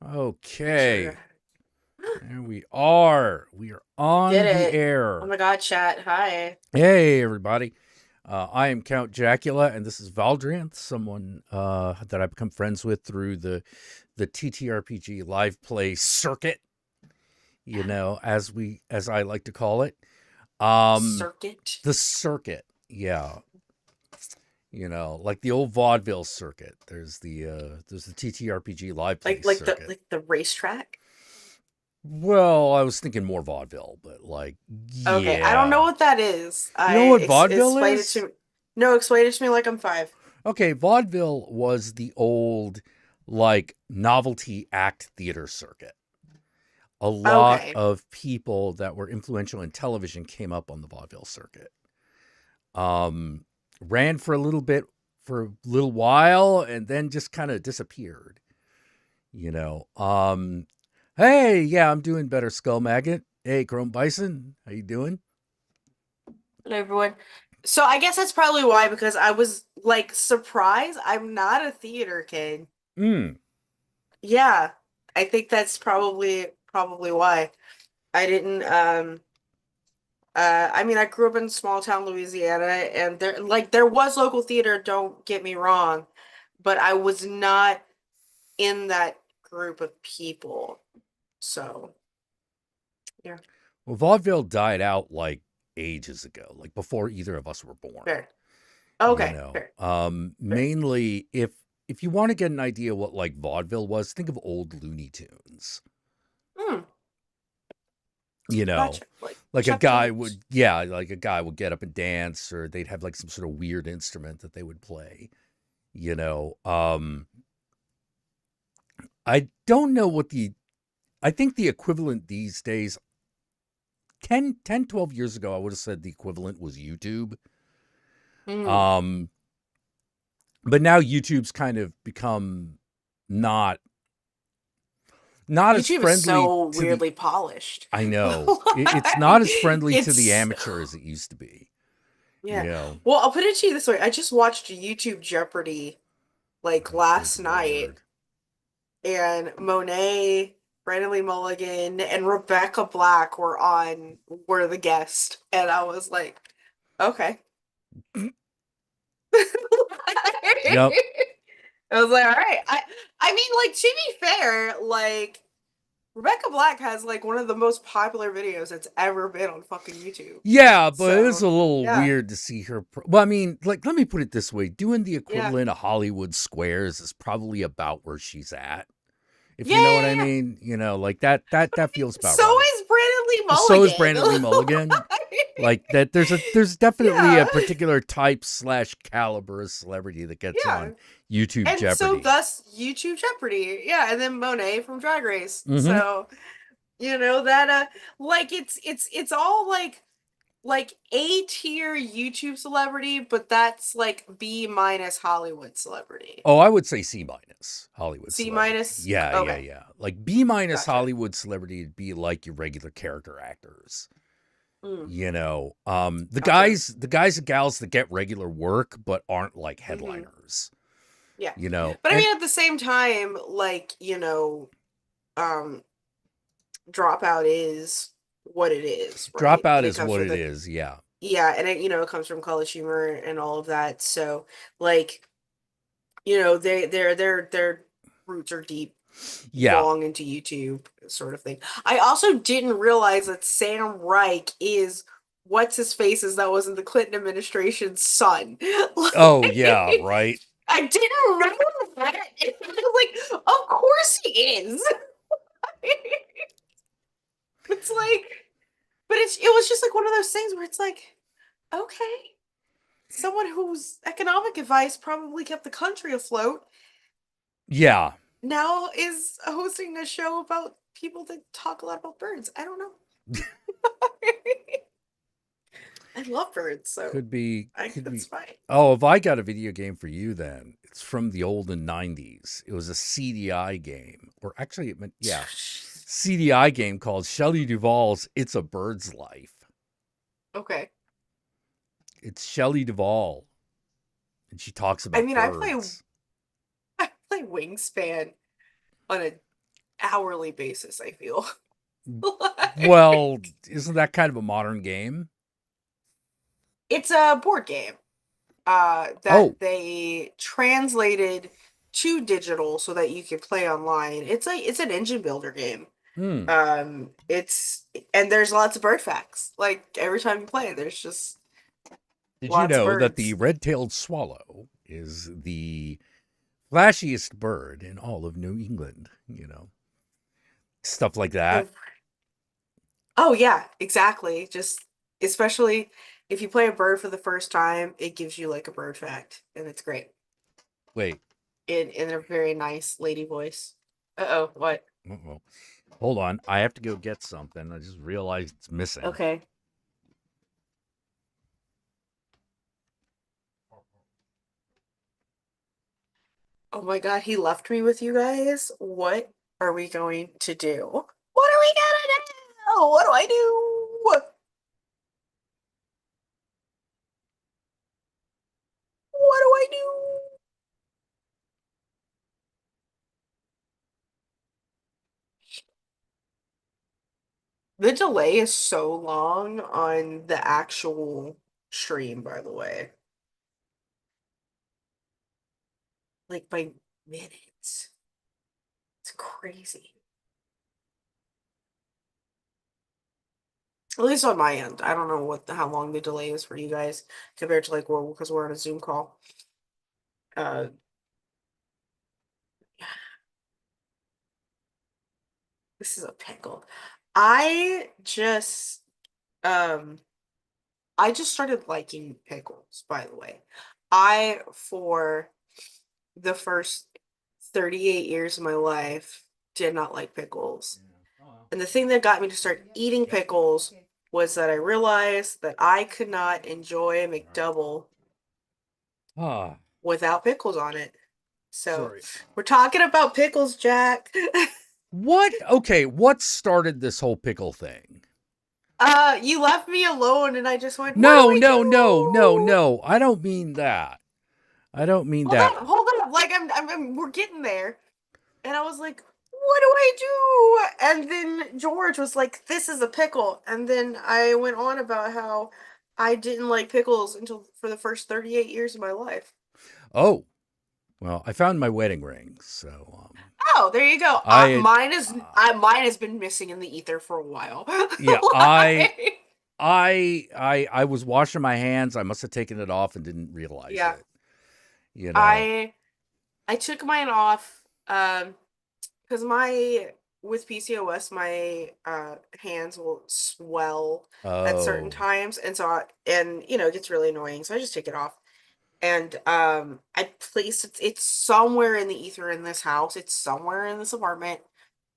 Okay, there we are. We are on Did the it. Oh air. my god, chat. Hi. Hey, everybody. I am Count Jackula, and this is Valdranth, someone that I've become friends with through the TTRPG live play circuit. As I like to call it, um, Circuit. the circuit. Yeah, like the old vaudeville circuit. There's the TTRPG live play Like like the circuit. like the racetrack. Well, I was thinking more vaudeville, but Okay, I don't know yeah. what that is. You know what vaudeville Explain it to is? me. No, explain it to me like I'm five. Okay, vaudeville was the old, novelty act theater circuit. A lot Okay. of people that were influential in television came up on the vaudeville circuit. Um, ran for a little bit, for a little while, and then just kind of disappeared. You know. Hey, yeah, I'm doing better, Skull Maggot. Hey, Chrome Bison, how you doing? Hello, everyone. So I guess that's probably why, because I was like surprised. I'm not a theater kid. Hmm. Yeah, I think that's probably why. I didn't I mean, I grew up in small town Louisiana, and there was local theater, don't get me wrong, but I was not in that group of people. So, yeah, Well, vaudeville died out ages ago, like before either of us were born. fair. Okay, fair. Fair. Mainly if you want to get an idea what vaudeville was, think of old Looney Tunes. Hmm, You know, gotcha. Like like a Chuck guy Jones. would, yeah, like a guy would get up and dance, or they'd have some sort of weird instrument that they would play. You know, I don't know what the I think the equivalent these days 12 years ago, I would have said the equivalent was YouTube. Hmm. Um, but now YouTube's kind of become not not as YouTube is friendly so to the weirdly polished. I know. It's not Like, as friendly to the it's amateur as it used to be. yeah. You know. Well, I'll put it to you this way. I just watched YouTube Jeopardy like Oh, good last night. lord. And Monet, Brandon Lee Mulligan, and Rebecca Black were the guest, and I was like, okay. Yep. I was like, all right. I mean, like to be fair, like Rebecca Black has like one of the most popular videos that's ever been on fucking YouTube. Yeah, but it is So a little yeah, weird to see her. Well, I mean, let me put it this way: doing the yeah, equivalent of Hollywood Squares is probably about where she's at. If yeah, you know what yeah, I yeah. mean, that feels about So right. is Brandon Lee So is Mulligan. Brandon Lee Mulligan. Like that, there's definitely a Yeah, particular type slash caliber of celebrity that gets yeah. on YouTube And so Jeopardy. thus YouTube Jeopardy. Yeah, and then Monet from Drag Race. Mm-hmm. So, that like it's all like A tier YouTube celebrity, but that's like B minus Hollywood celebrity. Oh, I would say C minus Hollywood C celebrity. minus. Yeah, yeah, Okay, yeah. Like B minus gotcha. Hollywood celebrity would be like your regular character actors. Mm, The gotcha. guys and gals that get regular work but aren't like Hmm. headliners. Yeah. But I And mean at the same time, like, um Dropout is what it is, right? Dropout And it is comes what from it the is. Yeah, yeah, and it comes from College Humor and all of that. So like their roots are deep, yeah. long into YouTube sort of thing. I also didn't realize that Sam Reich is what's his face's that was in the Clinton administration's son. Oh yeah, Like, right. I didn't know that. I was like, of course he is. It's like, but it was just like one of those things where it's like, okay, someone whose economic advice probably kept the country afloat Yeah. now is hosting a show about people that talk a lot about birds. I don't know. I love birds, so Could be. I think Could that's be. fine. Oh, if I got a video game for you, then it's from the olden '90s. It was a CDI game, or actually, it meant yeah, CDI game called Shelley Duvall's "It's a Bird's Life." Okay. It's Shelley Duvall, and she talks I about mean, birds. I play Wingspan on a hourly basis, I feel. Like, Well, isn't that kind of a modern game? it's a board game that Oh, they translated to digital so that you can play online. It's an engine builder game. hmm. It's and there's lots of bird facts. Like every time you play, there's just Did you lots of know that the birds. red-tailed swallow is the flashiest bird in all of New England? Stuff like that. The Oh yeah, exactly. Just especially if you play a bird for the first time, it gives you like a bird fact, and it's great Wait, in a very nice lady voice. Uh-oh, what? uh-oh. Hold on. I have to go get something. I just realized it's missing. Okay. Oh my God, he left me with you guys. What are we going to do? What are we gonna do? What do I do? What do I do? The delay is so long on the actual stream, by the way. Like by minutes. It's crazy. At least on my end. I don't know how long the delay is for you guys compared to like because we're on a Zoom call. Uh this is a pickle. I just um I just started liking pickles, by the way. For the first 38 years of my life, did not like pickles. Yeah. Oh, well. And the thing that got me to start eating Yep. pickles Okay. was that I realized that I could not enjoy a All right. McDouble Ah, without pickles on it. So, sorry. we're talking about pickles, Jack. What? Okay, what started this whole pickle thing? You left me alone and I just went, what do No, I no, no, no, do? no. I don't mean that. I don't mean that. Hold on. Like we're getting there. And I was like, what do I do? And then George was like, this is a pickle. And then I went on about how I didn't like pickles until for the first 38 years of my life. Oh, well, I found my wedding ring, so Oh, there you go. I had, Mine has been missing in the ether for a while. yeah, Like, I was washing my hands. I must have taken it off and didn't realize yeah. it. You know. I I took mine off because my with PCOS my hands will swell at certain Oh. times and it gets really annoying so I just take it off and I place it's somewhere in the ether in this house, it's somewhere in this apartment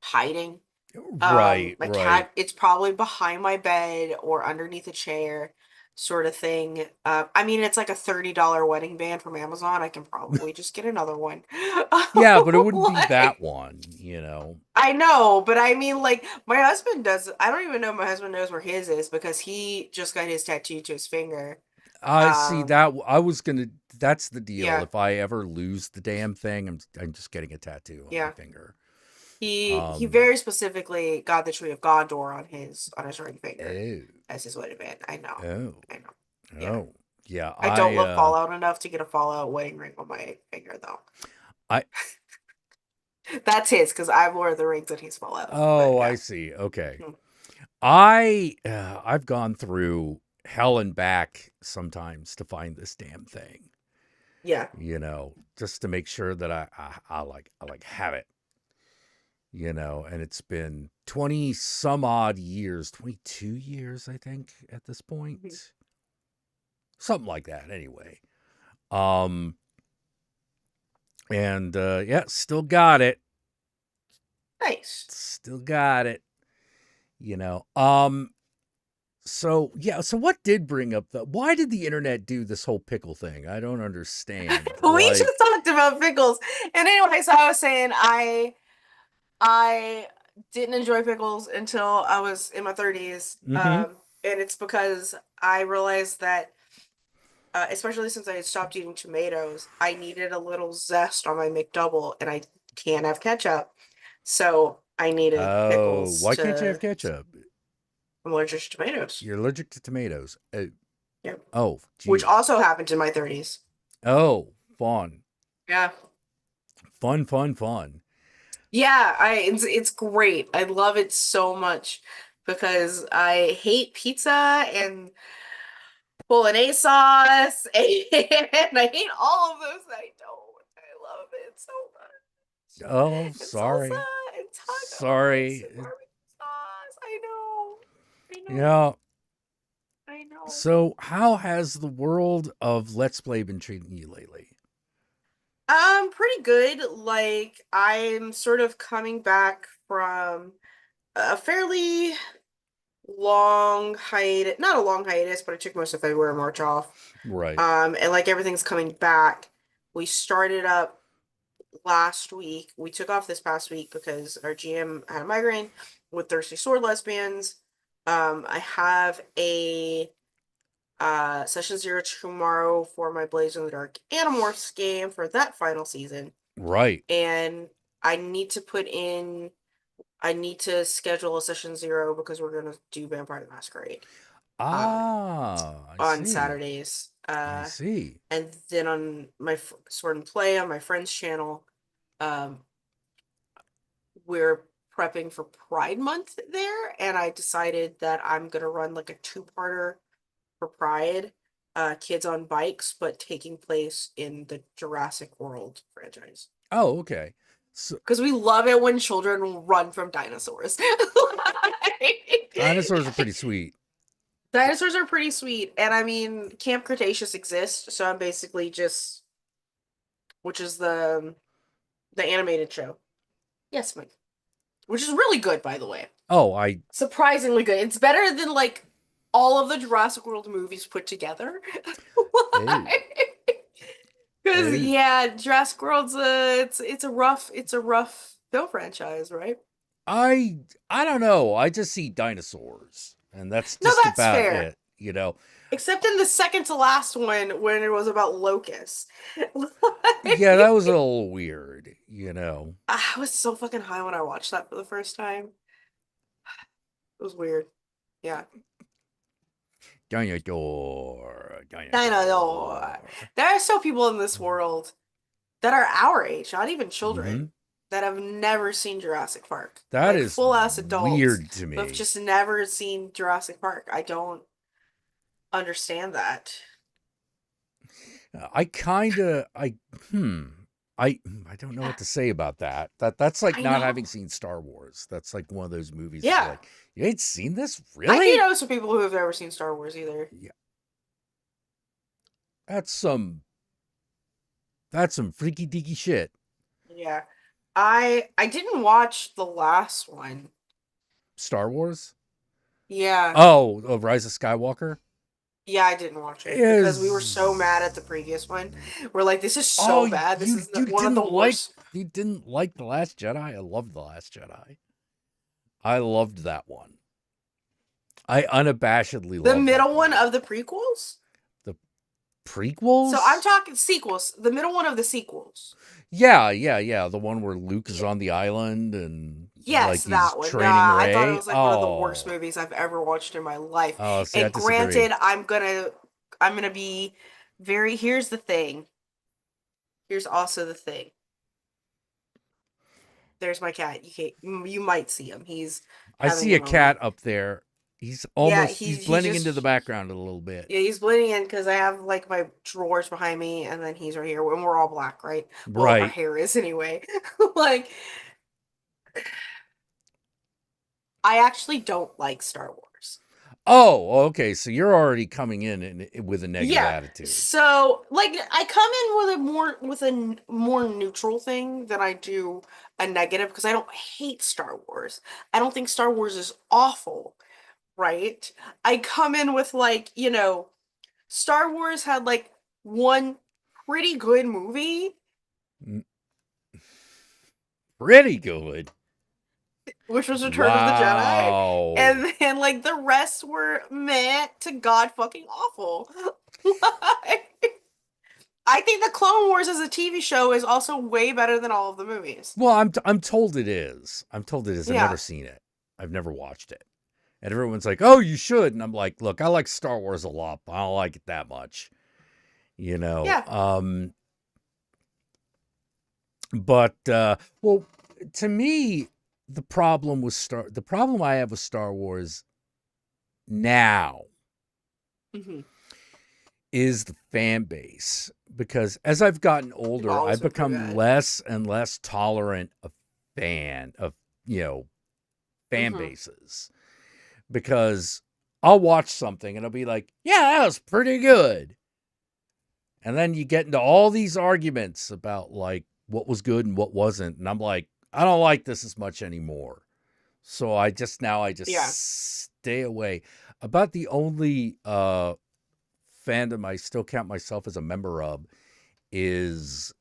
hiding. Right, My right. cat, it's probably behind my bed or underneath a chair, sort of thing. I mean, it's like a $30 wedding band from Amazon. I can probably just get another one. Yeah, but it wouldn't be that Like, one. I know, but I mean, like, my husband does. I don't even know if my husband knows where his is because he just got his tattooed to his finger. I see Um, that. I was gonna. That's the deal. yeah, If I ever lose the damn thing, I'm just getting a tattoo on my yeah. finger. He Um. very specifically got the Tree of Gondor on his ring finger Oh. as his wedding band. I know, Oh. I know. Yeah. Oh. Yeah. I don't love Fallout enough to get a Fallout wedding ring on my finger, though. I. That's his, because I've worn the rings and he's Fallout. But Oh, I yeah. see. Okay. Hmm. I've gone through hell and back sometimes to find this damn thing. Yeah. Just to make sure that I have it. And it's been 20 some odd years, 22 years, I think, at this Mhm. point. Something like that, anyway. Um, and yeah, still got it. Nice. Still got it. You know. So yeah, so what did bring up why did the internet do this whole pickle thing? I don't understand. We Like, just talked about pickles. And anyway, so I was saying I didn't enjoy pickles until I was in my 30s. mm-hmm. And it's because I realized that especially since I had stopped eating tomatoes, I needed a little zest on my McDouble, and I can't have ketchup. So I needed Oh, pickles why can't you have to. ketchup? I'm allergic to tomatoes. You're allergic to tomatoes. Yep. Oh, Which geez. also happened in my 30s. Oh, fun. Yeah. Fun, fun, fun. Yeah, it's great. I love it so much because I hate pizza and bolognese sauce and I hate all of those. I don't. I love it so much. Oh, And salsa sorry. and tacos Sorry. and barbecue sauce. I know. I know. Yeah. I know. So, how has the world of Let's Play been treating you lately? Pretty good. Like I'm sort of coming back from a fairly long hiatus, not a long hiatus, but I took most of February and March off. Right. And like everything's coming back. We started up last week. We took off this past week because our GM had a migraine with Thirsty Sword Lesbians. I have a session zero tomorrow for my Blaze in the Dark Animorphs game for that final season. Right. And I need to put in I need to schedule a session zero because we're gonna do Vampire the Masquerade um I on see. Saturdays. I see. And then on my Sword and Play on my friend's channel, um we're prepping for Pride Month there, and I decided that I'm gonna run like a two-parter for Pride, Kids on Bikes, but taking place in the Jurassic World franchise. Oh, okay. So, Because we love it when children run from dinosaurs. dinosaurs are pretty sweet. Dinosaurs are pretty sweet, and I mean, Camp Cretaceous exists, so I'm basically just, which is the animated show. Yes, Mike. Which is really good, by the way. Oh, I. Surprisingly good. It's better than like all of the Jurassic World movies put together. Oh. Because Oh. yeah, Jurassic World's it's a rough film franchise, right? I. I don't know. I just see dinosaurs, and that's No, just that's about fair. it. You know. Except in the second to last one when it was about locusts. Yeah, that was a little weird. You know. I was so fucking high when I watched that for the first time. It was weird. Yeah. Dinosaur. Dinosaur. Dinosaur. There are still people in this world that are our age, not even Mm-hmm. children, that have never seen Jurassic Park. That Like is full ass adults weird to who have me. just never seen Jurassic Park. I don't understand I kind of hmm I I don't know what that. to say about that. That's like I not know. having seen Star Wars. That's like one of those movies you're Yeah. like, you ain't seen this? I can't Really? know some people who have never seen Star Wars either. Yeah. That's some freaky deaky shit. Yeah. I didn't watch the last one. Star Wars? Yeah. Oh, Rise of Skywalker? Yeah, I didn't watch it because we were so mad at the Is previous one. We're like, this is Oh, so bad. This is you one of the didn't like worst. The Last Jedi? I loved The Last Jedi. I loved that one. I unabashedly The loved that middle one one. of the prequels? The So I'm prequels? talking sequels. The middle one of the sequels. Yeah. The one where Luke is Yeah. on the island and Yes, like he's that one. training Nah, I thought it Ray. was like one of the worst movies I've ever watched in my life. Oh, see, I And disagree. granted, I'm gonna be very, here's the thing. Here's also the thing. There's my cat. You might see him. He's I having see a a cat moment. up there. Yeah, He's he blending into the just background a little bit. yeah, he's blending in because I have like my drawers behind me and then he's right here and we're all black, right? Well, our Right. hair is anyway. Like I actually don't like Star Wars. Oh, okay. So you're already coming with a negative Yeah. attitude. So, like, I come in with a more neutral thing than I do a negative because I don't hate Star Wars. I don't think Star Wars is awful, right? I come in with like, Star Wars had like one pretty good movie, Mm, Pretty good. which was Return of the Jedi, Wow. and then like the rest were meh to god fucking awful. Like, I think the Clone Wars as a TV show is also way better than all of the movies. Well, I'm told it is. I'm told it is. I've never Yeah. seen it. I've never watched it. And everyone's like, "Oh, you should." And I'm like, "Look, I like Star Wars a lot, but I don't like it that much." You know. Yeah. But well, to me, the problem I have with Star Wars now Hmm. is the fan base, because as I've gotten They've older, always I've been pretty become bad. less and less tolerant of fan of you know fan Hmm. bases, because I'll watch something and I'll be like, "Yeah, that was pretty good," and then you get into all these arguments about like what was good and what wasn't, and I'm like, I don't like this as much anymore. So I Yeah. just stay away. About the only fandom I still count myself as a member of is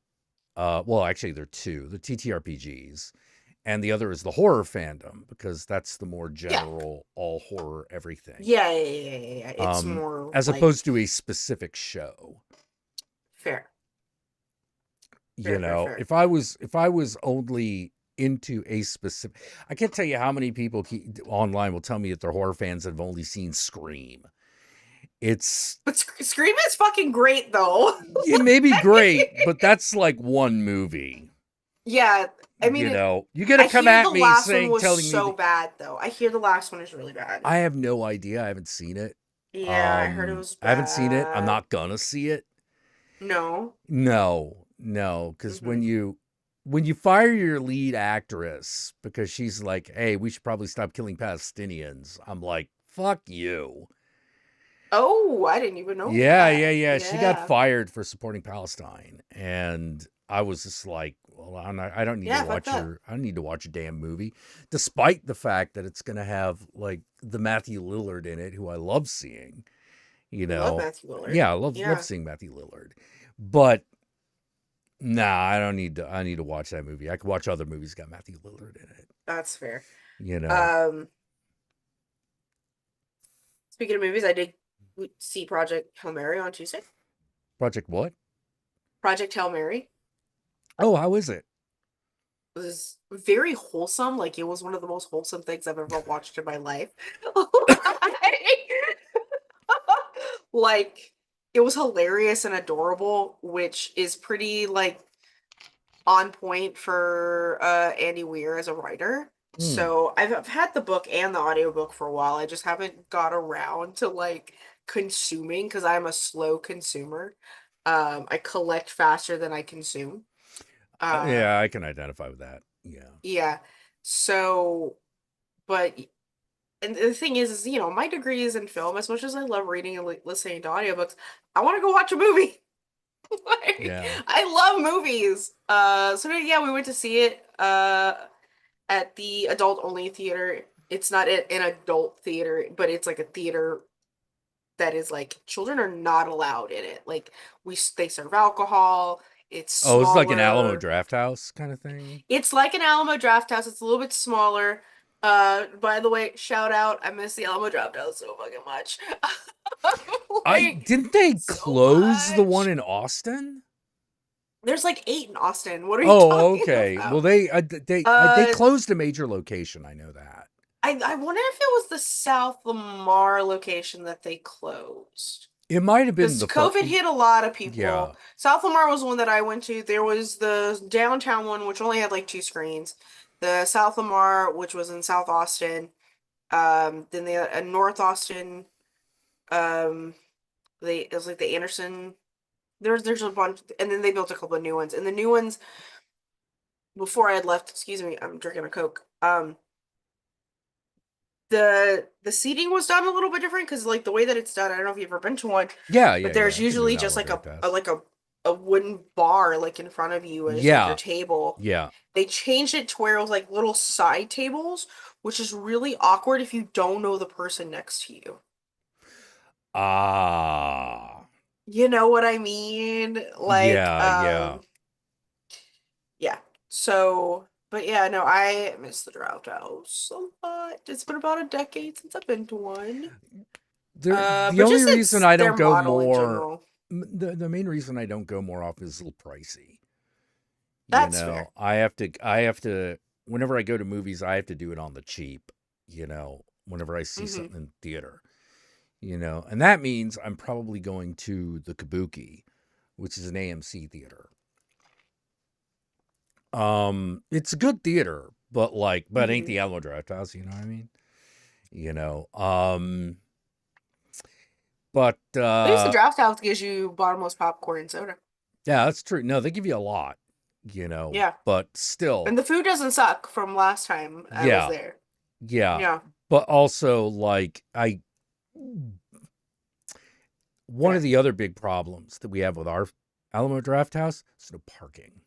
well, actually there are two, the TTRPGs, and the other is the horror fandom, because that's the more Yeah. general all horror everything. Yeah. It's more As like opposed to a specific show. fair. You Fair, fair, know, fair. if I was only into a specific, I can't tell you how many people online will tell me that they're horror fans that have only seen Scream. It's But Scream is fucking great though. it may be great, but that's like one movie. Yeah. I mean, You know, you got to I come hear the at me last one saying, was telling me so that bad though. I hear the last one is really bad. I have no idea. I haven't seen it. Yeah, I heard it was I haven't seen it. I'm bad. not gonna see it. No. No, because Hmm. when you fire your lead actress because she's like, "Hey, we should probably stop killing Palestinians," I'm like, "Fuck you." Oh, I didn't even know Yeah, that. yeah, yeah. She got Yeah. fired for supporting Palestine, and I was just like, "Well, I don't need to Yeah, fuck watch that. I don't need to watch a damn movie," despite the fact that it's gonna have like the Matthew Lillard in it, who I love seeing. You I love know, Matthew Lillard. yeah, I love Yeah, seeing Matthew Lillard, but nah, I don't need to. I need to watch that movie. I could watch other movies that got Matthew Lillard in it. that's fair. You know, Um, Speaking of movies, I did see Project Hail Mary on Tuesday. Project what? Project Hail Mary Oh, how is it? was very wholesome. Like it was one of the most wholesome things I've ever watched in my life. Like it was hilarious and adorable, which is pretty like on point for Andy Weir as a writer. Hmm. So I've had the book and the audiobook for a while. I just haven't got around to like consuming because I'm a slow consumer. I collect faster than I consume. Uh, Yeah, I can identify with that. Yeah. yeah. So, but and the thing is, my degree is in film. As much as I love reading and listening to audiobooks, I want to go watch a movie. Like, Yeah. I love movies. So yeah, we went to see it at the adult only theater. It's not an adult theater, but it's like a theater that is like children are not allowed in it. Like they serve alcohol. It's Oh, it's like an Alamo smaller. Draft House kind of thing. It's like an Alamo Draft House. It's a little bit smaller. By the way, shout out. I miss the Alamo Draft House so fucking much. I Like didn't they so close the one much. in Austin? There's like 8 in Austin. What are you Oh, talking okay. Well, about? they Uh, closed a major location. I know that. I wonder if it was the South Lamar location that they closed. It might have been Because the COVID hit a lot of yeah. people. South Lamar was one that I went to. There was the downtown one, which only had like 2 screens. The South Lamar, which was in South Austin. Then the North Austin. Um, it was like the Anderson. There's a bunch, and then they built a couple of new ones. And the new ones before I had left, excuse me, I'm drinking a Coke. The seating was done a little bit different because like the way that it's done, I don't know if you've ever been to one, Yeah, but yeah, yeah. there's I've been to usually an just Alamo like Draft a House. like a wooden bar like in front of you as like your Yeah, table. yeah. They changed it to where it was like little side tables, which is really awkward if you don't know the person next to you. Ah, You know what I mean? Like, yeah, yeah. yeah. So, but yeah, no, I miss the Draft House a lot. It's been about a decade since I've been to one. The But only just reason it's I their don't go model in more, general. the main reason I don't go more often is a little pricey. That's fair. I have to whenever I go to movies, I have to do it on the cheap, whenever I see Hmm. something in theater, and that means I'm probably going to the Kabuki, which is an AMC theater. It's a good theater, but ain't Hmm. the Alamo Drafthouse, you know what I mean? You know. Um but At least the draft house gives you bottomless popcorn and soda. yeah, that's true. No, they give you a lot, Yeah. but still, And the food doesn't suck from last time I was yeah, there. yeah. Yeah. But also like I one of Fair. the other big problems that we have with our Alamo Drafthouse is no parking.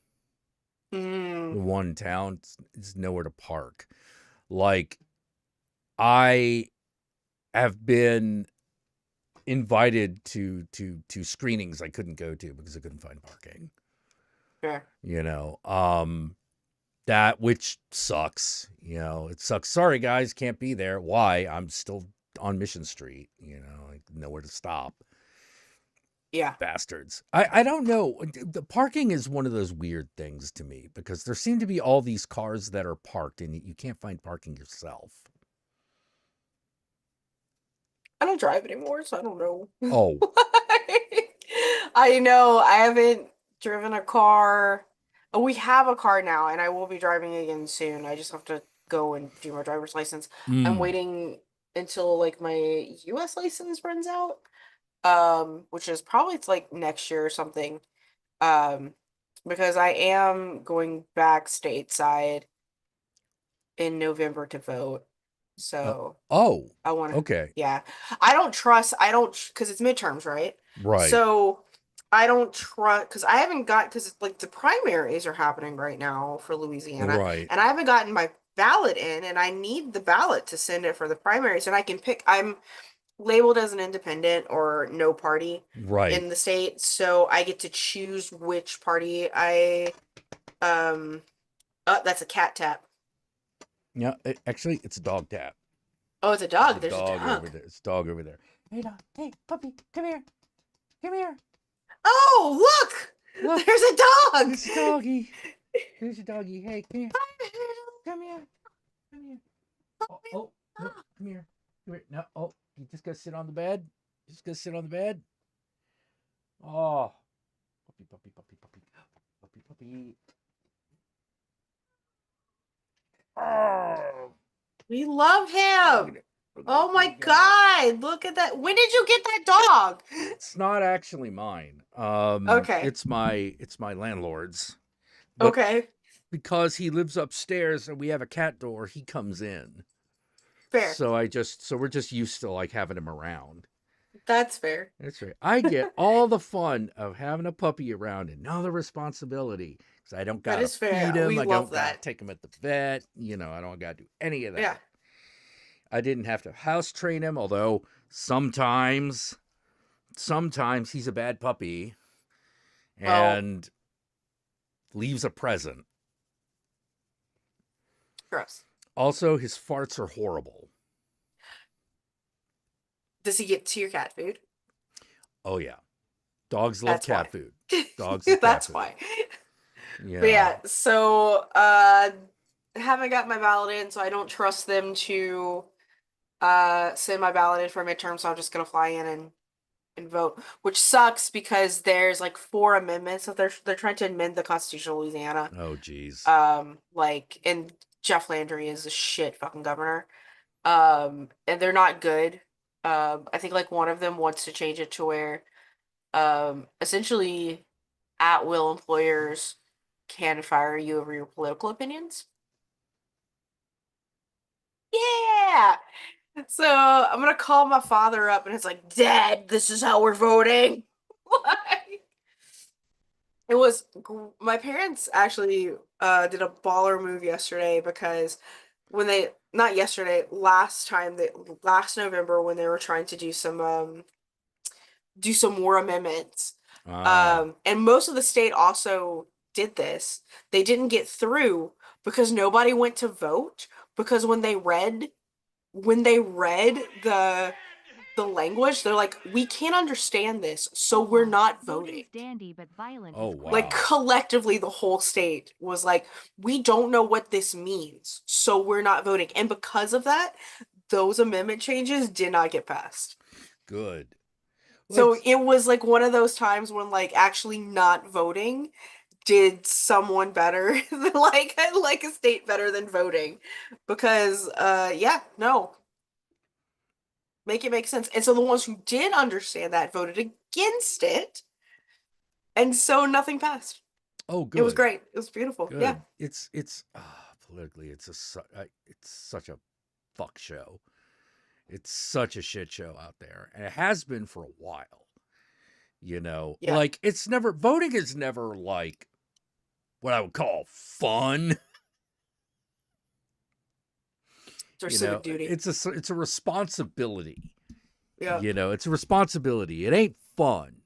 Mm. The one in town is nowhere to park. Like I have been invited to screenings I couldn't go to because I couldn't find parking. Fair. You know, that which sucks. It sucks. Sorry guys, can't be there. Why? I'm still on Mission Street. Like nowhere to stop. Yeah. Bastards. I don't know. The parking is one of those weird things to me because there seem to be all these cars that are parked and you can't find parking yourself. I don't drive anymore, so I don't know. Oh, I know I haven't driven a car. Oh, we have a car now, and I will be driving again soon. I just have to go and do my driver's license. I'm mm. waiting until like my US license runs out, which is probably it's like next year or something. Um, because I am going back stateside in November to vote. Uh, So oh, I want to, okay. yeah. I don't, because it's midterms, right? Right. So I don't trust, because I haven't got, because like the primaries are happening right now for Louisiana, Right. and I haven't gotten my ballot in, and I need the ballot to send it for the primaries, and I can pick, I'm labeled as an independent or no party Right. in the state, so I get to choose which party um, oh, that's a cat tap. Yeah, actually, it's a dog tap. Oh, it's a It's a dog. There's a dog over dog. there. It's a dog over there. Hey, dog. Hey, puppy. Come here. Come here. Oh, look! Look. There's a dog! There's a doggy. There's a doggy. Hey, come here. Come here. Come here. Oh, oh, no. Come here. Come here. No. Oh, you just gotta sit on the bed. Just gotta sit on the bed. Oh, puppy, puppy, puppy, puppy, puppy, puppy. Oh, We love look him. at it. Look at Oh that my little guy. God. Look at that. When did you get that dog? It's not actually mine. Okay. It's my landlord's, but Okay. because he lives upstairs and we have a cat door, he comes in. Fair. So we're just used to like having him around. That's fair. That's right. I get all the fun of having a puppy around and all the responsibility because I don't That gotta is fair. feed him. We I love don't gotta that. take him at the vet. I don't gotta do any of Yeah. that. I didn't have to house train him, although sometimes he's a bad puppy Well, and leaves a present. gross. Also, his farts are horrible. Does he get to your cat food? Oh yeah. Dogs love That's cat why. food. Dogs love cat That's food. why. You But know. yeah, so haven't got my ballot in, so I don't trust them to send my ballot in for midterm, so I'm just gonna fly in and vote, which sucks because there's like four amendments that they're trying to amend the Constitution of Louisiana. Oh geez. Like and Jeff Landry is a shit fucking governor. And they're not good. I think like one of them wants to change it to where essentially at will employers can fire you over your political opinions. Yeah. So I'm gonna call my father up and it's like, Dad, this is how we're voting. Like, it was my parents actually did a baller move yesterday because when they not yesterday, last November when they were trying to do some more amendments. Ah. And most of the state also did this. They didn't get through because nobody went to vote because when they read the the language. They're like, we can't understand this, so we're not voting. Dandy, but violent Oh, is cool. Like wow. collectively, the whole state was like, we don't know what this means, so we're not voting. And because of that, those amendment changes did not get passed. Good. Well, So it's- it was like one of those times when like actually not voting did someone better like a state better than voting. Because yeah, no. Make it make sense. And so the ones who did understand that voted against it. And so nothing passed. oh, It was good. great. It was beautiful. Yeah. Good. It's politically, it's such a fuck show. It's such a shit show out there, and it has been for a while. Yeah. Like voting is never like what I would call fun. It's our civic duty. It's a responsibility. Yeah. It's a responsibility. It ain't fun.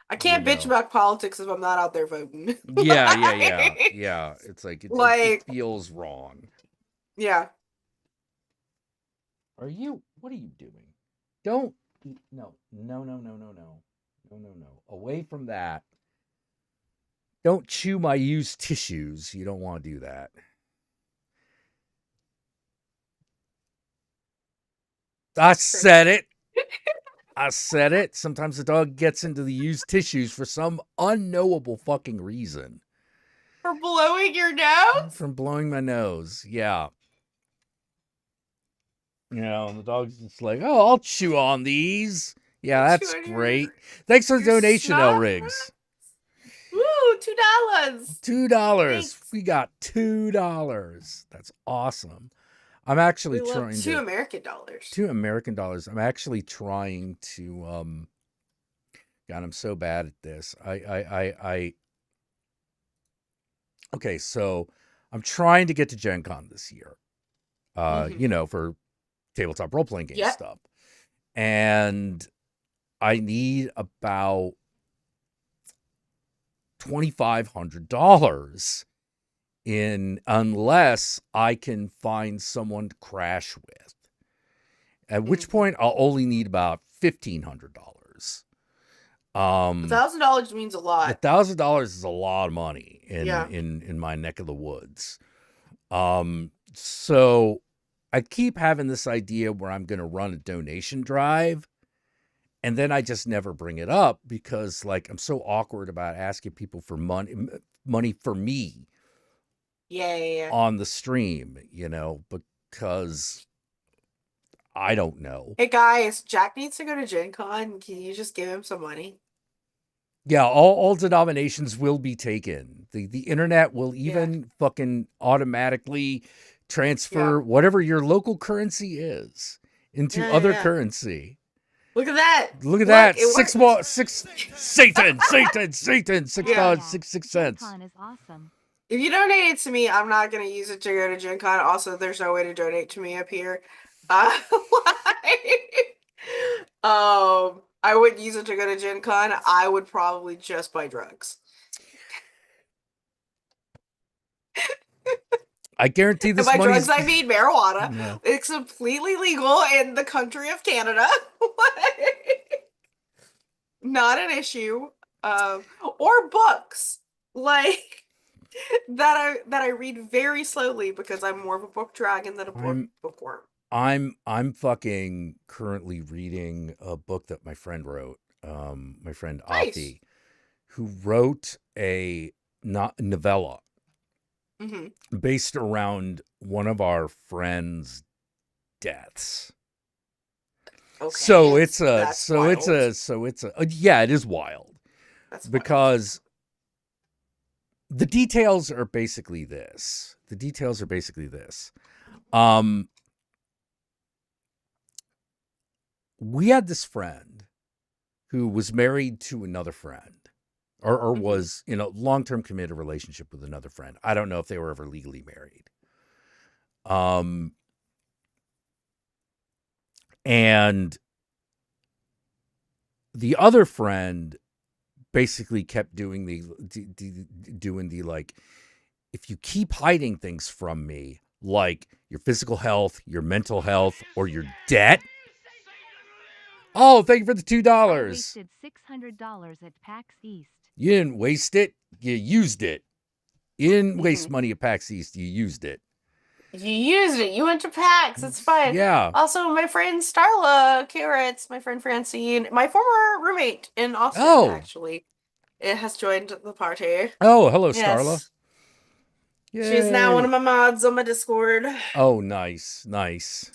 I can't bitch about politics if I'm not out there voting. Yeah. It's like it feels wrong. Yeah. What are you doing? Don't no. Away from that. Don't chew my used tissues. You don't want to do that. I said it. Sometimes the dog gets into the used tissues for some unknowable fucking reason. For blowing your nose? From blowing my nose. Yeah. And the dog's just like, oh, I'll chew on these. Yeah, that's great. Thanks for the donation, El Riggs. Woo, $2. $2. Thanks. We got $2. That's awesome. I'm actually trying $2 American dollars. $2 American dollars. I'm actually trying to God, I'm so bad at this. Okay, so I'm trying to get to Gen Con this year. For tabletop role playing game stuff. And I need about $2,500 unless I can find someone to crash with. At which point I'll only need about $1,500. $1,000 means a lot. $1,000 is a lot of money in my neck of the woods. So I keep having this idea where I'm going to run a donation drive, and then I just never bring it up because, like, I'm so awkward about asking people for money for me. Yeah. On the stream, because I don't know. Hey guys, Jack needs to go to Gen Con. Can you just give him some money? Yeah, all denominations will be taken. The internet will even fucking automatically transfer whatever your local currency is into other currency. Look at that. Look at that. Satan. $6.66. Con is awesome. If you donate it to me, I'm not going to use it to go to Gen Con. Also, there's no way to donate to me up here. I wouldn't use it to go to Gen Con. I would probably just buy drugs. I guarantee this by money's... drugs, I mean marijuana. Yeah. It's completely legal in the country of Canada. Not an issue. Or books. Like... that I read very slowly because I'm more of a book dragon than a bookworm. I'm fucking currently reading a book that my friend wrote. My friend Afi, who wrote a novella based around one of our friends' deaths. Okay. So it is wild. That's because the details are basically this. We had this friend who was married to another friend or was in a long-term committed relationship with another friend. I don't know if they were ever legally married. And the other friend basically kept doing the like, if you keep hiding things from me, like your physical health, your mental health, or your debt, Oh, thank you for the I $2. wasted $600 at PAX East. You didn't waste it. You used it. You didn't waste Mhm. money at PAX East. You used it. You used it. You went to PAX. It's fine. Yeah. Also, my friend Starla Carrots, my friend Francine, my former roommate in Austin, Oh. actually, it has joined the party. Oh, hello, Starla. Yes. She's now one Yay. of my mods on my Discord. Oh, nice. Nice.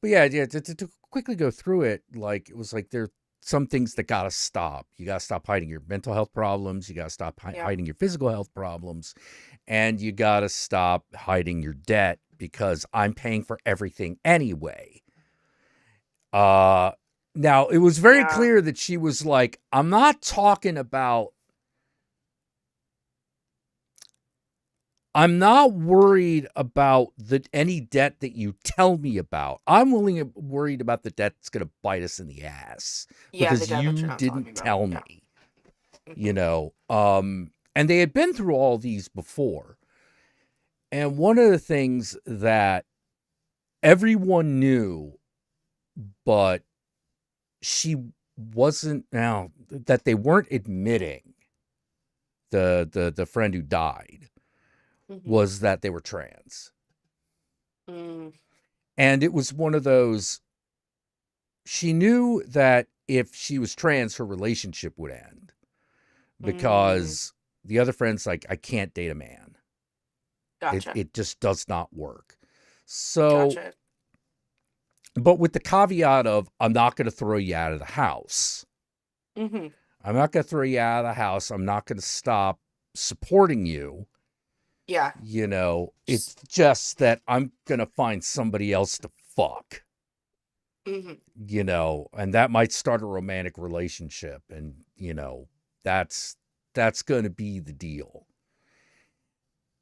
But yeah, to quickly go through it, like, it was like there are some things that got to stop. You got to stop hiding your mental health problems. You got to stop hiding your physical health problems. And you got to stop hiding your debt because I'm paying for everything anyway. Now, it was very clear that she was like, I'm not talking about, I'm not worried about any debt that you tell me about. I'm worried about the debt that's going to bite us in the ass because you didn't tell me, you know. And they had been through all these before. And one of the things that everyone knew, but she wasn't, now that they weren't admitting, the friend who died, was that they were trans. And it was one of those, she knew that if she was trans, her relationship would end because the other friend's like, I can't date a man. Gotcha. It just does not work. So, but with the caveat of, I'm not going to throw you out of the house. I'm not going to throw you out of the house. I'm not going to stop supporting you. Yeah. You know, it's just that I'm going to find somebody else to fuck. You know, and that might start a romantic relationship. And, you know, that's going to be the deal.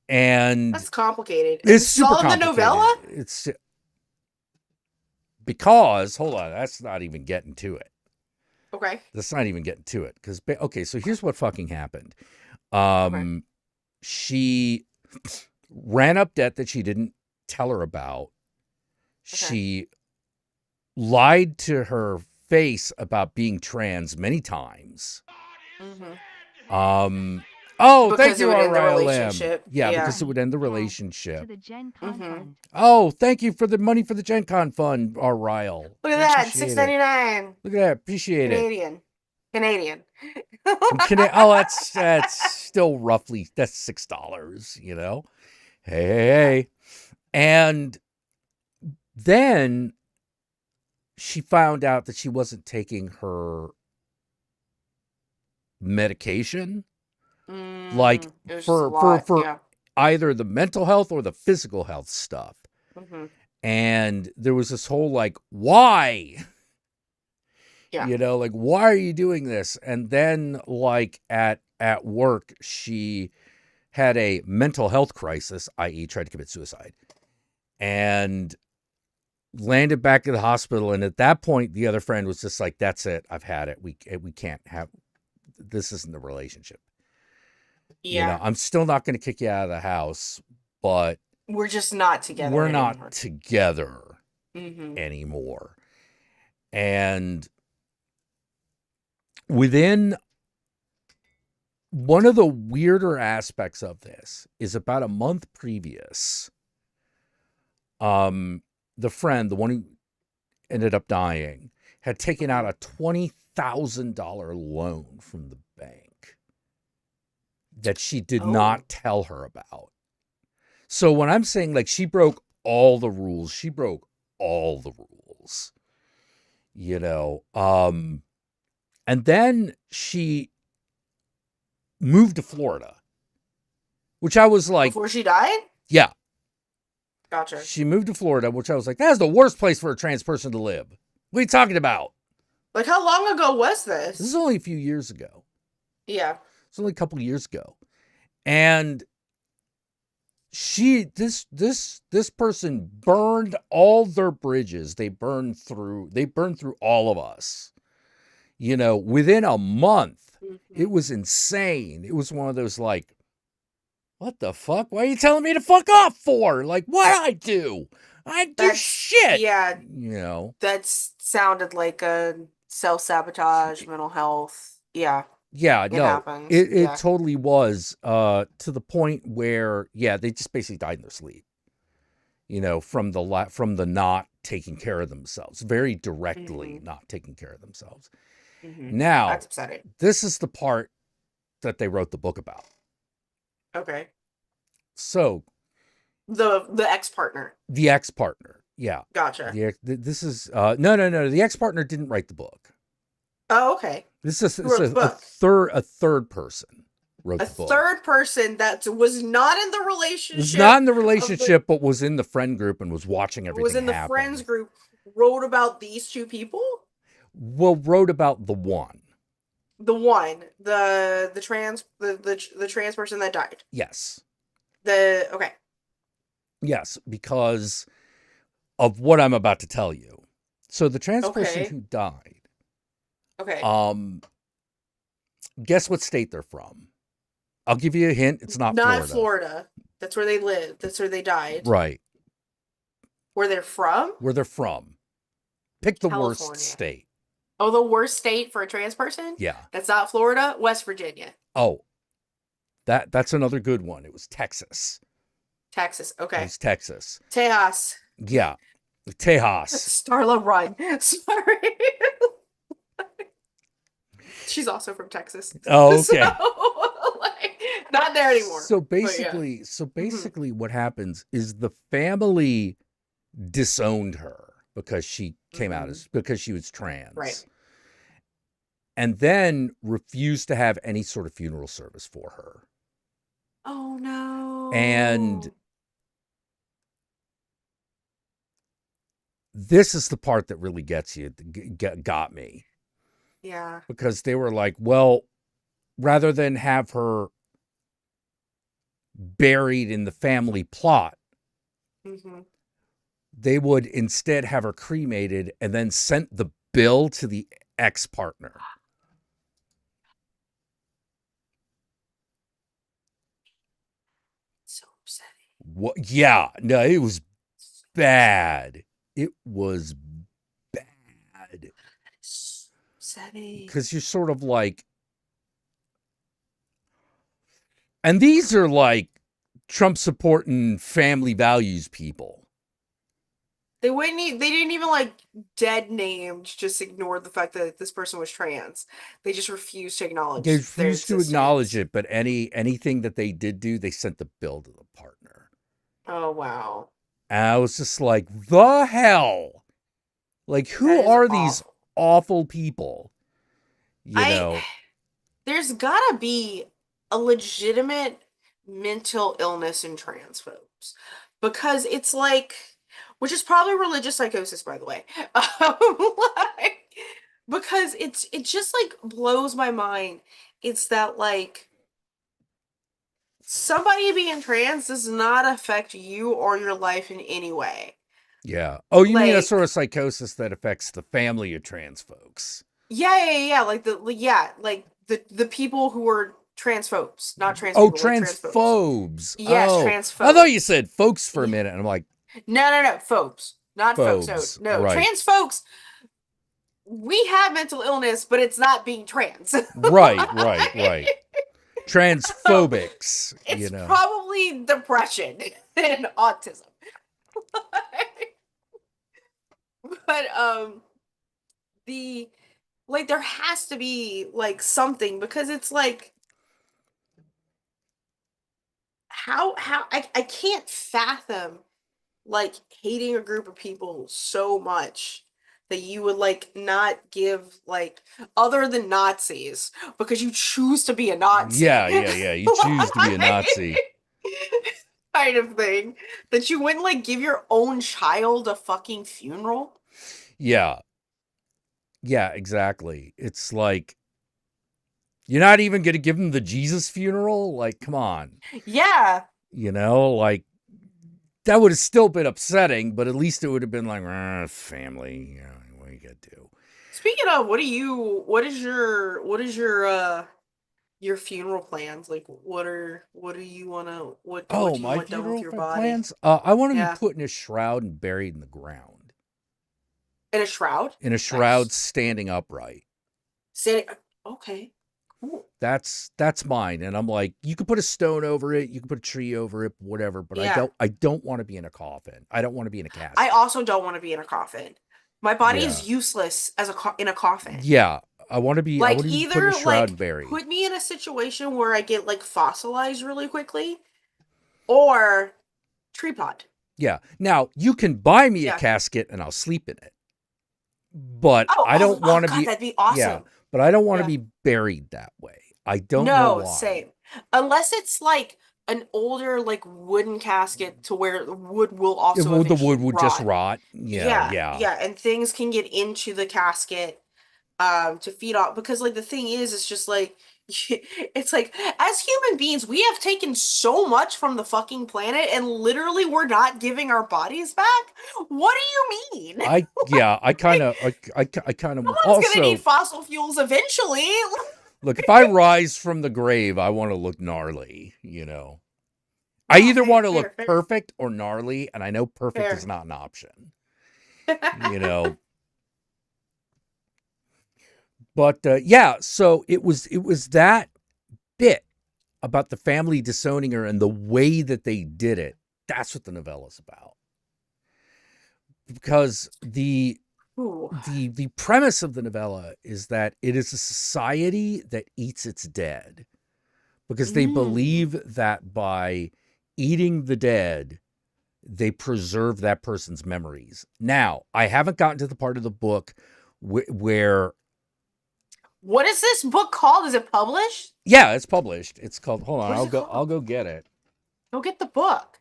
And that's complicated. It's super complicated. The novella? It's because, hold on, that's not even getting to it. Okay. That's not even getting to it. Because, okay, so here's what fucking happened. She ran up debt that she didn't tell her about. She lied to her face about being trans many times. Oh, because thank you, RLM. Yeah, because it would end the relationship. To the Gen Con Fund. Oh, thank you for the money for the Gen Con Fund, Ryle. Look at that, $6.99. Look at that, appreciate Canadian. Oh, that's still roughly, that's $6, you know. Hey. And then she found out that she wasn't taking her medication, like for either the mental health or the physical health stuff. And there was this whole like, why? You know, like, why are you doing this? And then like at work, she had a mental health crisis, i.e. tried to commit suicide, and landed back at the hospital. And at that point, the other friend was just like, that's it. I've had it. We can't have, this isn't the relationship. You know, I'm still not going to kick you out of the house, but we're just not together. We're not together anymore. And within, one of the weirder aspects of this is about a month previous, the friend, the one who ended up dying, had taken out a $20,000 loan from the bank that she did not tell her about. So when I'm saying like she broke all the rules, she broke all the rules, you know. And then she moved to Florida, which I was like, before she died? Yeah. Gotcha. She moved to Florida, which I was like, that is the worst place for a trans person to live. What are you talking about? Like, how long ago was this? This is only a few years ago. Yeah. It's only a couple of years ago. And this person burned all their bridges. They burned through all of us. You know, within a month. It was insane. It was one of those like, what the fuck? Why are you telling me to fuck off for? Like, what I do? I do shit. Yeah. You know. That sounded like a self-sabotage, mental health. Yeah, Yeah, it no, happens. it Yeah. totally was, to the point where, yeah, they just basically died in their sleep, from from the not taking care of themselves, very directly Mm-hmm. not taking care of themselves. Mm-hmm. Now, That's upsetting. this is the part that they wrote the book about. Okay. So, The ex-partner. the ex-partner, yeah. Gotcha. This is no. The ex-partner didn't write the book. Oh, okay. This is Who wrote the book? a third person wrote A the book. third person that was not in the relationship. Was not in the relationship, but was in the friend group and was watching everything was in the happen. friends group. Wrote about these two people. Well, wrote about the one. The one, the trans person that died. Yes. Okay. Yes, because of what I'm about to tell you. So the trans person Okay. who died, Okay. guess what state they're from? I'll give you a hint. It's not Florida. That's where they live. That's where they died. Right. Where they're from? Where they're from. Pick the California. worst state. Oh, the worst state for a trans person? Yeah. That's not Florida? West Virginia. Oh. That's another good one. It was Texas. Texas. Okay. It was Texas. Tejas. Yeah. Tejas. Starla Run. Sorry. She's also from Texas. Oh, okay. So, not there anymore. So basically, what happens is the family disowned her because she came out because she was trans, right? And then refused to have any sort of funeral service for her. Oh no! And this is the part that really gets you, got me. Yeah. Because they were like, well, rather than have her buried in the family plot, they would instead have her cremated and then sent the bill to the ex-partner. So upsetting. What? Yeah, no, it was bad. It was bad. That is so upsetting. Because you're sort of like, and these are like Trump supporting family values people. They didn't even like dead named, just ignored the fact that this person was trans. They just refused to acknowledge. They refused to acknowledge it, but anything that they did do, they sent the bill to the partner. Oh wow. And I was just like, the hell? Like, who are these awful people? There's gotta be a legitimate mental illness in trans folks. Because it's like, which is probably religious psychosis, by the way. Because it just like blows my mind. It's that like somebody being trans does not affect you or your life in any way. Yeah. Oh, you mean a sort of psychosis that affects the family of trans folks? Yeah. Like the people who are transphobes, not trans people. Oh, transphobes. Yes, transphobes. I thought you said folks for a minute, and I'm like, no, phobes, not folks. No, right. Trans folks. We have mental illness, but it's not being trans. Right. Transphobics. It's probably depression and autism. But there has to be like something, because it's like how I can't fathom like hating a group of people so much that you would like not give like, other than Nazis, because you choose to be a Nazi. Yeah. You choose to be a Nazi. Kind of thing. That you wouldn't like give your own child a fucking funeral. Yeah, exactly. It's like, you're not even going to give them the Jesus funeral? Like, come on. Yeah. Like, that would have still been upsetting, but at least it would have been like, family, what are you going to do? Speaking of, what is your funeral plans? Like, what do you want to, what do you want done with your body? Plans? I want to be put in a shroud and buried in the ground. In a shroud? in a shroud, Nice. standing upright. Okay. Cool. That's mine. And I'm like, you could put a stone over it, you could put a tree over it, whatever, but Yeah. I don't want to be in a coffin. I don't want to be in a casket. I also don't want to be in a coffin. My body Yeah. is useless as in a coffin. Yeah. I want to be Like put in either a shroud like and buried. put me in a situation where I get like fossilized really quickly, or tree pod. Yeah. Now, you can buy me a Yeah. casket and I'll sleep in it. But Oh, I don't want to God, be that'd be awesome. Yeah, but I don't want to Yeah. be buried that way. I don't know why. Same. Unless it's like an older like wooden casket to where the wood will also the eventually wood would rot. just rot. Yeah. Yeah, and things can get into the casket to feed off, because like the thing is, it's just like it's like, as human beings, we have taken so much from the fucking planet and literally we're not giving our bodies back. What do you mean? I kind of Someone's also gonna need fossil fuels eventually. look, if I rise from the grave, I want to look gnarly, you know. I either want to look perfect or gnarly, and I know perfect is not an option. You know. But yeah, so it was that bit about the family disowning her and the way that they did it. That's what the novella's about. Because the premise of the novella is that it is a society that eats its dead, because they believe that by eating the dead, they preserve that person's memories. Now, I haven't gotten to the part of the book where... What is this book called? Is it published? Yeah, it's published. It's called... Hold on, I'll go get it. Go get the book.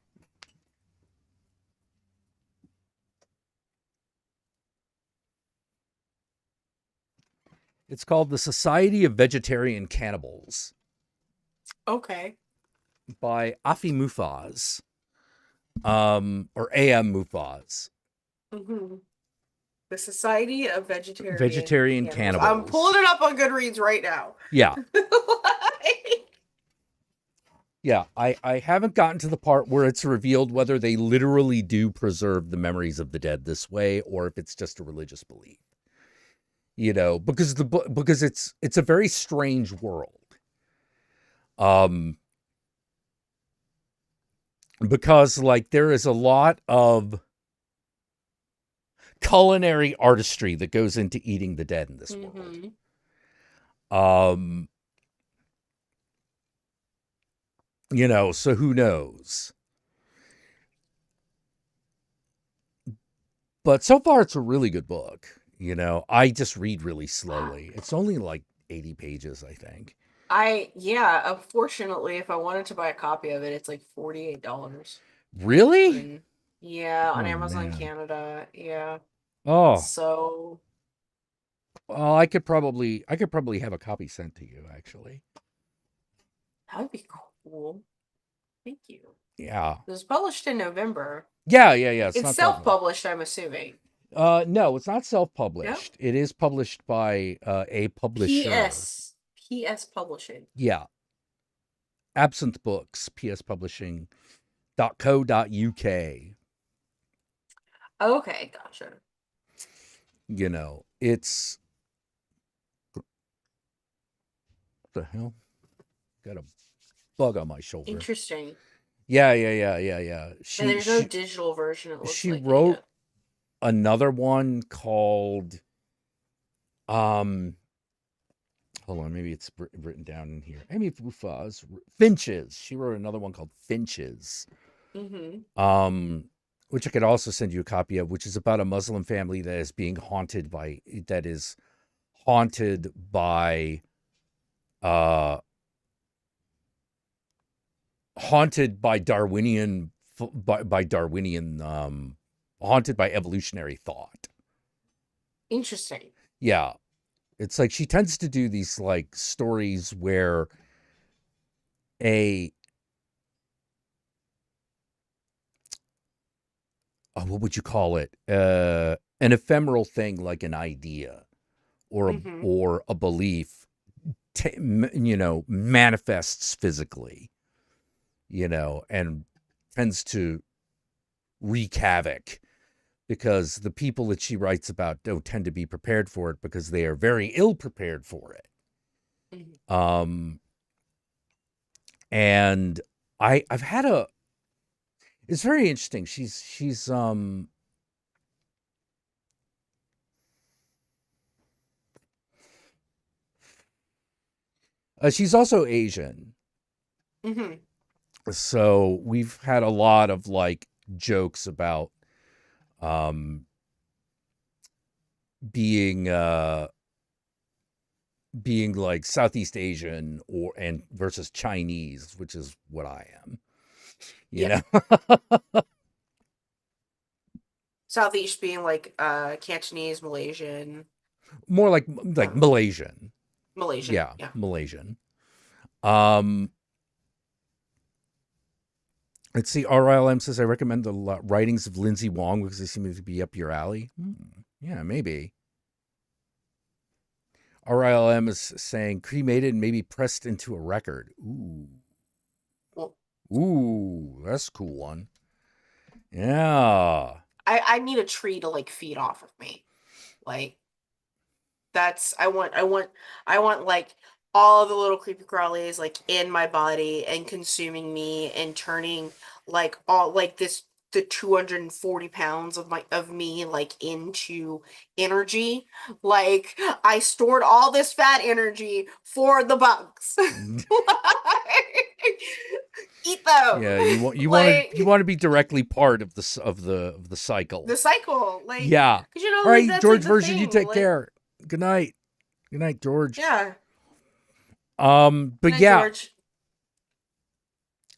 It's called The Society of Vegetarian Cannibals. Okay. By Afi Mufaz. Or A.M. Mufaz. Mm-hmm. The Society of Vegetarian Cannibals. I'm pulling it up on Goodreads right now. Yeah. Yeah, I haven't gotten to the part where it's revealed whether they literally do preserve the memories of the dead this way, or if it's just a religious belief. You know, because it's a very strange world. Because like there is a lot of culinary artistry that goes into eating the dead in this world. You know, so who knows? But so far it's a really good book. You know, I just read really slowly. It's only like 80 pages, I think. Unfortunately, if I wanted to buy a copy of it, it's like $48. Really? On Amazon Canada. Yeah. Oh. So. Well, I could probably have a copy sent to you, actually. That would be cool. Thank you. Yeah. It was published in November. Yeah. It's self-published, I'm assuming. No, it's not self-published. No? It is published by a publisher. PS Publishing. Yeah. Absinthe Books, pspublishing.co.uk. Okay, gotcha. You know, it's... What the hell? Got a bug on my shoulder. Interesting. Yeah. And there's no digital version, it looks she like. wrote another one called... Hold on, maybe it's written down in here. Amy Mufaz, Finches. She wrote another one called Finches. Mm-hmm. Which I could also send you a copy of, which is about a Muslim family that is haunted by haunted by evolutionary thought. Interesting. Yeah. It's like she tends to do these like stories where what would you call it? An ephemeral thing like an idea or a belief, manifests physically, and tends to wreak havoc because the people that she writes about don't tend to be prepared for it because they are very ill prepared for it. Mhm. And I've had a, it's very interesting. She's also Asian. Mhm. So we've had a lot of like jokes about um being being like Southeast Asian or and versus Chinese, which is what I am. You Yeah. know? Southeast being like Cantonese, Malaysian, More like um, Malaysian. Malaysian. Yeah, Yeah. Malaysian. Um let's see. RLM says I recommend the writings of Lindsay Wong because they seem to be up your alley. Yeah, maybe. RLM is saying cremated and maybe pressed into a record. Ooh. Well, Ooh, that's a cool one. Yeah. I need a tree to like feed off of me. Like that's I want like all of the little creepy crawlies like in my body and consuming me and turning like all like this the 240 pounds of me like into energy. Like I stored all this fat energy for the bugs. Eat them. Yeah, you Like want to be directly part of of the cycle. the cycle. Like Yeah. because you know All like right, that's like George the version, you thing. take Like care. Good night. Good night, George. yeah. Good But night, yeah, George.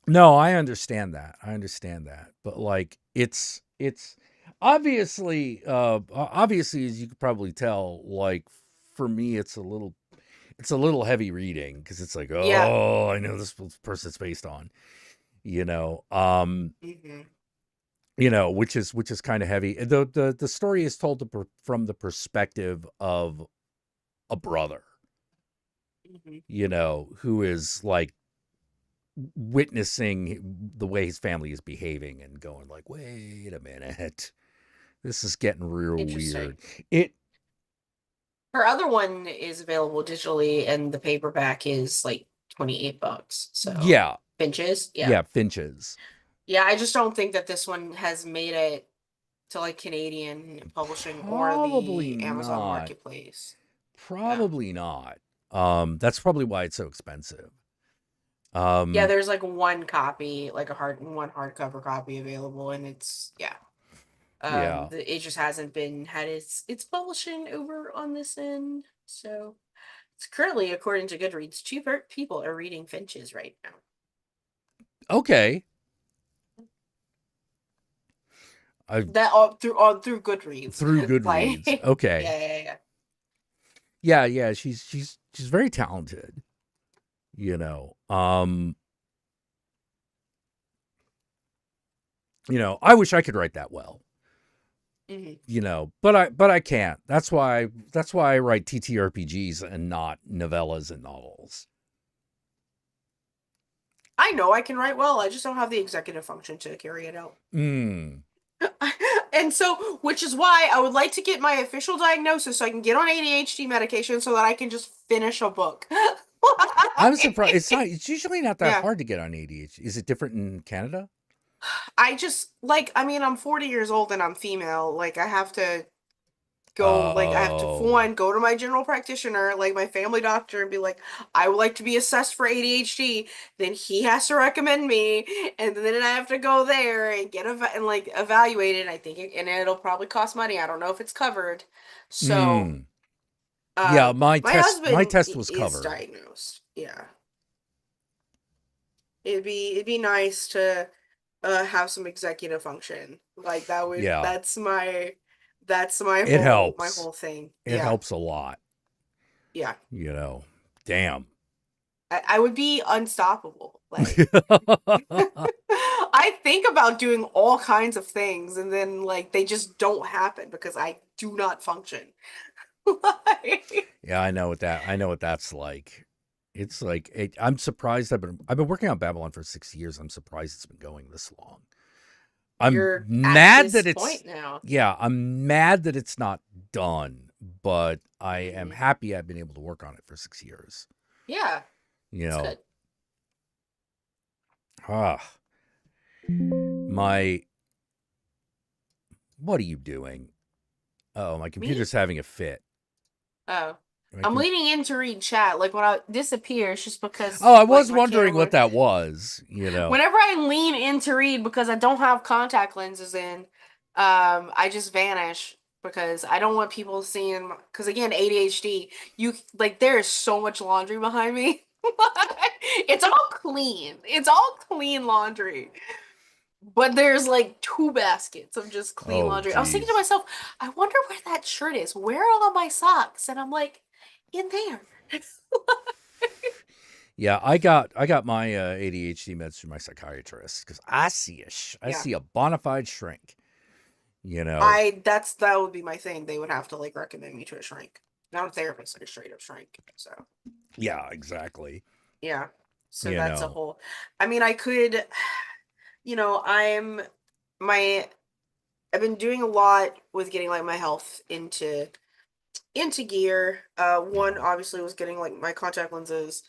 no, I understand that. I understand that. But like it's obviously obviously as you could probably tell, like for me it's a little heavy reading because it's like, Yeah. oh, I know this person's based on, you know. Hmm. You know, which is kind of heavy. The story is told from the perspective of a brother, Hmm. you know, who is like witnessing the way his family is behaving and going like, wait a minute, this is getting real Interesting. weird. It Her other one is available digitally, and the paperback is like $28. So Yeah, Finches, yeah, yeah, Finches. yeah. I just don't think that this one has made it to like Canadian publishing or Probably the Amazon not. Marketplace. Yeah, Probably not. That's probably why it's so expensive. yeah. Um, There's like one copy, like one hardcover copy available, and it's yeah. yeah. It just hasn't been had its publishing over on this end, so. It's currently, according to Goodreads, people are reading Finches right now. Okay. I That all through Goodreads, through like Goodreads. yeah, Okay. yeah, yeah. Yeah, yeah, she's very talented, you know. You know, I wish I could write that well, Hmm. you know, but I can't. That's why I write TTRPGs and not novellas and novels. I know I can write well. I just don't have the executive function to carry it out. Mm. And so, which is why I would like to get my official diagnosis so I can get on ADHD medication so that I can just finish a book. I'm surprised. It's usually not that Yeah. hard to get on ADHD. Is it different in Canada? I just like I mean I'm 40 years old and I'm female. Like I have to go like I have to for Oh. one go to my general practitioner, like my family doctor, and be like, I would like to be assessed for ADHD. Then he has to recommend me, and then I have to go there and get and like evaluated. I think and it'll probably cost money. I don't know if it's covered. So, Mm. Yeah, my my husband test was is covered. diagnosed. Yeah, it'd be nice to have some executive function. Like that would Yeah. that's my It my helps. whole thing. It Yeah. helps a lot, Yeah. you know. Damn. I would be unstoppable. Like I think about doing all kinds of things and then like they just don't happen because I do not function. Like, Yeah, I know what that's like. It's like I'm surprised I've been working on Babylon for 6 years. I'm surprised it's been going this long. I'm You're at mad this that it's point now. yeah, I'm mad that it's not done, but I am Mhm. happy I've been able to work on it for 6 years. Yeah, You that's know, good. ah, my what are you doing? Oh, my Me? computer's having a fit. Oh. My I'm com- leaning in to read chat. Like when I disappear, it's just because oh, I like was my wondering what camera. that was, you know. Whenever I lean in to read because I don't have contact lenses in, I just vanish because I don't want people seeing. Because again, ADHD. You like there is so much laundry behind me. It's all clean. It's all clean laundry. But there's like 2 baskets of just clean Oh, laundry. I was thinking to geez. myself, I wonder where that shirt is. Where are all my socks? And I'm like, in there. Yeah, I got my ADHD meds through my psychiatrist because I Yeah. see a bona fide shrink. You know. That would be my thing. They would have to like recommend me to a shrink. Not a therapist, like a straight up shrink. So Yeah, exactly. yeah. So You that's a know. whole I mean I could my I've been doing a lot with getting like my health into gear. One obviously was getting like my contact lenses,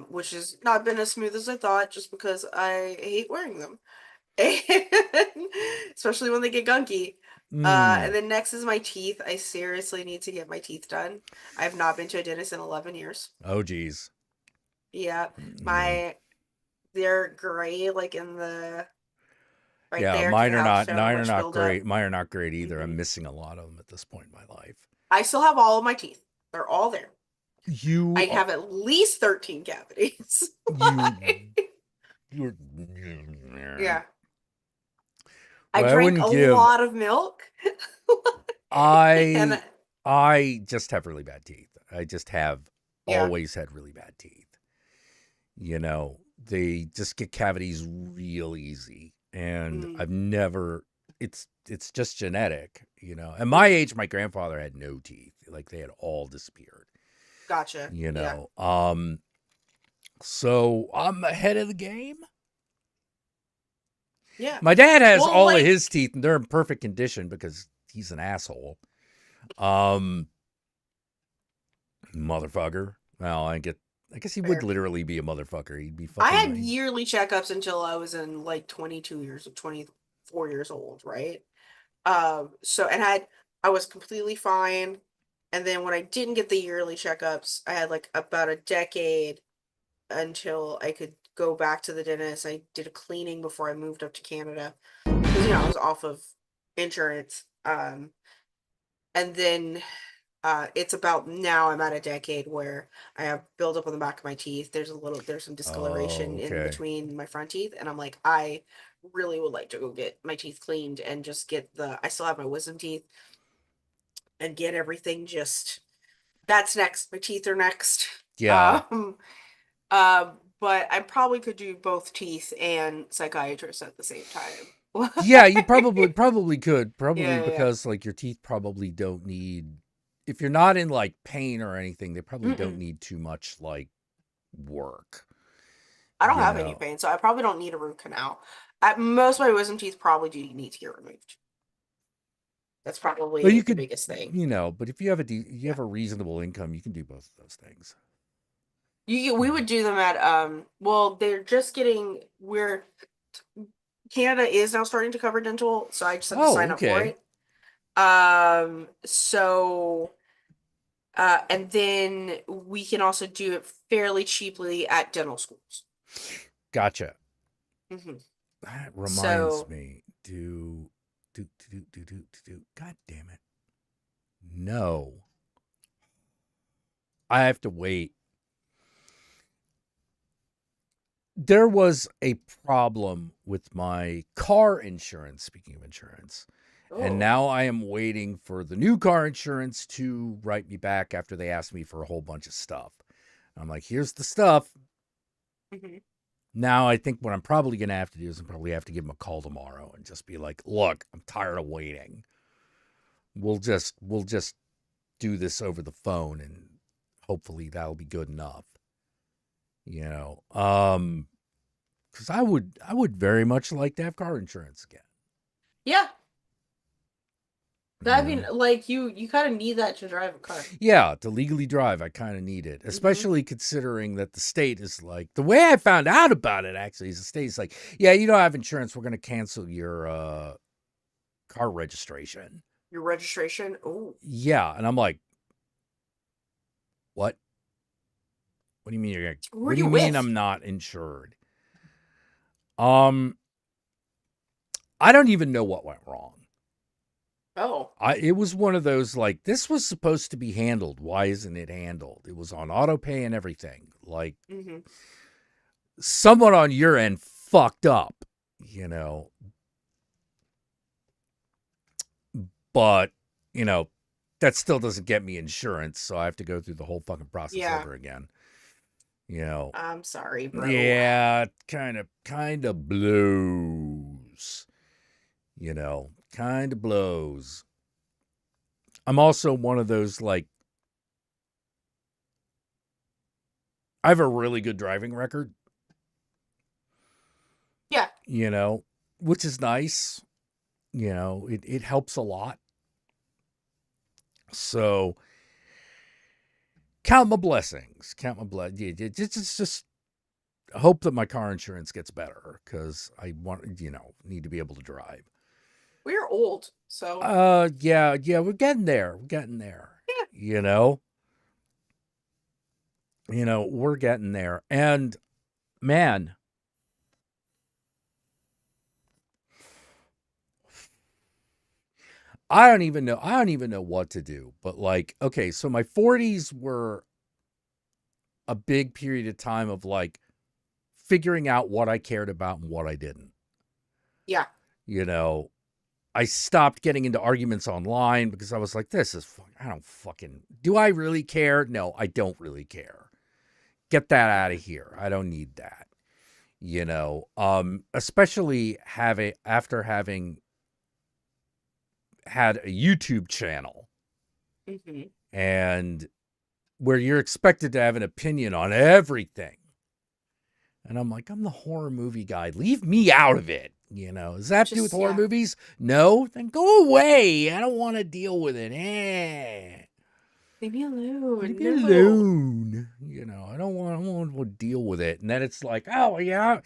which has not been as smooth as I thought, just because I hate wearing them, especially when they get gunky. And Mm. then next is my teeth. I seriously need to get my teeth done. I have not been to a dentist in 11 years. Oh, geez. Yeah, Yeah. they're gray, like in the right Yeah, there, because they have so mine are much not buildup. great. Mine are not great either. I'm Hmm. missing a lot of them at this point in my life. I still have all of my teeth. They're all there. I You are have at least 13 cavities. you you're Yeah. I Well, I drank wouldn't a give lot of milk. And I I just have really bad teeth. I just have yeah. always had really bad teeth. You know, they just get cavities real easy. And Mm, I've never it's just genetic, you know. At my age, my grandfather had no teeth. Like they had all disappeared, gotcha. you Yeah. know. So I'm ahead of the game. Yeah. My dad has Well, all of like, his teeth and they're in perfect condition because he's an asshole. Um Motherfucker. Well, I guess he would fair. literally be a motherfucker. He'd be I fucking had my yearly checkups until I was in like 24 years old, right? And I was completely fine. And then when I didn't get the yearly checkups, I had like about a decade until I could go back to the dentist. I did a cleaning before I moved up to Canada because I was off of insurance. And then it's about now I'm at a decade where I have buildup on the back of my teeth. There's some Oh, discoloration in okay. between my front teeth, and I'm like, I really would like to go get my teeth cleaned and just get I still have my wisdom teeth and get everything just that's next. My teeth are next. Yeah. Um, uh, but I probably could do both teeth and psychiatrist at the same time. Yeah, you probably could. Probably Yeah, yeah, yeah. because like your teeth probably don't need if you're not in like pain or anything, they probably don't Mm-mm. need too much like work, I don't you have any know. pain, so I probably don't need a root canal. Most of my wisdom teeth probably do need to get removed. That's But probably you the could, biggest thing. but if you Yeah. have a reasonable income, you can do both of those things. We would do them at well, they're just getting we're Canada is now starting to cover dental, so I just have to Oh, sign up for okay. it. So and then we can also do it fairly cheaply at dental schools. Gotcha. Hmm. That reminds So me. God damn it. No. I have to wait. There was a problem with my car insurance, speaking of insurance. And oh. now I am waiting for the new car insurance to write me back after they asked me for a whole bunch of stuff. I'm like, here's the stuff. Hmm. Now I think what I'm probably going to have to do is I'm probably have to give them a call tomorrow and just be like, look, I'm tired of waiting. We'll just do this over the phone and hopefully that'll be good enough. You know, because I would very much like to have car insurance again. Yeah. I You mean, know? like you kind of need that to drive a car. Yeah, to legally drive, I kind of need it, Mm-hmm. especially considering that the state is like, the way I found out about it actually is the state's like, yeah, you don't have insurance. We're going to cancel your car registration. Your registration. Oh. Yeah. And I'm like, what? What do you mean you're gonna, Who are what do you you mean with? I'm not insured? I don't even know what went wrong. Oh. It was one of those like, this was supposed to be handled. Why isn't it handled? It was on auto pay and everything. Like, Mm-hmm. someone on your end fucked up, you know. But, you know, that still doesn't get me insurance, so I have to go through the whole fucking process Yeah. over again. You know. I'm sorry, bro. Yeah, kind of blows. You know, kind of blows. I'm also one of those, like, I have a really good driving record. Yeah. You know, which is nice. You know, it helps a lot. So count my blessings. Count my just hope that my car insurance gets better because I want, need to be able to drive. We're old, so Yeah, we're getting there. We're getting there. yeah. We're getting there. And man, I don't even know what to do. But like, okay, so my 40s were a big period of time of like figuring out what I cared about and what I didn't. Yeah. You know, I stopped getting into arguments online because I was like, do I really care? No, I don't really care. Get that out of here. I don't need that. Especially after having had a YouTube channel Mm-hmm. and where you're expected to have an opinion on everything. And I'm like, I'm the horror movie guy. Leave me out of it. Does that have to do with horror movies? No? Then go away. I don't want to deal with it. Leave me alone. Leave me alone. I don't want to deal with it. And then it's like, oh, yeah.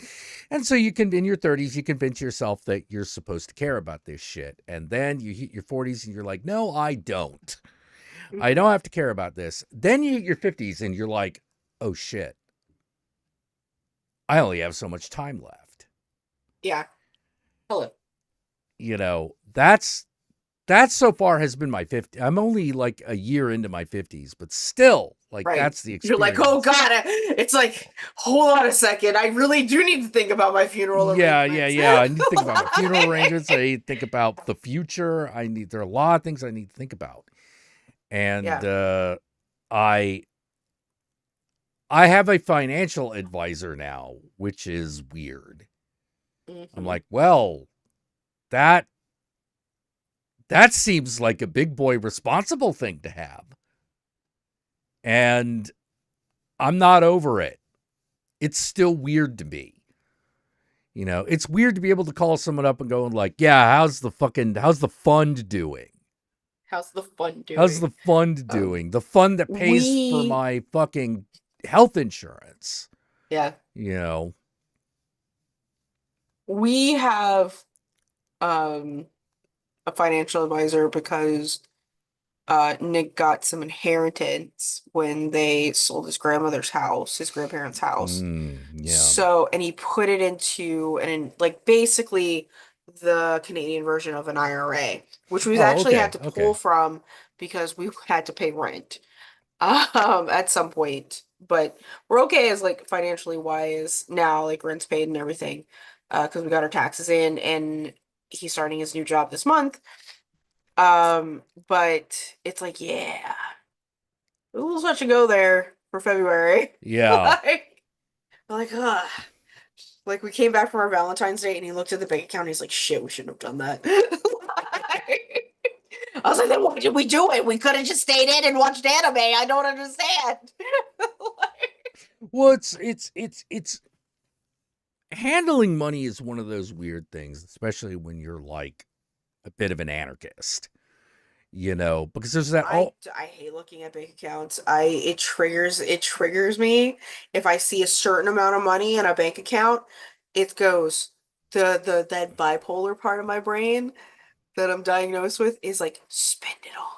And so you can, in your 30s, you convince yourself that you're supposed to care about this shit. And then you hit your 40s and you're like, no, I don't. I don't have to care about this. Then you hit your 50s and you're like, oh, shit. I only have so much time left. Yeah. Hello. That's so far has been my 50. I'm only like a year into my 50s, but still, like, right. That's the experience. You're like, oh God, it's like, hold on a second. I really do need to think about my funeral arrangements. Yeah. I need to think about my funeral arrangements. I need to think about the future. There are a lot of things I need to think about. And I have a financial advisor now, which is weird. Mm-hmm. I'm like, well, that seems like a big boy responsible thing to have. And I'm not over it. It's still weird to me. It's weird to be able to call someone up and go like, yeah, how's the fund doing? How's the fund doing? How's the fund doing? The fund that pays for my fucking health insurance. Yeah. We have a financial advisor because Nick got some inheritance when they sold his grandparents' house. Yeah. So, and he put it into basically the Canadian version of an IRA, which we actually had to pull from because we had to pay rent at some point. But we're okay as like financially wise now, like rent's paid and everything, because we got our taxes in, and he's starting his new job this month. But it's like, yeah, we'll let you go there for February. Yeah. Ugh. Like we came back from our Valentine's Day and he looked at the bank account and he's like, shit, we shouldn't have done that. I was like, then why did we do it? We could have just stayed in and watched anime. I don't understand. Well, it's handling money is one of those weird things, especially when you're like a bit of an anarchist, because there's that. I hate looking at bank accounts. It triggers me if I see a certain amount of money in a bank account. It goes that bipolar part of my brain that I'm diagnosed with is like spend it all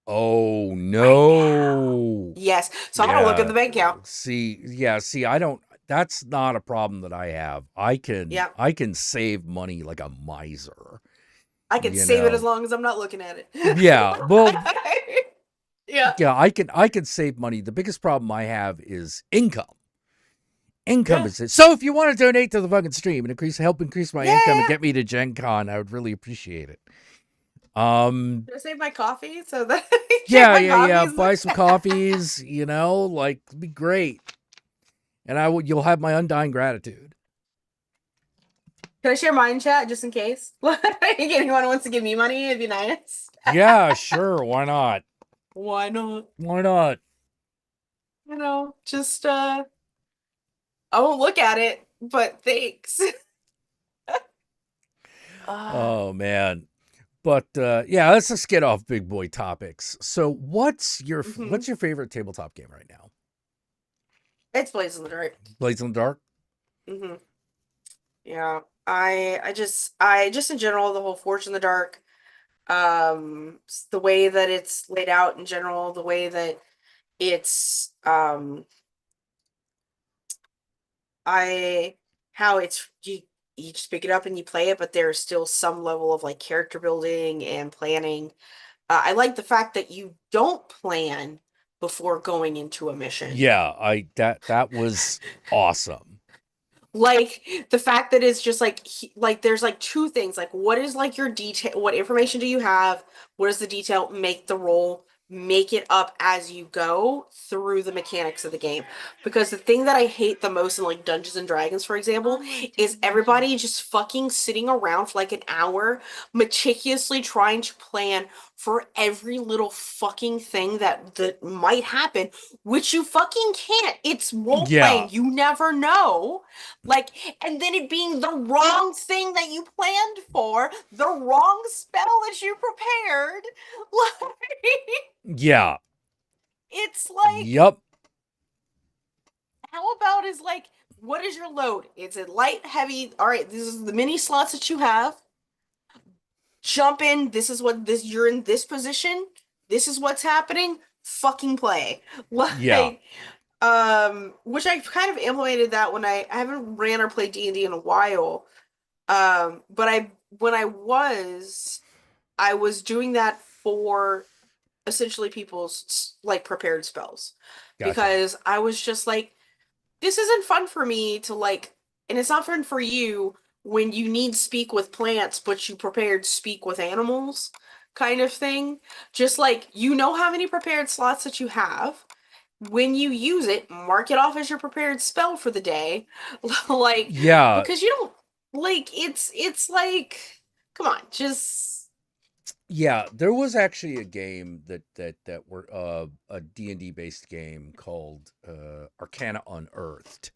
Oh right now. no. Yes. So I'm gonna look at Yeah. the bank account. See, I don't that's not a problem that I have. I can Yeah. I can save money like a miser, I can you save it as know. long as I'm not looking at it. Yeah. Well, Yeah. yeah, I can save money. The biggest problem I have is income. Income Yeah. is it. So if you want to donate to the fucking stream and help increase my income and Yeah. get me to Gen Con, I would really appreciate it. Should I save my coffee so that I can get Yeah, my yeah, yeah. coffees? Buy some coffees, like it'd be great. And you'll have my undying gratitude. Can I share mine chat just in case? Like, anyone wants to give me money, it'd be nice. Yeah, sure. Why not? Why not? Why not? Just I won't look at it, but thanks. Oh man. But yeah, let's just get off big boy topics. So what's your favorite tabletop game right now? It's Blades in the Dark. Blades in the Dark? hmm Yeah. I just in general, the whole Forge in the Dark, the way that it's laid out in general, the way that it's I how it's you just pick it up and you play it, but there's still some level of like character building and planning. I like the fact that you don't plan before going into a mission. Yeah, that was awesome. Like the fact that it's just like there's like two things. Like what is like your detail, what information do you have? What is the detail? Make the roll, make it up as you go through the mechanics of the game. Because the thing that I hate the most in like Dungeons and Dragons, for example, is everybody just fucking sitting around for like an hour meticulously trying to plan for every little fucking thing that might happen, which you fucking can't. It's role playing. Yeah. You never know. Like, and then it being the wrong thing that you planned for, the wrong spell that you prepared. Like, Yeah. it's like, Yep. how about is like, what is your load? Is it light, heavy? All right, this is the mini slots that you have. Jump in. This is what this you're in this position. This is what's happening. Fucking play. Like, Yeah. which I kind of implemented that when I haven't ran or played D&D in a while. But when I was doing that for essentially people's like prepared spells. Gotcha. Because I was just like, this isn't fun for me to like, and it's not fun for you when you need speak with plants, but you prepared speak with animals kind of thing. Just like, how many prepared slots that you have. When you use it, mark it off as your prepared spell for the day. Like, Yeah. because you don't like it's like, come on, just Yeah, there was actually a game that were a D&D based game called Arcana Unearthed.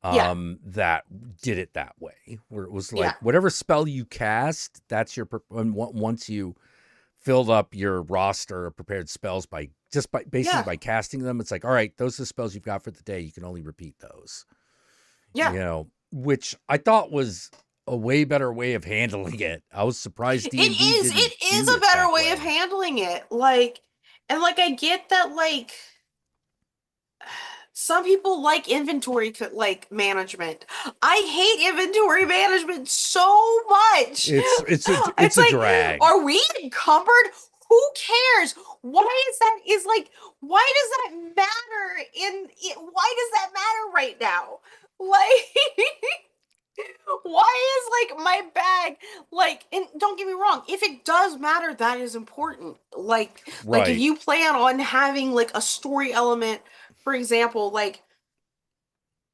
Yeah. That did it that way, where it was like Yeah. whatever spell you cast, that's your once you filled up your roster of prepared spells by basically Yeah. by casting them, it's like, all right, those are the spells you've got for the day. You can only repeat those. Yeah. Which I thought was a way better way of handling it. I was surprised D&D It is didn't a do better that way of handling it. Like, and like I get that like some people like inventory like management. I hate inventory management so much. It's It's a like, drag. are we encumbered? Who cares? Why does that matter why does that matter right now? Like, why is like my bag like, and don't get me wrong, if it does matter, that is important. Like if Right. you plan on having like a story element, for example, like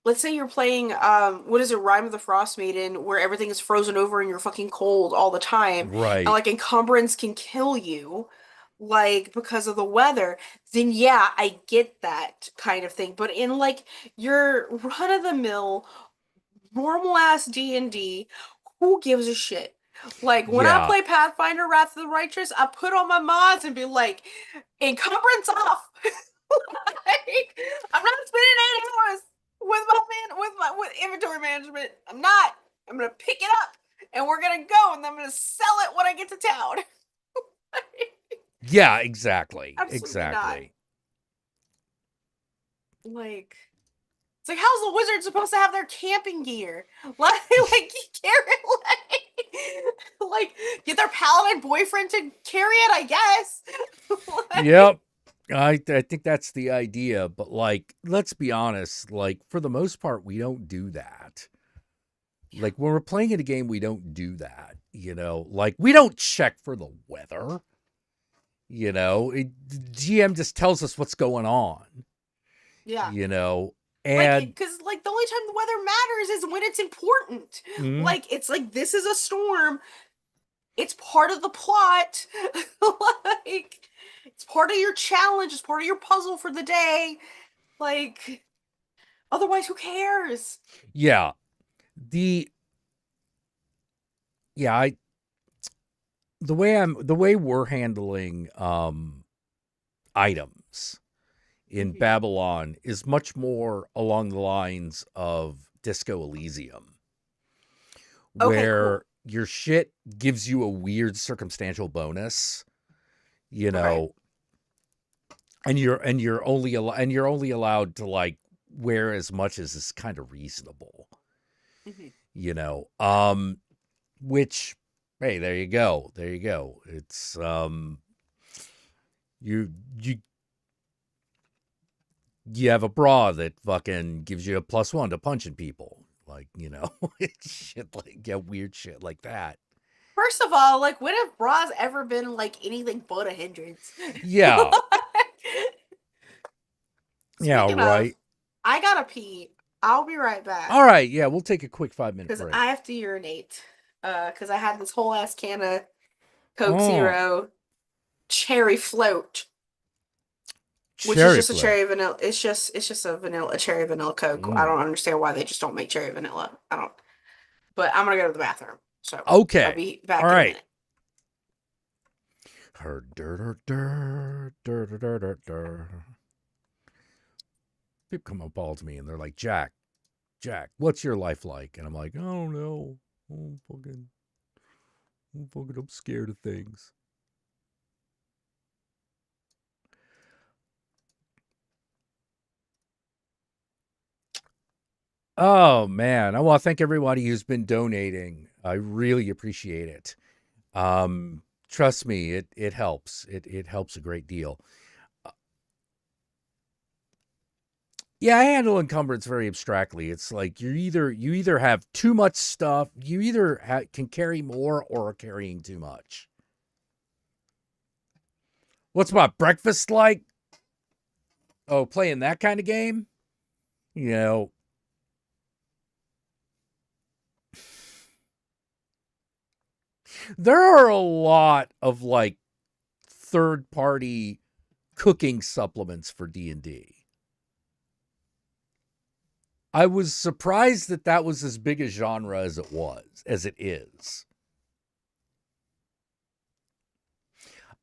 let's say you're playing what is it, Rime of the Frost Maiden, where everything is frozen over and you're fucking cold all the time. Right. And like encumbrance can kill you, like because of the weather, then yeah, I get that kind of thing. But in like your run of the mill normal ass D&D, who gives a shit? Like when I Yeah. play Pathfinder Wrath of the Righteous, I put on my mods and be like, encumbrance off. Like, I'm not spending 8 hours with inventory management. I'm not. I'm gonna pick it up and we're gonna go and I'm gonna sell it when I get to town. Yeah, exactly. Absolutely not. Exactly. Like, it's like, how's the wizard supposed to have their camping gear? Like you carry like get their paladin boyfriend to carry it, I guess. Like, Yep. I think that's the idea, but like, let's be honest, like for the most part, we don't do that. Like when we're playing in a game, we don't do that. Like we don't check for the weather. The GM just tells us what's going on. yeah. And Because like the only time the weather matters is when it's important. Mhm. Like it's like this is a storm. It's part of the plot. Like it's part of your challenge. It's part of your puzzle for the day. Like otherwise, who cares? yeah, I the way we're handling items in Babylon is much more along the lines of Disco Elysium, Okay, where cool. your shit gives you a weird circumstantial bonus, Okay. and you're only allowed to like wear as much as is kind of reasonable, which, hey, there you go. It's you you have a bra that fucking gives you a +1 to punching people, like shit, like weird shit like that. First of all, like when have bras ever been like anything but a hindrance? Yeah. Yeah, Speaking of, right. I gotta pee. I'll be right back. All right, yeah, we'll take a quick 5-minute Because break. I have to urinate. Because I had this whole ass can of Coke Oh, Zero cherry float, which is cherry just a float. cherry vanilla. It's just a cherry vanilla Coke. I Mm. don't understand why they just don't make cherry vanilla. I don't. But I'm gonna go to the bathroom, so I'll Okay. be back All in a right. minute. Her dur dur dur dur dur dur dur. People come up all to me and they're like, Jack, what's your life like? And I'm like, I don't know. I'm scared of things. Oh man, I want to thank everybody who's been donating. I really appreciate it. Trust me, it helps. It helps a great deal. Yeah, I handle encumbrance very abstractly. It's like you either have too much stuff, you either can carry more or are carrying too much. What's my breakfast like? Oh, playing that kind of game? You know, there are a lot of like third-party cooking supplements for D&D. I was surprised that was as big a genre as it is.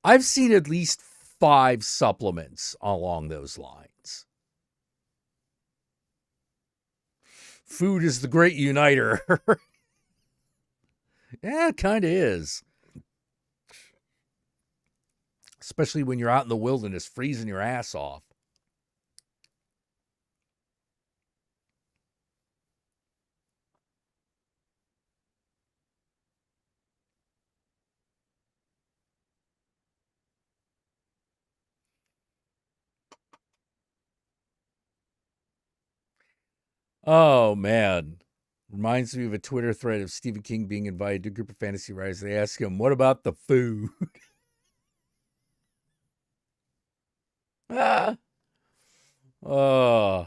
I've seen at least 5 supplements along those lines. Food is the great uniter. Yeah, it kind of is. Especially when you're out in the wilderness freezing your ass off. Oh, man. Reminds me of a Twitter thread of Stephen King being invited to a group of fantasy writers. They ask him, what about the food? Ah. Oh.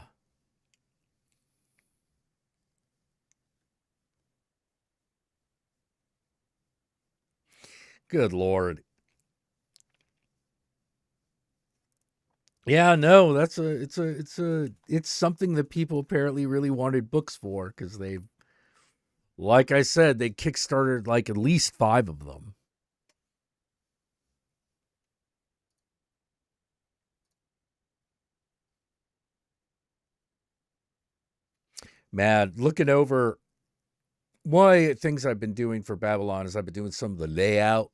Good Lord. Yeah, no, it's something that people apparently really wanted books for because they've Like I said, they kickstarted like at least 5 of them. Man, looking over, one of the things I've been doing for Babylon is I've been doing some of the layout.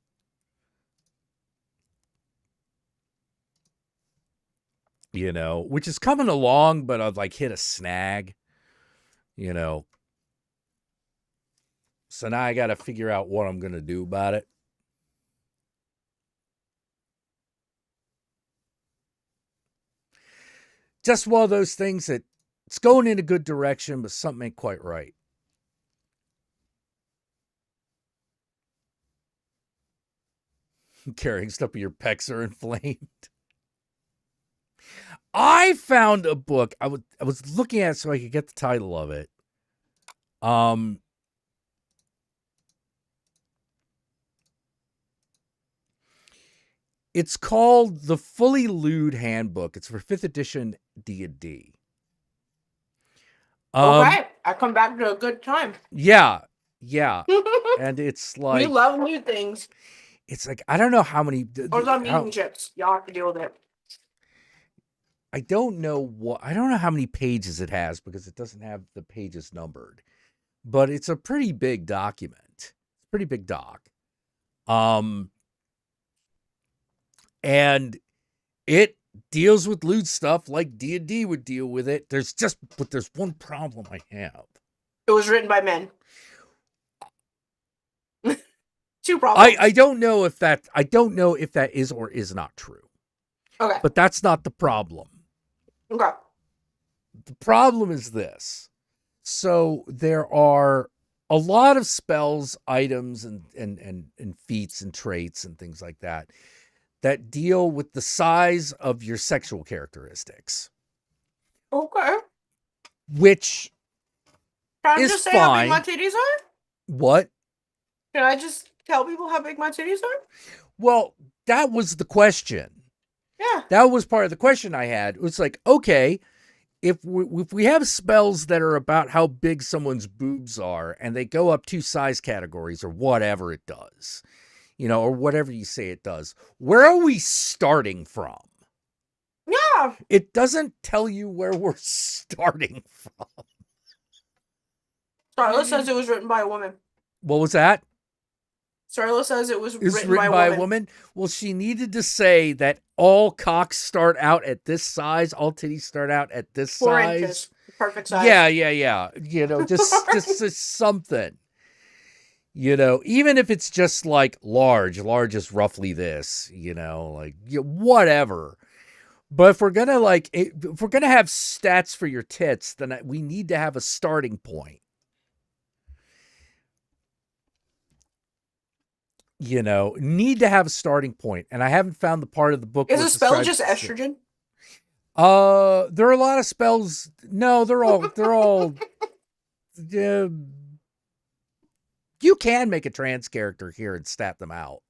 You know, which is coming along, but I've like hit a snag, you know. So now I got to figure out what I'm going to do about it. Just one of those things that it's going in a good direction, but something ain't quite right. Carrying stuff, your pecs are inflamed. I found a book. I was looking at it so I could get the title of it. It's called The Fully Lewd Handbook. It's for 5th edition D&D. Okay, I come back to a good time. Yeah. And it's We like, love new things. it's like, I don't know how many. Or I'm eating chips. Y'all have to deal with it. I don't know how many pages it has because it doesn't have the pages numbered, but it's a pretty big document. It's a pretty big doc. And it deals with lewd stuff like D&D would deal with it. There's one problem I have. It was written by men. 2 problems. I don't know if that is or is not true. Okay. But that's not the problem. Okay. The problem is this. So there are a lot of spells, items, and feats and traits and things like that deal with the size of your sexual characteristics. Okay. Which Can I is just say fine. how big my titties are? What? Can I just tell people how big my titties are? Well, that was the question. Yeah. That was part of the question I had. It was like, okay, if we have spells that are about how big someone's boobs are and they go up 2 size categories or whatever it does, you know, or whatever you say it does, where are we starting from? Yeah. It doesn't tell you where we're starting from. Starla says it was written by a woman. What was that? Starla says it was It's written by a woman. Well, she needed to say that all cocks start out at this size, all titties start out at this 4 size. inches. Perfect size. Yeah. You know, just something. You know, even if it's just like large is roughly this, you know, like whatever. But if we're gonna have stats for your tits, then we need to have a starting point. You know, need to have a starting point, and I haven't found the part of the book. Is a spell just estrogen? There are a lot of spells. No, they're all. You can make a trans character here and stat them out.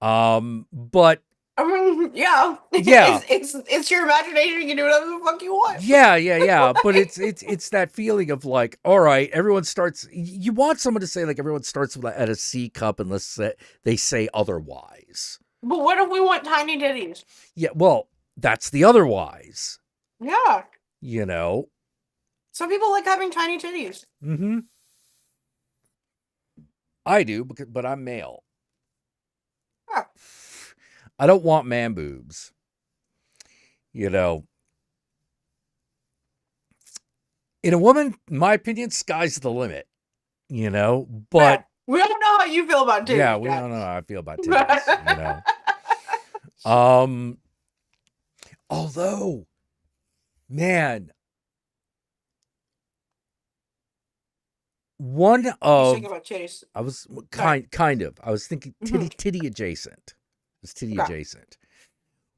But I mean, yeah. It's your imagination. You can do whatever the fuck you want. Yeah. But it's that feeling of like, all right, everyone starts. You want someone to say like everyone starts at a C cup unless they say otherwise. But what if we want tiny titties? Yeah, well, that's the otherwise. Yeah. You know. Some people like having tiny titties. Mm-hmm. I do, but I'm male. Yeah. I don't want man boobs. You know. In a woman, in my opinion, sky's the limit. You know, but yeah. We don't know how you feel about titties. Yeah, we don't know how I feel about titties. You know. Although, man, one of thinking about titties. I was kind of. I was thinking titty adjacent. It was titty adjacent.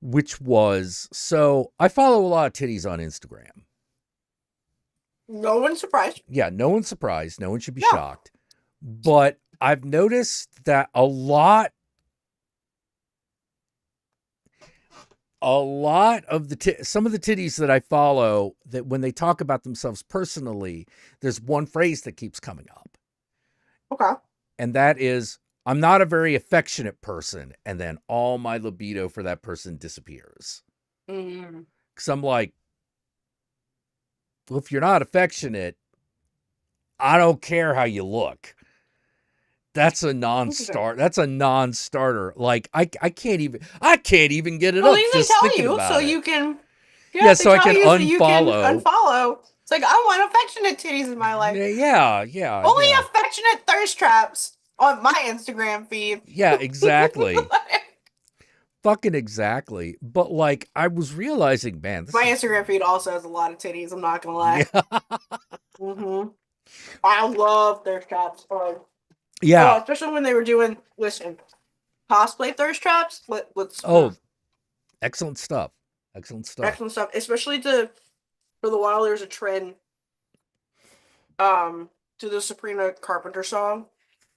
Which was, so I follow a lot of titties on Instagram. No one's surprised. Yeah, no one's surprised. No one should be shocked. But I've noticed that a lot a lot of some of the titties that I follow, that when they talk about themselves personally, there's one phrase that keeps coming up. Okay. And that is, I'm not a very affectionate person. And then all my libido for that person disappears. Mm-hmm. Because I'm like, well, if you're not affectionate, I don't care how you look. That's a non-starter. That's a non-starter. Like I can't even get it Well, up at least they just tell thinking you about so it. you can. Yeah, They so I tell can you so you can unfollow. unfollow. It's like, I want affectionate titties in my life. Yeah. Only affectionate thirst traps on my Instagram feed. Yeah, exactly. Fucking exactly. But like, I was realizing, man, My Instagram feed also has a lot of titties. I'm not gonna lie. Yeah. I love thirst traps. Yeah. Especially when they were doing cosplay thirst traps. Let's Excellent stuff. Excellent stuff. Especially for the while there's a trend to the Sabrina Carpenter song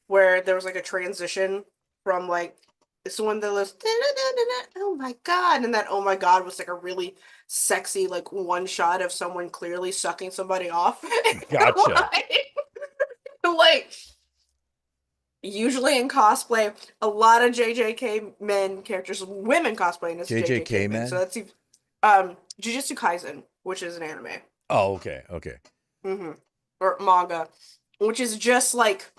where there was like a transition from like it's the one that was oh my god, and that oh my god was like a really sexy like one shot of someone clearly sucking somebody off. Gotcha. like usually in cosplay, a lot of JJK men characters, women cosplaying as JJK men. So that's Jujutsu Kaisen, which is an anime. Oh, okay. Or manga, which is just like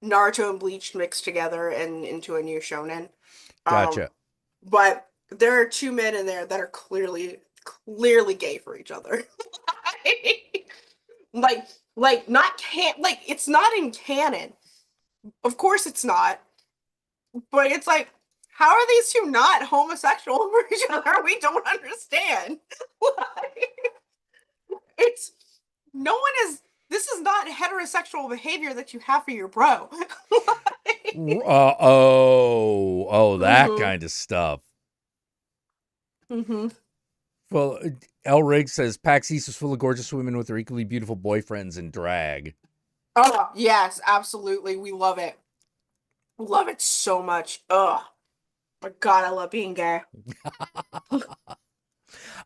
Naruto and Bleach mixed together and into a new shonen. Gotcha. But there are two men in there that are clearly gay for each other. like not like it's not in canon. Of course it's not. But it's like, how are these two not homosexual for each other? We don't understand. It's no one is. This is not heterosexual behavior that you have for your bro. That kind of stuff. Well, El Rig says PAX East is full of gorgeous women with their equally beautiful boyfriends in drag. Oh yes, absolutely. We love it. We love it so much. Oh my god, I love being gay.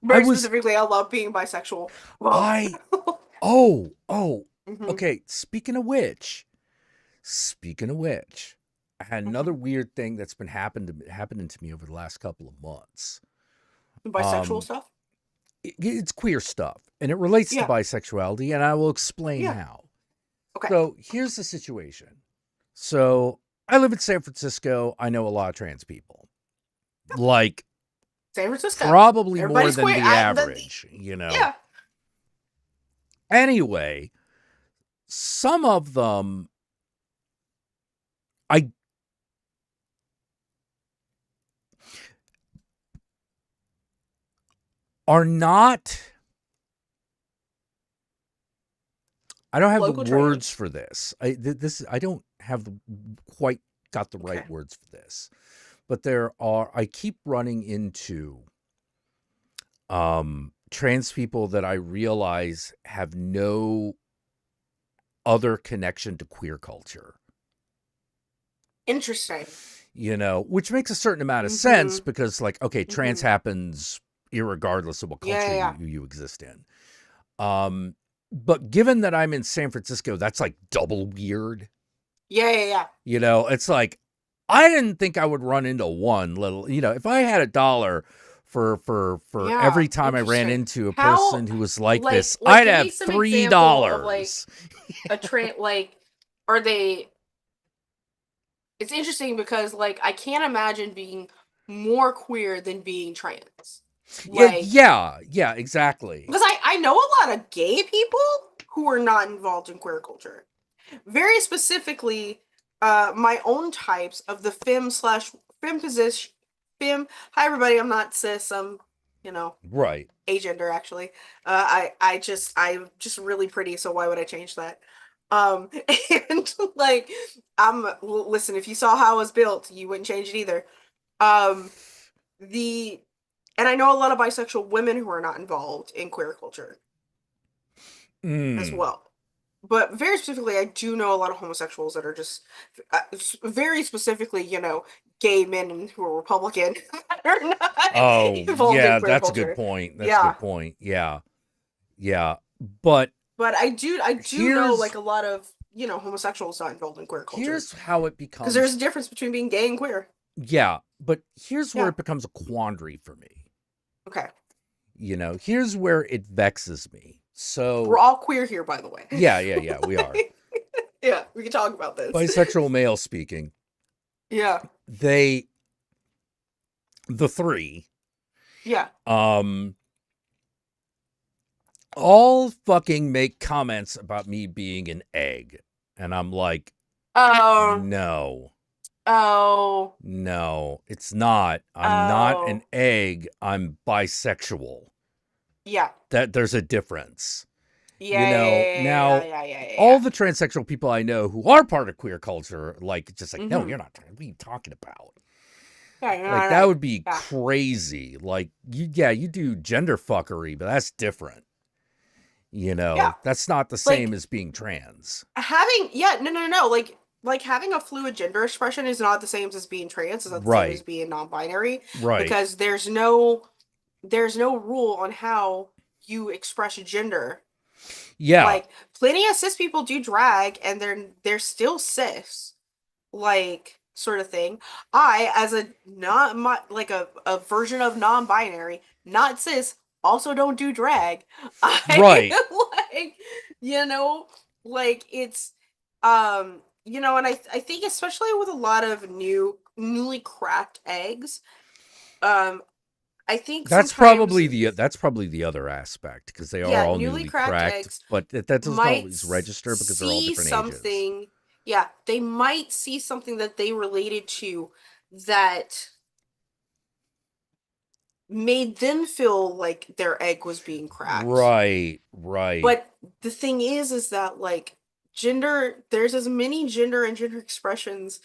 Specifically, I love being bisexual. Okay. Speaking of which, I had another weird thing that's been happening to me over the last couple of months. Bisexual stuff? It's queer stuff, and it relates to bisexuality, and I will explain how. Okay. So here's the situation. So I live in San Francisco. I know a lot of trans people. Like San Francisco. Probably more than the average, you know? Yeah. Anyway, some of them are not. I don't have local the trans. words for this. I don't have quite got the right words for this. But I keep running into trans people that I realize have no other connection to queer culture. Interesting. You know, which makes a certain amount of sense because, like, okay, trans happens irregardless of what culture you exist in. But given that I'm in San Francisco, that's like double weird. Yeah. You know, it's like, I didn't think I would run into one little, you know, if I had $1 for every time I ran into a person who was like this, I'd have $3. Are they? It's interesting because, like, I can't imagine being more queer than being trans. Yeah, exactly. Because I know a lot of gay people who are not involved in queer culture. Very specifically, my own types of the femme position. Hi everybody, I'm not cis. I'm, right. Agender actually. I'm just really pretty, so why would I change that? And like, listen, if you saw how I was built, you wouldn't change it either. And I know a lot of bisexual women who are not involved in queer culture as well. But very specifically, I do know a lot of homosexuals that are just very specifically, gay men who are Republican are not Oh, involved in yeah, queer that's a good culture. point. That's a Yeah. good point. Yeah. Yeah. But But I do know here's like a lot of, homosexuals not involved in queer culture. here's how it Because there's becomes. a difference between being gay and queer. Yeah, but here's where Yeah. it becomes a quandary for me. Okay. Here's where it vexes me. So We're all queer here, by the way. yeah, we are. Yeah, we can talk about this. Bisexual male speaking. Yeah. The three, Yeah. all fucking make comments about me being an egg. And I'm like, Oh. no, Oh. it's not. I'm not an Oh. egg. I'm bisexual. Yeah. That there's a difference. Yeah. Now Yeah. all the transsexual people I know who are part of queer culture, just like, no, Mhm. you're not. What are you talking about? Yeah, you're Like not that right. would be Yeah. crazy. Like you do gender fuckery, but that's different. Yeah. That's not the same Like as being trans. no. Like having a fluid gender expression is not the same as being trans. It's not the same as Right. being non-binary Right. because there's no rule on how you express gender. Yeah. Like plenty of cis people do drag and they're still cis, like sort of thing. I, as a not my, like a version of non-binary, not cis, also don't do drag. Right. Like, you know, like it's and I think especially with a lot of newly cracked eggs, um I think That's sometimes probably the other aspect because they are yeah, all newly newly cracked cracked, eggs but that doesn't might always register because they're all see different ages. something. Yeah, they might see something that they related to that made them feel like their egg was being cracked. Right. Right. But the thing is that like there's as many gender and gender expressions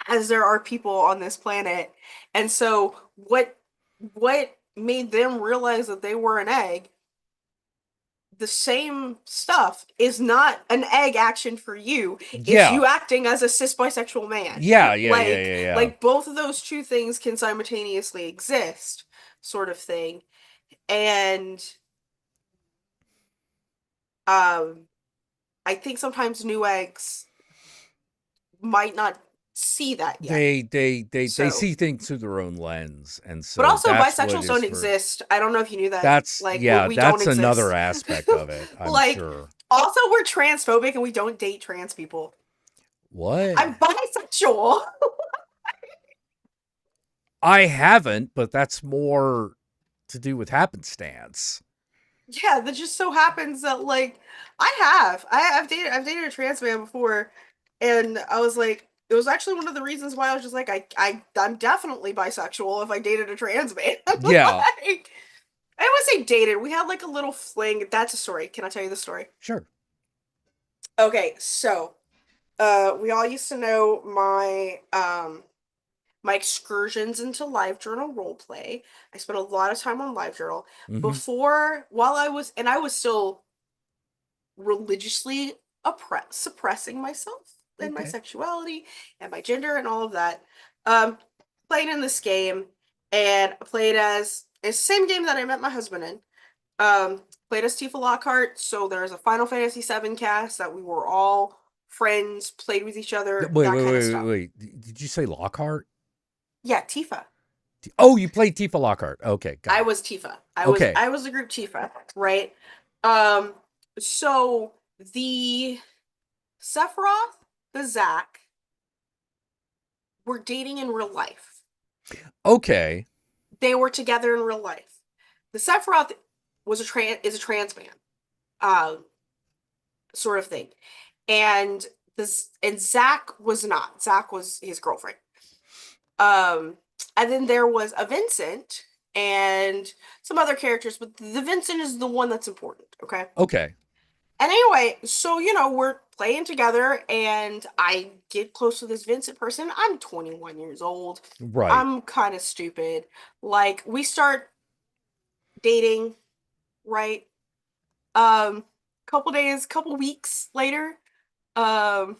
as there are people on this planet. And so what made them realize that they were an egg, the same stuff is not an egg action for you. It's Yeah. you acting as a cis bisexual man. Yeah. Yeah. Like both of those two things can simultaneously exist, sort of thing. And um I think sometimes new eggs might not see that yet. They So, see things through their own lens, and but so also that's what it bisexuals is don't for. exist. I don't know if you knew that. Like we don't That's another exist. aspect of it. I'm Like sure. also we're transphobic and we don't date trans people. What? I'm bisexual. I haven't, but that's more to do with happenstance. Yeah, that just so happens that like I've dated a trans man before, and I was like, it was actually one of the reasons why I was just like, I'm definitely bisexual if I dated a trans man. Yeah. Like, I don't want to say dated. We had like a little fling. That's a story. Can I tell you the story? Sure. Okay, so we all used to know my excursions into LiveJournal roleplay. I spent a lot of time on LiveJournal Mm-hmm. while I was still religiously suppressing myself and my Okay. sexuality and my gender and all of that. Um, Played in this game and played as it's the same game that I met my husband in. Played as Tifa Lockhart, so there's a Final Fantasy VII cast that we were all friends, played with each other, Wait, that wait, kind of wait, wait, stuff. wait. Did you say Lockhart? Yeah, Tifa. Oh, you played Tifa Lockhart. Okay, got I it. was Tifa. Okay. I was the group Tifa, right? Um, so the Sephiroth, the Zack were dating in real life. Okay. They were together in real life. The Sephiroth is a trans man, uh, sort of thing, and Zack was not. Zack was his girlfriend. Um, and then there was a Vincent and some other characters, but the Vincent is the one that's important. Okay. Okay. And anyway, so we're playing together, and I get close to this Vincent person. I'm 21 years old. Right. I'm kind of stupid. Like we start dating, right? Couple weeks later, um,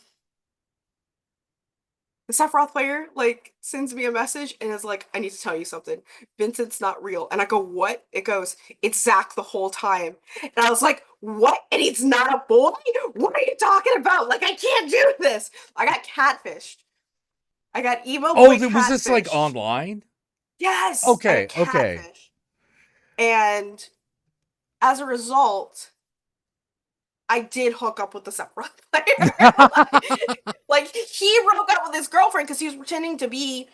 The Sephiroth player like sends me a message and is like, I need to tell you something. Vincent's not real. And I go, what? It goes, it's Zach the whole time. And I was like, what? And he's not a boy? What are you talking about? Like, I can't do this. I got catfished. I got emo boy was this like catfished. online? Yes, I Okay, got okay. catfished. And as a result, I did hook up with the Sephiroth player. like, he broke up with his girlfriend because he was pretending to be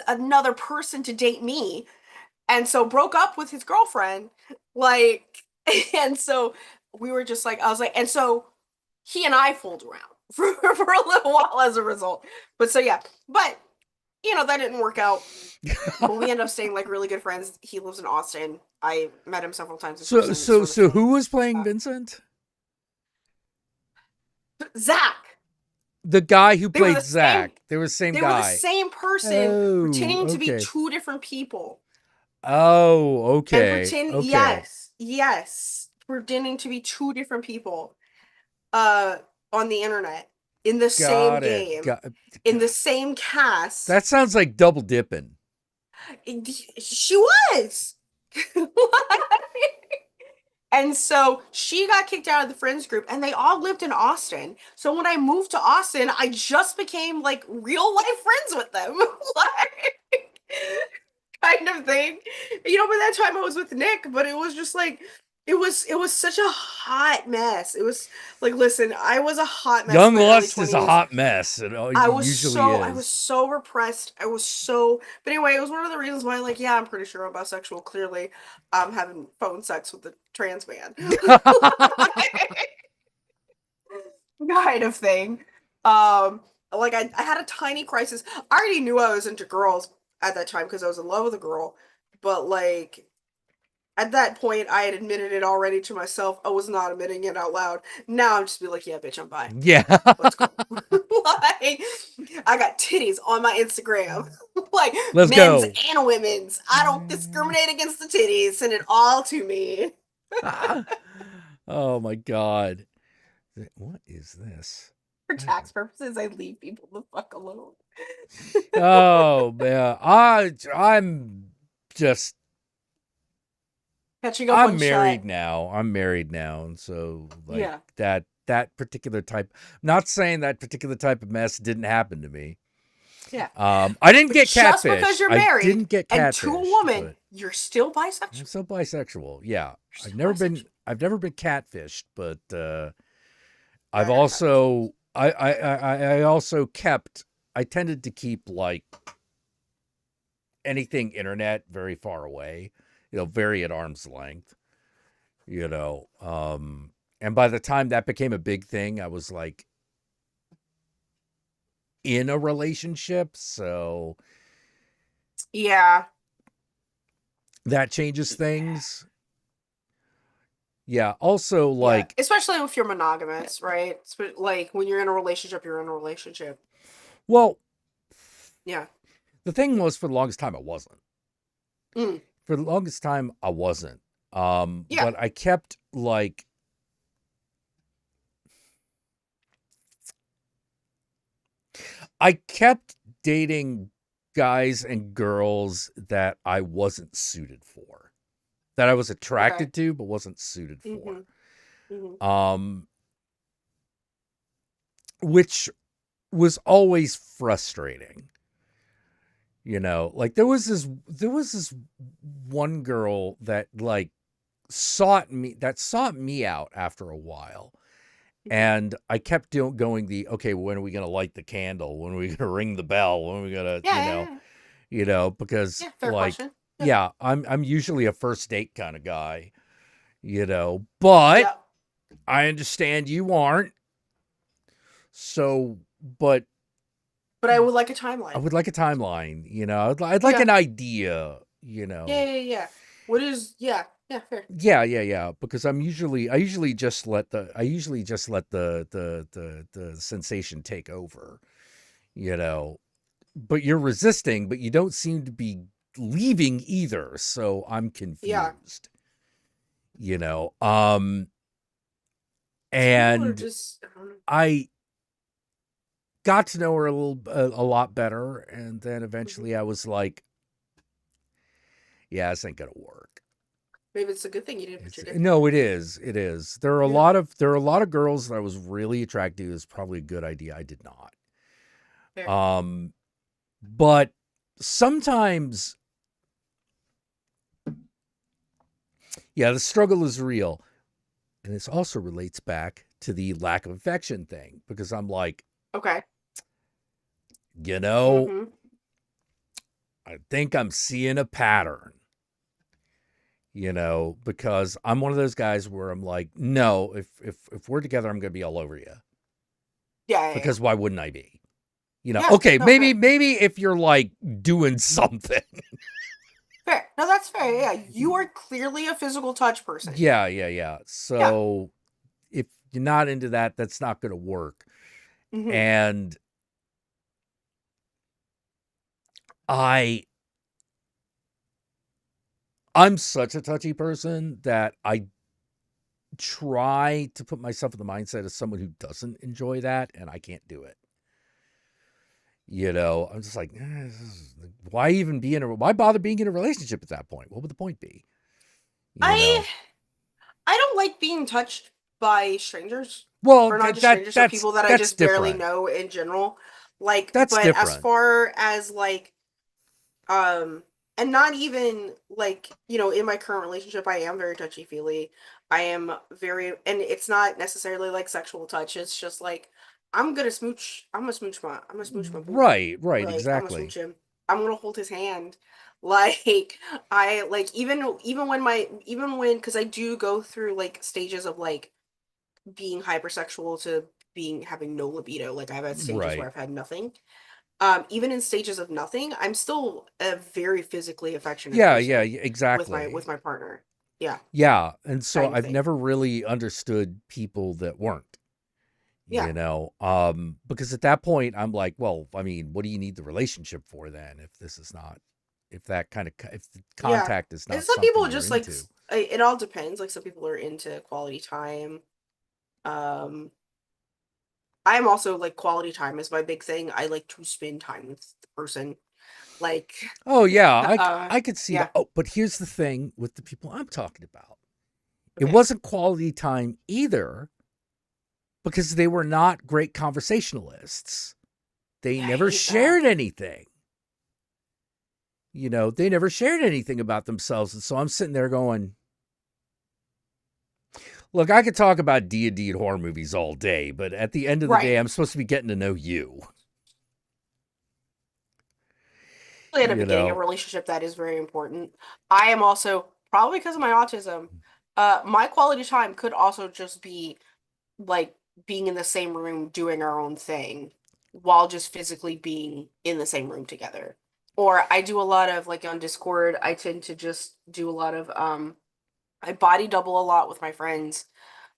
another person to date me, and so broke up with his girlfriend. Like, and so we were just like, I was like, and so he and I fooled around for a little while as a result. But so yeah, but that didn't work out. But we ended up staying like really good friends. He lives in Austin. I met him several times in person. So who was playing Vincent? Zach. The guy who They were played the Zach. same. They were the same They guy. were the same person pretending to be okay. two different people. Oh, And okay. Okay. yes, pretending to be two different people on the internet in the same Got it. game in the same cast. That sounds like double dipping. She was. And so she got kicked out of the friends group and they all lived in Austin. So when I moved to Austin, I just became like real life friends with them. Like, kind of thing. By that time I was with Nick, but it was just like it was such a hot mess. It was like, listen, I was a hot mess. Young in my early lust is a 20s. hot mess. It usually is. I was so repressed. But anyway, it was one of the reasons why, like, yeah, I'm pretty sure I'm bisexual. Clearly, I'm having phone sex with a trans man. Kind of thing. Like I had a tiny crisis. I already knew I was into girls at that time because I was in love with a girl, but like at that point I had admitted it already to myself. I was not admitting it out loud. Now I'm just be like, yeah, bitch, I'm bi. Yeah. Let's go. Like, I got titties on my Instagram. Like, Let's men's go. and women's. I don't discriminate against the titties. Send it all to me. Oh my god. What is this? For tax purposes, I leave people the fuck alone. Oh man. I'm just Catching up I'm on married chat. now. I'm married now, and so like Yeah. that particular type. Not saying that particular type of mess didn't happen to me. Yeah. I didn't get Just catfished. because you're I married didn't get and catfished, to a woman, but you're still I'm bisexual. still bisexual. Yeah, You're I've never been catfished, but I've Very also I also kept. I tended to keep like anything internet very far away, very at arm's length, and by the time that became a big thing, I was like in a relationship, so Yeah. that changes things. Yeah. Also, Yeah. like, Especially if you're monogamous, right? Like when you're in a relationship, you're in a relationship. well, Yeah. the thing was, for the longest time, I wasn't. Mm. For the longest time, I wasn't. Yeah. But I kept like. I kept dating guys and girls that I wasn't suited for, that I was attracted to, but wasn't suited for. Mm-hmm. Mm-hmm. Which was always frustrating. Like there was this one girl that like sought me out after a while. And I kept going okay, when are we going to light the candle? When are we going to ring the bell? When are we going to, because fair like, question. Yeah, I'm usually a first date kind of guy, but I understand you aren't. So, but I would like a timeline. I would like a timeline, I'd like an idea, Yeah. What is, yeah, fair. Yeah. Because I usually just let the sensation take over, but you're resisting, but you don't seem to be leaving either. So I'm confused, and Just, I got to know her a lot better, and then eventually I was like, yeah, this ain't gonna work. Maybe it's a good thing you didn't put your dick. No, it is. It is. There are a lot of girls that I was really attracted to. It's probably a good idea. I did not. Fair. But sometimes, yeah, the struggle is real. And this also relates back to the lack of affection thing, because I'm like, Okay. you know, Mm-hmm. I think I'm seeing a pattern, because I'm one of those guys where I'm like, no, if we're together, I'm going to be all over you, Yeah. because why wouldn't I be? Yeah, Okay, no, maybe if you're like doing something. fair. No, that's fair. Yeah, you are clearly a physical touch person. Yeah. So if you're not into that, that's not going to work. Mm-hmm. And I'm such a touchy person that I try to put myself in the mindset of someone who doesn't enjoy that, and I can't do it. I'm just like, why bother being in a relationship at that point? What would the point be? I don't like being touched by strangers. Well, Or not just strangers, or people that I that's just barely different. know in general. Like, That's but as different. far as like, and not even like, in my current relationship, I am very touchy-feely. I am very, and it's not necessarily like sexual touch. It's just like, I'm gonna smooch. I'm gonna smooch my boo. Right, Like, I'm gonna exactly. smooch him. I'm gonna hold his hand. Like, I like even when because I do go through like stages of like being hypersexual to having no libido. Like, I've had stages where Right. I've had nothing. Even in stages of nothing, I'm still a very physically affectionate Yeah, person exactly. with my partner. Yeah, Yeah, and so kind of I've thing. never really understood people that weren't, Yeah, because at that point I'm like, well, I mean, what do you need the relationship for then if that kind of if the yeah. contact is And not some something people you're just like into? it all depends. Like, some people are into quality time. Um, I am also like, quality time is my big thing. I like to spend time with the person. Like, Oh yeah, I could see that. yeah. Oh, but here's the thing with the people I'm talking about. It Okay. wasn't quality time either because they were not great conversationalists. They Yeah, I never hate that. shared anything. They never shared anything about themselves. And so I'm sitting there going, look, I could talk about D&D and horror movies all day, but at the end of the day, Right. I'm supposed to be getting to know you. At the beginning of a relationship, that is very important. I am also, probably because of my autism, my quality time could also just be like being in the same room doing our own thing while just physically being in the same room together. Or I do a lot of like on Discord, I tend to just do a lot of I body double a lot with my friends,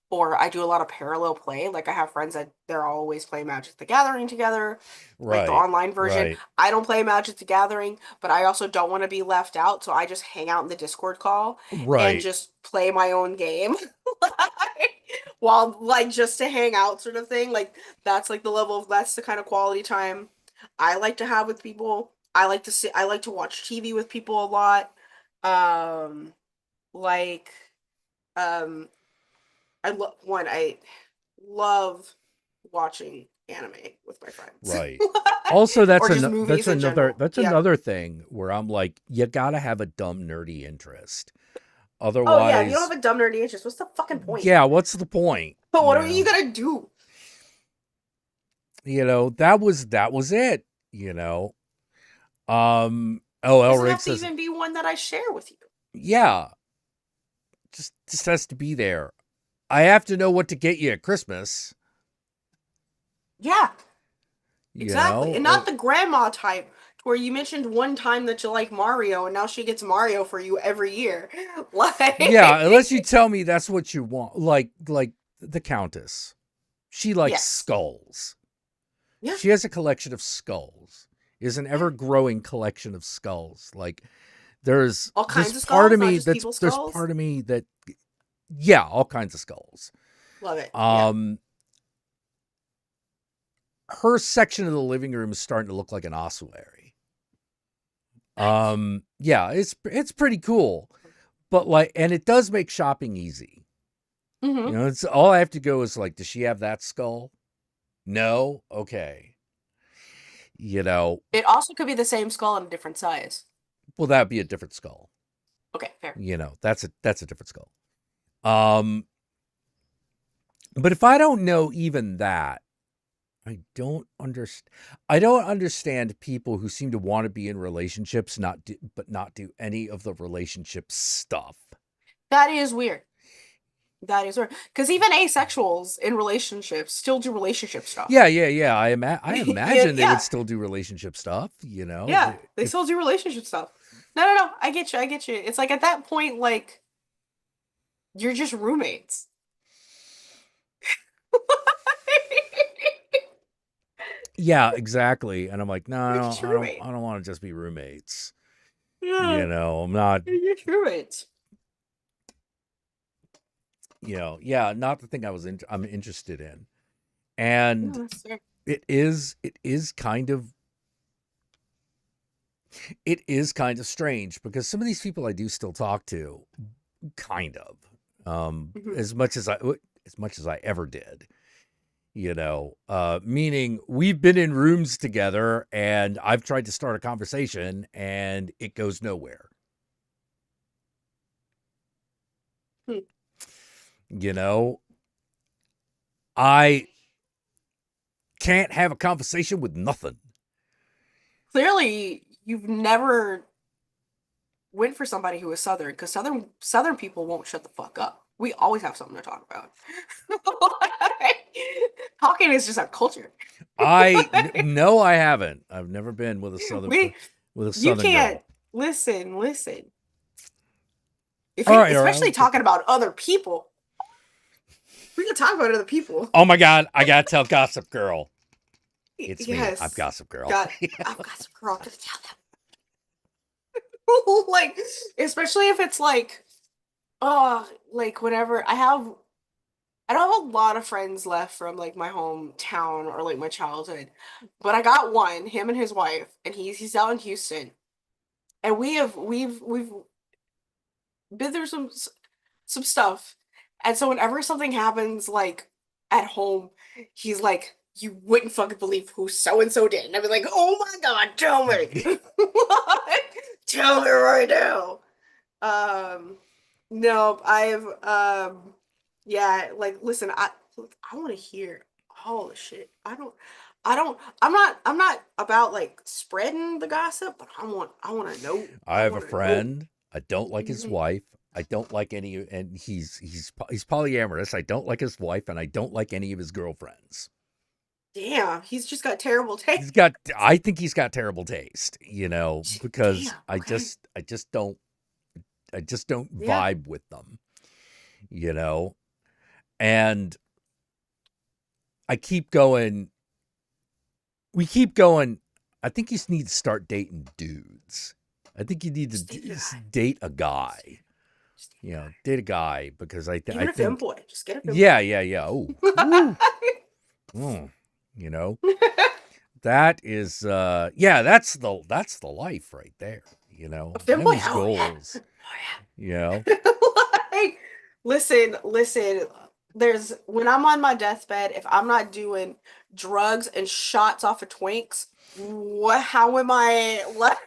or I do a lot of parallel play. Like, I have friends that they're always playing Magic the Gathering together, like the Right. online version. Right. I don't play Magic the Gathering, but I also don't want to be left out, so I just hang out in the Discord call and Right. just play my own game. While, like, just to hang out, sort of thing. Like, that's the kind of quality time I like to have with people. I like to watch TV with people a lot. Um like um I love watching anime with my friends. Right. Also, Or just movies in general. that's Yeah. another thing where I'm like, you gotta have a dumb nerdy interest. Oh yeah, if you don't Otherwise, have a dumb nerdy interest, what's the fucking point? yeah, what's the point? But what are you gonna do? That was it. Oh, It doesn't Elrig have to says, even be one that I share with you. yeah, just has to be there. I have to know what to get you at Christmas. Yeah, You exactly. And know, not the grandma type where you mentioned one time that you like Mario and now she gets Mario for you every year. yeah. Unless you Like, tell me that's what you want, like the Countess. She likes yes. skulls. Yeah. She has a collection of skulls. Is an Yeah. ever growing collection of skulls. Like there's All this kinds of part skulls, of not me just people's there's skulls. part of me that yeah, all kinds of skulls. Love it. Yeah. Um her section of the living room is starting to look like an ossuary. Yeah, it's pretty cool. But like, and it does make shopping easy. Mm-hmm. You know, it's all I have to go is like, does she have that skull? No? Okay. You know, It also could be the same skull in a different size. well, that'd be a different skull. Okay, fair. You know, that's a different skull. But if I don't know even that, I don't understand people who seem to want to be in relationships, but not do any of the relationship stuff. That is weird. That is weird. Because even asexuals in relationships still do relationship stuff. Yeah. I imagine they Yeah. would still do relationship stuff, you know? Yeah, they still do relationship stuff. No. I get you. It's like at that point, like, you're just roommates. Yeah, exactly. And I'm like, no, You're just roommates. I don't want to just be roommates. Yeah. You know, I'm not, You're just roommates. you know, yeah, not the thing I'm interested in. And No, that's fair. it is kind of strange because some of these people I do still talk to, kind of, Mhm. as much as I ever did, you know, meaning we've been in rooms together and I've tried to start a conversation and it goes nowhere. You know, I can't have a conversation with nothing. Clearly, you've never went for somebody who is Southern, because Southern people won't shut the fuck up. We always have something to talk about. Talking is just our culture. No, I haven't. I've never been with a Southern You can't girl. listen. All Especially right. talking about other people. We can talk about other people. Oh my God, I gotta tell Gossip Girl. It's me. Yes. I'm Gossip Girl. I've got some girl to tell them. Like, especially if it's like, like whatever. I don't have a lot of friends left from like my hometown or like my childhood, but I got one, him and his wife, and he's out in Houston, and we've been through some stuff, and so whenever something happens like at home, he's like, "You wouldn't fucking believe who so and so did," and I'd be like, "Oh my God, tell me, tell me right now." No, yeah, like, listen, I want to hear all the shit. I'm not about like spreading the gossip, but I want to know. I have a wanna know. friend. I don't like his Mhm. wife. I don't like any, and he's polyamorous. I don't like his wife, and I don't like any of his girlfriends. Damn, he's just got terrible taste. I think he's got terrible taste, you know, because Damn, I okay. just don't Yeah. vibe with them, you know, and I keep going. We keep going. I think you need to start dating dudes. I think you need to Just date a guy. date a guy. Just date a You know, guy. date a guy because I Even a think femboy. Just get a femboy. yeah. Oh, woo. You know, that is that's the life right there. You know, A femboy. those Oh yeah. goals. Oh You know, yeah. Like, listen. When I'm on my deathbed, if I'm not doing drugs and shots off of twinks, how am I like?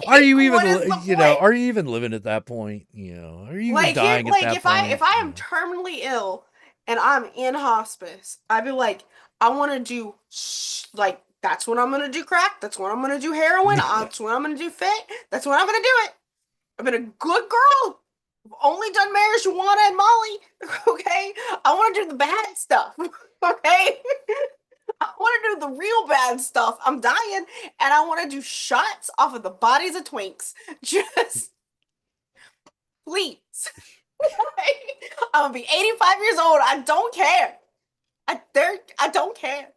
are you What is even the you know? point? Are you even living at that point? You know, are you even Like here, dying at like that point? if I You am know? terminally ill and I'm in hospice, I'd be like, I want to do like that's when I'm gonna do crack. That's when I'm gonna do heroin. That's when I'm gonna do fit. That's when I'm gonna do it. I've been a good girl. I've only done marijuana and Molly. Okay, I want to do the bad stuff. Okay, I want to do the real bad stuff. I'm dying, and I want to do shots off of the bodies of twinks. Just please. I'm gonna be 85 years old. I don't care. I don't care.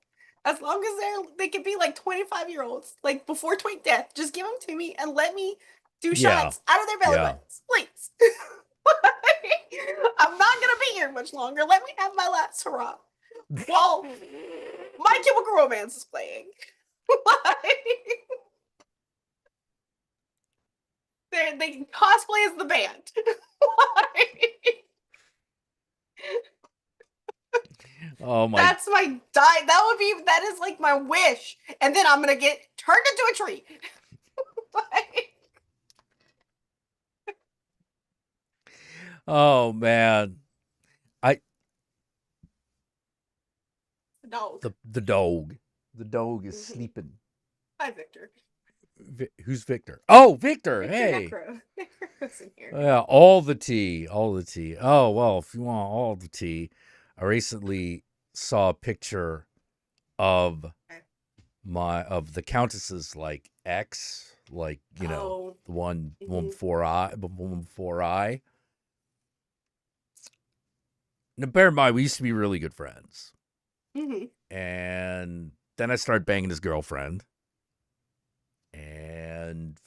As long as they can be like 25-year-olds, like before twink death, just give them to me and let me do Yeah, shots out of their belly yeah. buttons, please. I'm not gonna be here much longer. Let me have my last hurrah. while My Chemical Romance is playing. They cosplay as the band. Oh my. That's my that is like my wish. And then I'm gonna get turned into a tree. Oh man. I No. the dog. The dog is Mhm. sleeping. Hi, Victor. Who's Victor? Oh, Victor. Victor Hey. Necro. Necro's in here. Yeah, all the tea. All the tea. Oh, well, if you want all the tea, I recently saw a picture of Okay. of the Countess's like ex, like, you know, Oh. the one Mhm. before I. Now bear in mind, we used to be really good friends. Mhm. And then I started banging his girlfriend. And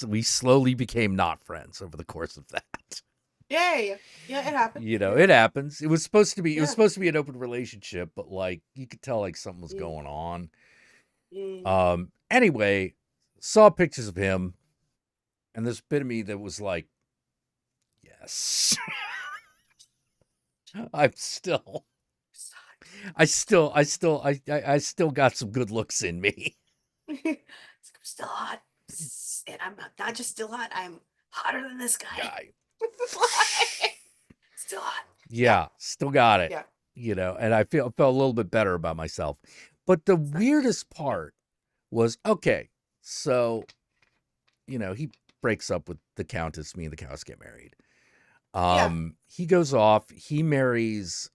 we slowly became not friends over the course of that. Yay. Yeah, it happened. You know, Yeah. it happens. It was supposed to be Yeah. an open relationship, but like you could tell like something was Mm. going on. Mm. Anyway, saw pictures of him, and there's a bit of me that was like, yes. I still got some good looks in me. I'm still hot. And I'm not just still hot, I'm hotter than this guy. Still hot. Yeah, still got it. Yeah. You know, and I felt a little bit better about myself. But the weirdest part was, okay, so, you know, he breaks up with the Countess, me and the Countess get married. He goes off, he marries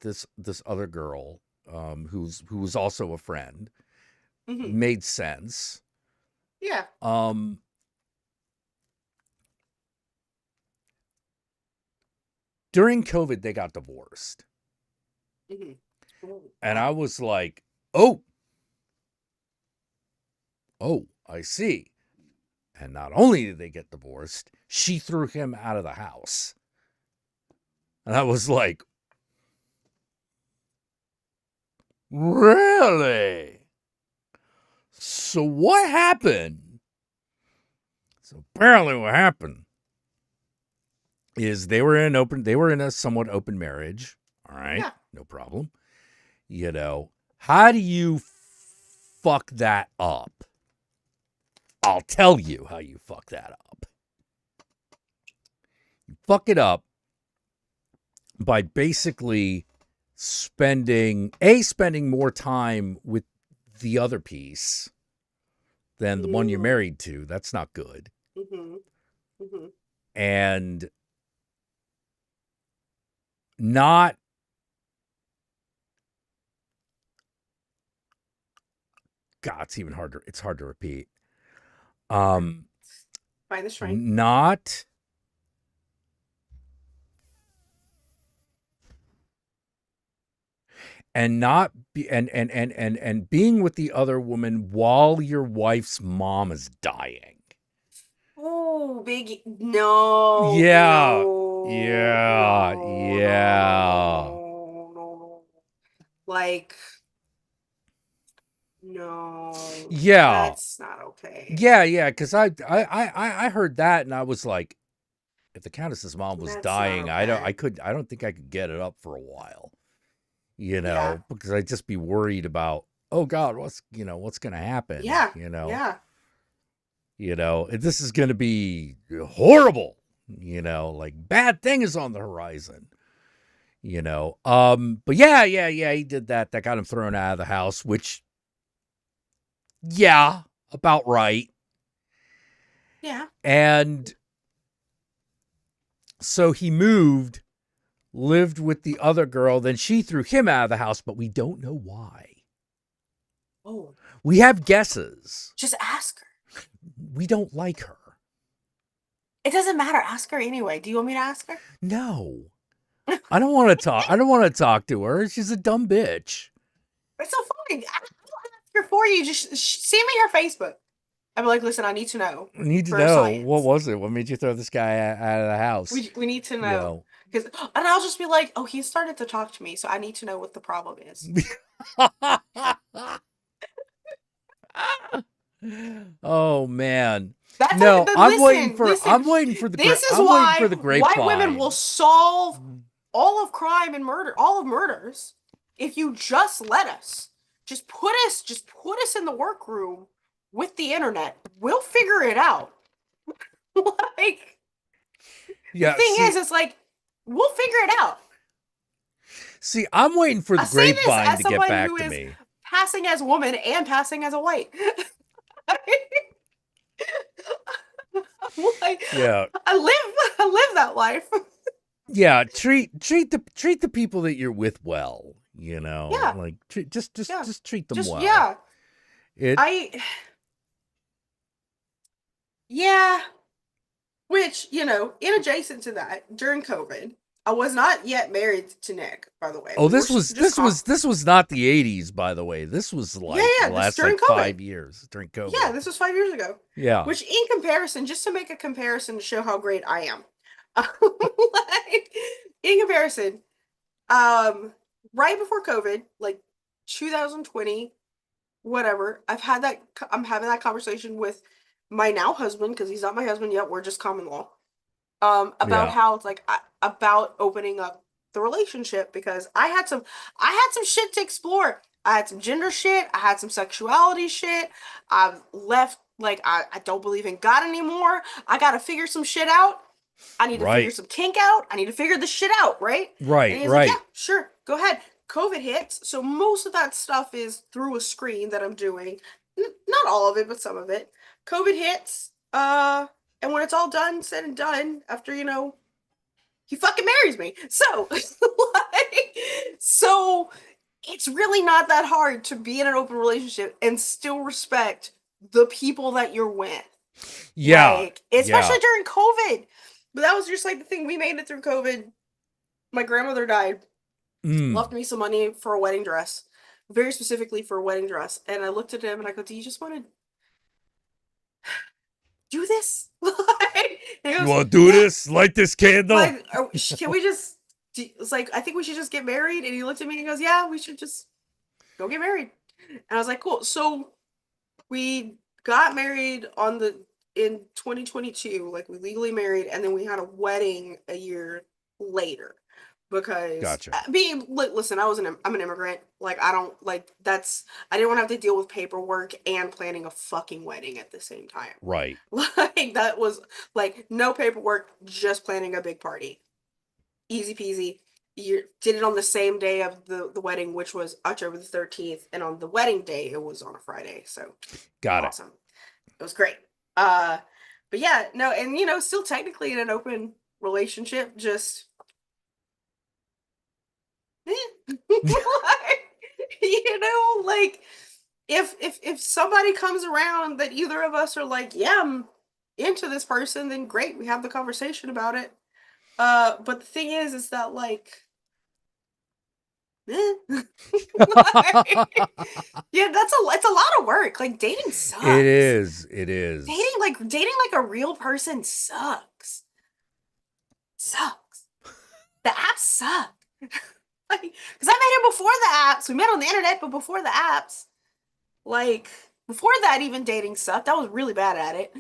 this other girl, who was also a friend. Mm-hmm. Made sense. Yeah. During COVID, they got divorced. Mm-hmm. And I was like, oh, I see. And not only did they get divorced, she threw him out of the house. And I was like, really? So what happened? So apparently what happened is they were in a somewhat open marriage. All right. Yeah. No problem. You know, how do you fuck that up? I'll tell you how you fuck that up. You fuck it up by basically spending more time with the other piece than the one you're married to. That's not good. Mm-hmm. Mm-hmm. And not God, it's hard to repeat. Find the strength. Not and not be and being with the other woman while your wife's mom is dying. Oh, big no. Yeah. No, Yeah. no, Yeah. no. Like, no. Yeah. That's not okay. Yeah, because I heard that and I was like, if the Countess's mom was That's dying, not okay. I don't think I could get it up for a while. You know, Yeah. because I'd just be worried about, oh God, what's gonna happen? Yeah. Yeah. Yeah. This is gonna be horrible. Like bad thing is on the horizon. But yeah, he did that. That got him thrown out of the house, which, yeah, about right. Yeah. And so he moved, lived with the other girl, then she threw him out of the house, but we don't know why. Oh. We have guesses. Just ask her. We don't like her. It doesn't matter. Ask her anyway. Do you want me to ask her? No. I don't want to talk. I don't want to talk to her. She's a dumb bitch. It's so funny. I'll ask her for you. Just send me her Facebook. I'll be like, listen, I need to know. I need to for know. science. What was it? What made you throw this guy out of the house? We need to know. And I'll just be like, oh, he started to talk to me, so I need to know what the problem is. Oh man. That's No, I'm waiting listen, for listen. I'm waiting for the This is I'm waiting why for the white women will grapevine. solve all of crime and murder, all of murders, if you just let us. Just put us in the workroom with the internet. We'll figure it out. Like the Yeah, thing is, it's like we'll figure it out. see, I'm waiting for I the say this grapevine as to get someone back who to is me. passing as a woman and passing as a white. Like Yeah. I live that life. Yeah, treat the people that you're with well, you know. Yeah, Like yeah. just treat them Just well. yeah. It I yeah. Which, in adjacent to that, during COVID, I was not yet married to Nick, by the way. Oh, We were this was just this was not the 80s, by the way. This was yeah, like the yeah, this last during like COVID. 5 years during Yeah, COVID. this was 5 years ago. Yeah. Which, in comparison, just to make a comparison to show how great I am, like, in comparison, right before COVID, like 2020, whatever, I'm having that conversation with my now husband, because he's not my husband yet, we're just common law, about Yeah. how it's like about opening up the relationship, because I had some shit to explore. I had some gender shit, I had some sexuality shit. I've left, like, I don't believe in God anymore. I gotta figure some shit out. I need to figure Right. some kink out. I need to figure this shit out, right? And Right, he's like, yeah, right. sure, go ahead. COVID hits, so most of that stuff is through a screen that I'm doing. Not all of it, but some of it. COVID hits, and when it's all done, said and done, after, he fucking marries me. So, like, so it's really not that hard to be in an open relationship and still respect the people that you're with. Yeah. Like, especially Yeah. during COVID. But that was just like the thing. We made it through COVID. My grandmother died, left Mm. me some money for a wedding dress, very specifically for a wedding dress. And I looked at him and I go, do you just want to do this? And he You goes, want to do yeah. this? Light this candle? Like, can we just? It's like, I think we should just get married. And he looked at me and he goes, yeah, we should just go get married. And I was like, cool. So we got married in 2022, like we legally married, and then we had a wedding a year later, because Gotcha. listen, I'm an immigrant. Like, I don't like I didn't want to have to deal with paperwork and planning a fucking wedding at the same time. Right. Like, that was like no paperwork, just planning a big party. Easy peasy. You did it on the same day of the wedding, which was October the 13th, and on the wedding day it was on a Friday. So Got it. awesome. It was great. But yeah, no, and still technically in an open relationship, just like, if somebody comes around that either of us are like, yeah, I'm into this person, then great, we have the conversation about it. But the thing is that, like, like, yeah, it's a lot of work. Like, dating sucks. It is. It is. Dating like a real person sucks. Sucks. The apps suck. Like, because I met him before the apps. We met on the internet, but before the apps, like, before that, even dating sucked. I was really bad at it.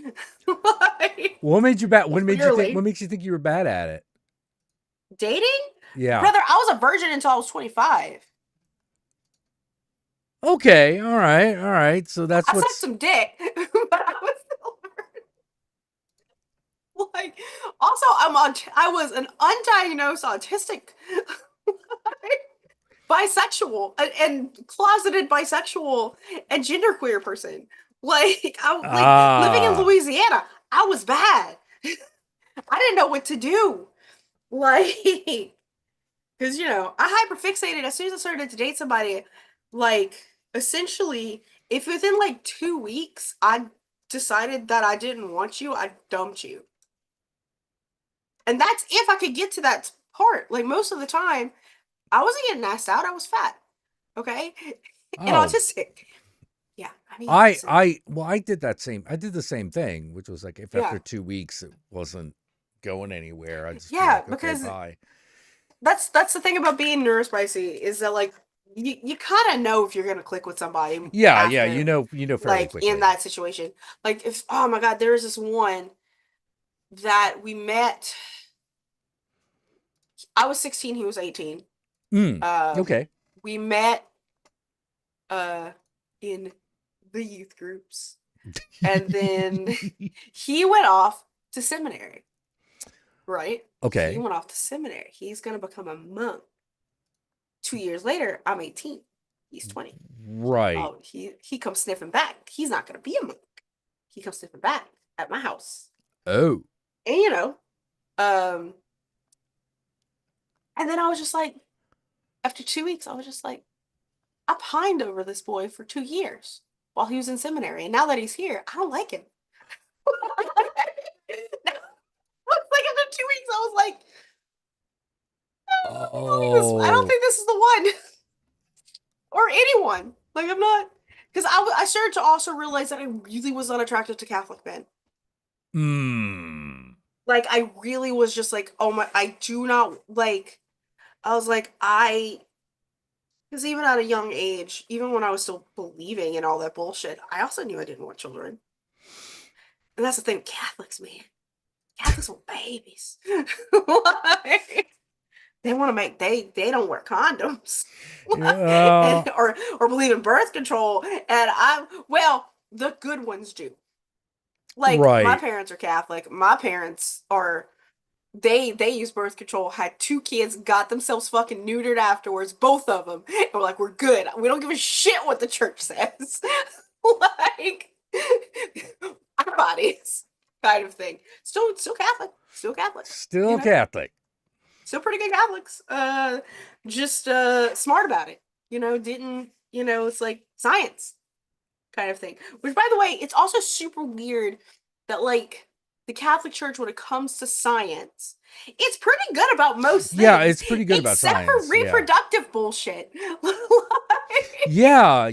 Like, What made you bad? What clearly. makes you think you were bad at it? Dating? Yeah. Brother, I was a virgin until I was 25. Okay. All right. All right. So that's I sucked what's some dick, but I was still a virgin. Like, also, I was an undiagnosed autistic, bisexual, and closeted bisexual and genderqueer person. Like, living in Louisiana, I was bad. I didn't know what to do. Like, because, I hyperfixated as soon as I started to date somebody. Like, essentially, if within like 2 weeks I decided that I didn't want you, I dumped you. And that's if I could get to that part. Like, most of the time, I wasn't getting asked out, I was fat. Okay? And autistic. Yeah, I mean, I did the same thing, which was like, if Yeah. after 2 weeks it wasn't going anywhere. I'd just be Yeah, like, okay, because bye. that's the thing about being neurospicy is that like you kind of know if you're gonna click with somebody Yeah, after you know fairly like in quickly. that situation. Like if oh my God, there was this one that we met. I was 16, he was 18. Mm, Um, okay. we met uh in the youth groups, and then he went off to seminary. Right? He Okay. went off to seminary. He's gonna become a monk. 2 years later, I'm 18. He's 20. Right. Oh, he comes sniffing back. He's not gonna be a monk. He comes sniffing back at my house. Oh. And um, and then I was just like, after 2 weeks, I was just like, I pined over this boy for 2 years while he was in seminary. And now that he's here, I don't like him. Like after 2 weeks, I was like, I don't Oh. think this is the one. Or anyone. Like I'm not, because I started to also realize that I really was unattracted to Catholic men. Mm. Like I really was just like, oh my, I do not like. I was like, because even at a young age, even when I was still believing in all that bullshit, I also knew I didn't want children. And that's the thing, Catholics, man, Catholics want babies. Like, they want to make they don't wear condoms. Yeah. or believe in birth control. And the good ones do. Like my Right. parents are Catholic. My parents are they use birth control, had 2 kids, got themselves fucking neutered afterwards, both of them. And we're like, we're good. We don't give a shit what the church says. Like our bodies kind of thing. Still Catholic. Still Catholic. Still Catholic. Still pretty good Catholics. Just smart about it. Didn't, it's like science kind of thing. Which, by the way, it's also super weird that, like, the Catholic Church, when it comes to science, it's pretty good about most things. Yeah, it's pretty good about except science. for reproductive bullshit. Yeah,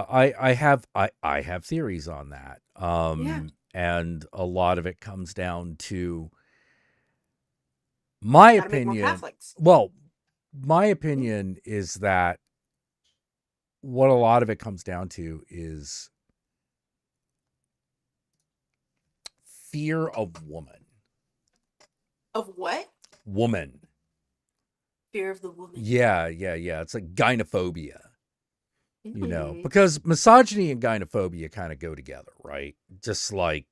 I have theories on that. Yeah. And a lot of it comes down to my Gotta make more opinion. Catholics. Well, my opinion is that what a lot of it comes down to is fear of woman. Of what? Woman. Fear of the woman. Yeah. It's like gynophobia. Mhm. Because misogyny and gynophobia kind of go together, right? Just like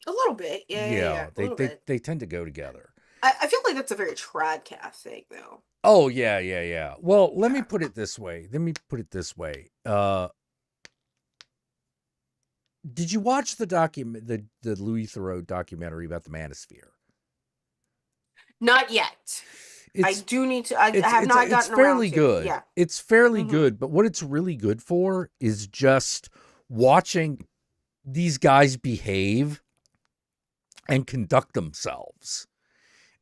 A little bit. Yeah. A little bit. they tend to go together. I feel like that's a very tradcath thing, though. Oh, yeah. Well, let me put it this way. Did you watch the Louis Theroux documentary about the manosphere? Not yet. I do need to. I have not gotten it's fairly around to. good. Yeah. It's fairly good, but what it's really good for is just watching these guys behave and conduct themselves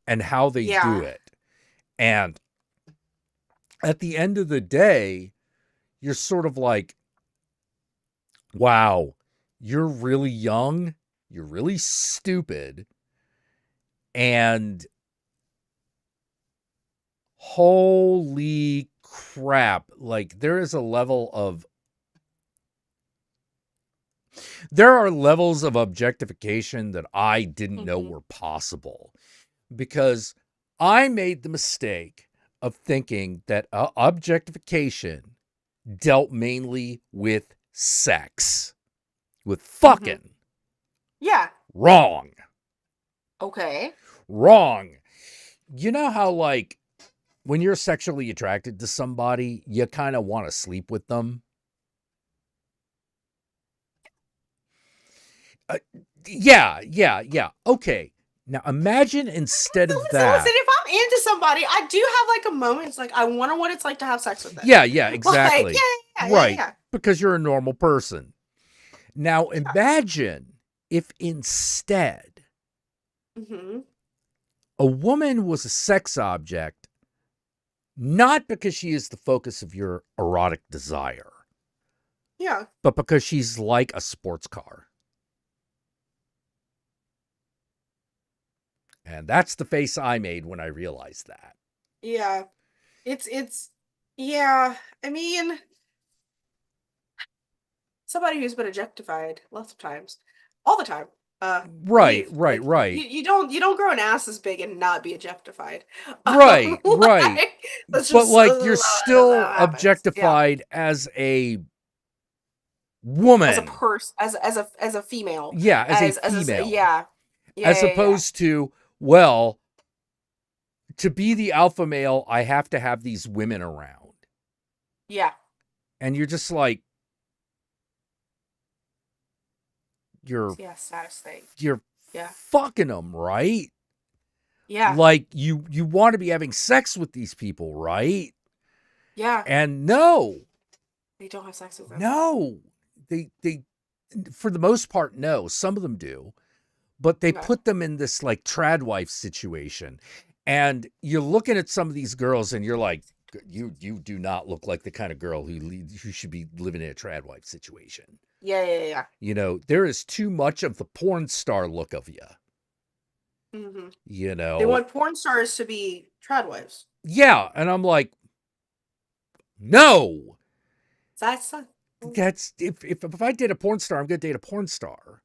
and how they do it. And at the end of the day, you're sort of like, wow, you're really young, you're really stupid, and holy crap, like there are levels of objectification that I didn't know were possible, because I made the mistake of thinking that objectification dealt mainly with sex, with fucking. Yeah. Wrong. Okay. Wrong. You know how, like, when you're sexually attracted to somebody, you kind of want to sleep with them? Yeah. Okay. Now imagine instead of that. Listen, if I'm into somebody, I do have like a moment. It's like, I wonder what it's like to have sex with them. Yeah, exactly. Like, right. Yeah. Because you're a normal person. Now imagine if instead a woman was a sex object, not because she is the focus of your erotic desire. Yeah. But because she's like a sports car. And that's the face I made when I realized that. Yeah. It's yeah. I mean, somebody who's been objectified lots of times, all the time. Right, Leave. right, Like right. you don't grow an ass as big and not be objectified. Right, right. That's But just like you're still that happens. Yeah. objectified as a As a woman. person, as a female, Yeah, as a as a female. yeah. As Yeah. opposed to, well, to be the alpha male, I have to have these women around. Yeah. And you're just like, you're Yeah, status thing. you're Yeah. fucking them, right? Yeah. Like you want to be having sex with these people, right? Yeah. And no, They don't have sex with them. no, they for the most part, no. Some of them do, but they Okay. put them in this like trad wife situation, and you're looking at some of these girls, and you're like, you do not look like the kind of girl who should be living in a trad wife situation. Yeah. You know, there is too much of the porn star look of you. Mm-hmm. You know, They want porn stars to be trad wives. yeah, and I'm like, no. That's That's if I date a porn star, I'm gonna date a porn star.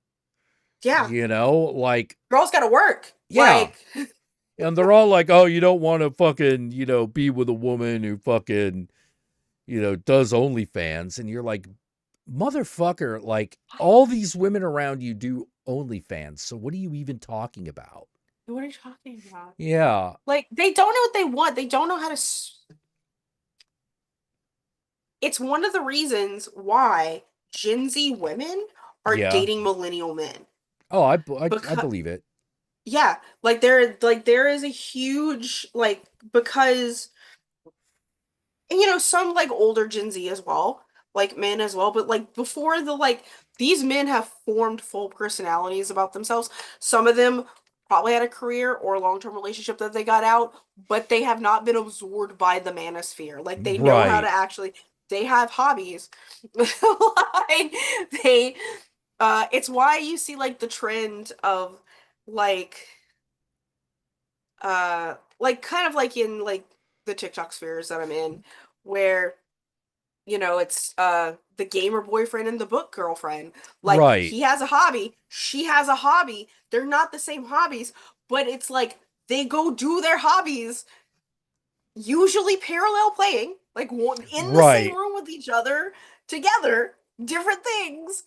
yeah. You know, like Girls got to work. yeah. Like, And they're all like, oh, you don't want to fucking, be with a woman who fucking, does OnlyFans. And you're like, motherfucker, like all these women around you do OnlyFans. So what are you even talking about? what are you talking about? Yeah. Like, they don't know what they want. They don't know how to. It's one of the reasons why Gen Z women are Yeah. dating millennial men. Oh, I Because believe it. yeah, like there is a huge like because some like older Gen Z as well, like men as well, but like before these men have formed full personalities about themselves. Some of them probably had a career or a long-term relationship that they got out, but they have not been absorbed by the manosphere. Like they know how Right. to actually they have hobbies. Like they it's why you see like the trend of like like kind of like in like the TikTok spheres that I'm in where it's the gamer boyfriend and the book girlfriend. Like Right. he has a hobby, she has a hobby. They're not the same hobbies, but it's like they go do their hobbies usually parallel playing, like in the same Right. room with each other together, different things.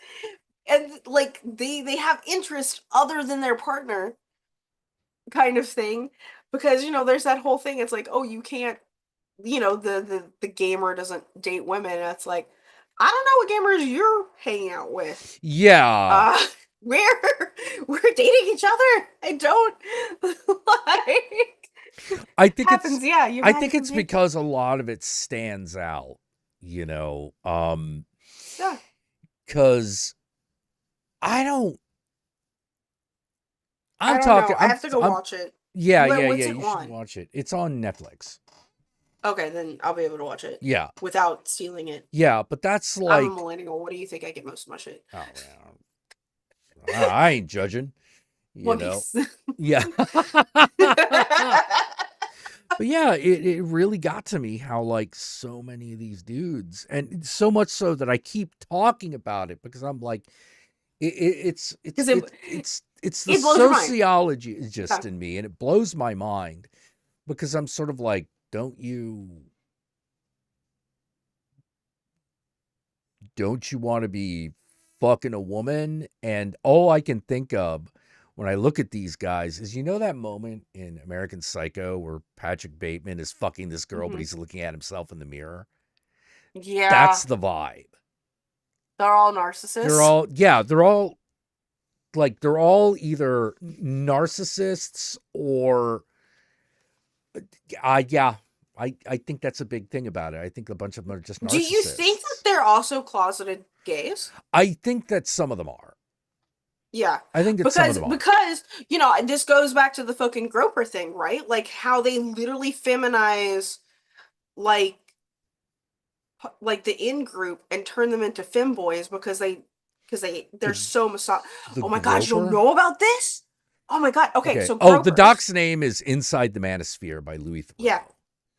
And like they have interest other than their partner kind of thing because there's that whole thing. It's like, oh, you can't, the gamer doesn't date women. And it's like, I don't know what gamers you're hanging out with. Yeah. We're we're dating each other. I don't like I think happens. Yeah, you I imagine think it's me. because a lot of it stands out, Yeah, because I don't. I I'm don't know. talking. I have to go watch it. Yeah, What's it You should on? watch it. It's on Netflix. Okay, then I'll be able to watch it Yeah, without stealing it. yeah, but that's I'm a like, millennial. What do you think I get most of my shit? oh, yeah, I ain't judging. One Piece. Yeah. But yeah, it really got to me how like so many of these dudes, and so much so that I keep talking about it because I'm like, it's Because it's the it blows your mind. sociology just Yeah. in me, and it blows my mind because I'm sort of like, don't you want to be fucking a woman? And all I can think of when I look at these guys is, that moment in American Psycho where Patrick Bateman is fucking this girl, but he's looking at himself in the mirror. Yeah. That's the vibe. They're all narcissists. They're all either narcissists or I think that's a big thing about it. I think a bunch of them are just narcissists. Do you think that they're also closeted gays? I think that some of them are. Yeah. I think that some of them are. Because, this goes back to the fucking Groper thing, right? Like how they literally feminize like the in group and turn them into femboys because they're so misogynist. Oh my god, you don't Groper? know about this? Oh my God. Okay, Okay. so Oh, the gropers. doc's name is Inside the Manosphere by Louis Theroux. Yeah.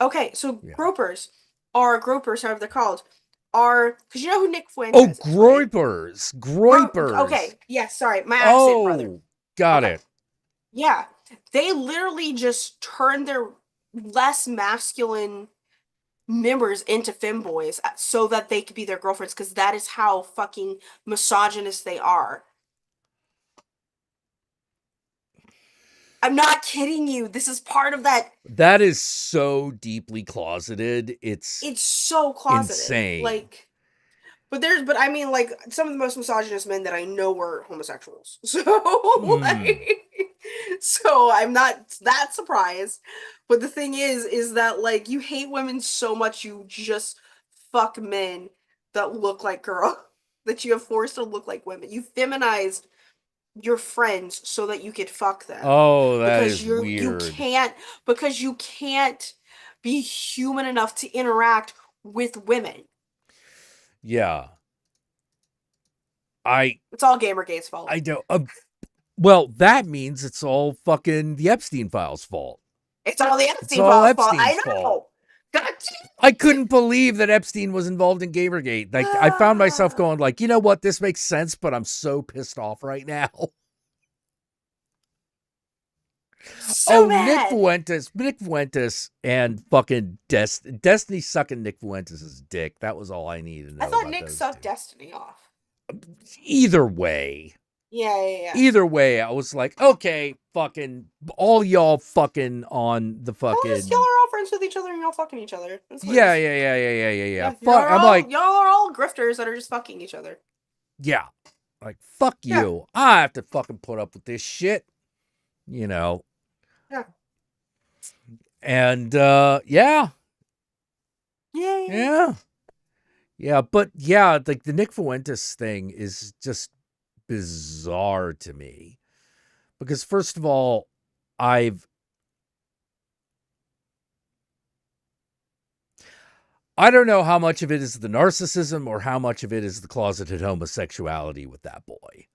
Okay, so Yeah. gropers, however they're called, are because you know who Nick Oh, Fuentes is, right? groipers. Groipers. Okay, yes, sorry, my accent, brother. Oh, got Okay, it. yeah, they literally just turned their less masculine members into femboys so that they could be their girlfriends because that is how fucking misogynist they are. I'm not kidding you. This is part of that. That is so deeply closeted. It's It's so closeted. insane. But I mean, like, some of the most misogynist men that I know were homosexuals. So, Hmm. like, so I'm not that surprised. But the thing is that, like, you hate women so much you just fuck men that look like girls, that you have forced to look like women. You feminized your friends so that you could fuck them. Oh, that Because is weird. because you can't be human enough to interact with women. Yeah. It's all Gamergate's fault. I don't. Well, that means it's all fucking the Epstein files' fault. It's all the It's Epstein all files' fault. I Epstein's know. fault. God damn. I couldn't believe that Epstein was involved in Gamergate. Like, I found myself going, like, you know what? This makes sense, but I'm so pissed off right now. So mad. Nick Fuentes, and fucking Destiny sucking Nick Fuentes' dick. That was all I needed to know. I thought about Nick those sucked two. Destiny off. Either way, Yeah. either way, I was like, okay, fucking all y'all fucking on the Well, y'all fucking are all friends with each other and y'all fucking each other. That's what it yeah. is. Yeah, Fuck, I'm like, y'all are all grifters that are just fucking each other. yeah, like fuck Yeah. you. I have to fucking put up with this shit, you know. Yeah. And Yeah. but yeah, like the Nick Fuentes thing is just bizarre to me because first of all, I don't know how much of it is the narcissism or how much of it is the closeted homosexuality with that boy.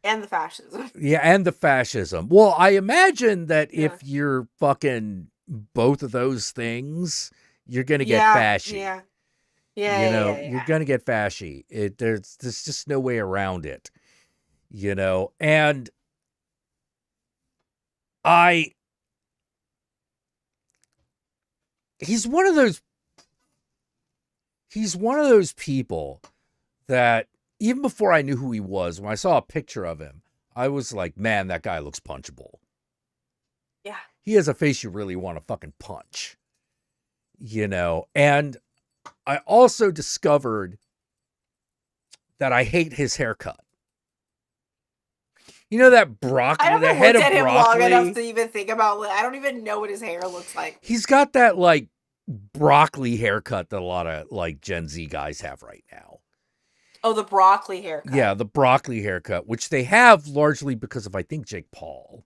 And the fascism. Yeah, and the fascism. Well, I imagine that Yeah. if you're fucking both of those things, you're gonna get Yeah. fashy. Yeah. You know, Yeah. you're gonna get fashy. There's just no way around it. You know, and he's one of those people that even before I knew who he was, when I saw a picture of him, I was like, man, that guy looks punchable. Yeah. He has a face you really want to fucking punch. You know, and I also discovered that I hate his haircut. You know that broccoli, I haven't the head looked of at him long enough broccoli? to even think about it. I don't even know what his hair looks like. He's got that like broccoli haircut that a lot of like Gen Z guys have right now. Oh, the broccoli haircut. Yeah, the broccoli haircut, which they have largely because of, I think, Jake Paul.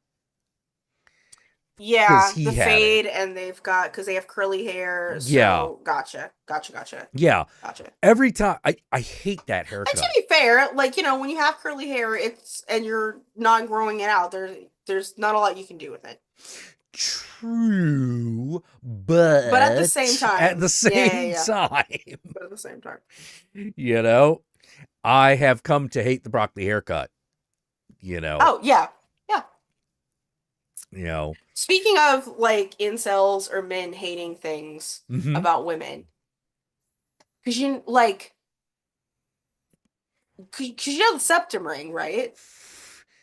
Yeah, he the had fade, and they've got, because they have curly hair. So Yeah. Gotcha. Yeah. Gotcha. Every time, I hate that And haircut. to be fair, like, you know, when you have curly hair, and you're not growing it out, there's not a lot you can do with it. True, but at the same time, But at the same time, you know, I have come to hate the broccoli haircut. You know. Oh yeah. You know. Speaking of like incels or men hating things about women, because you like, because you know the septum ring, right?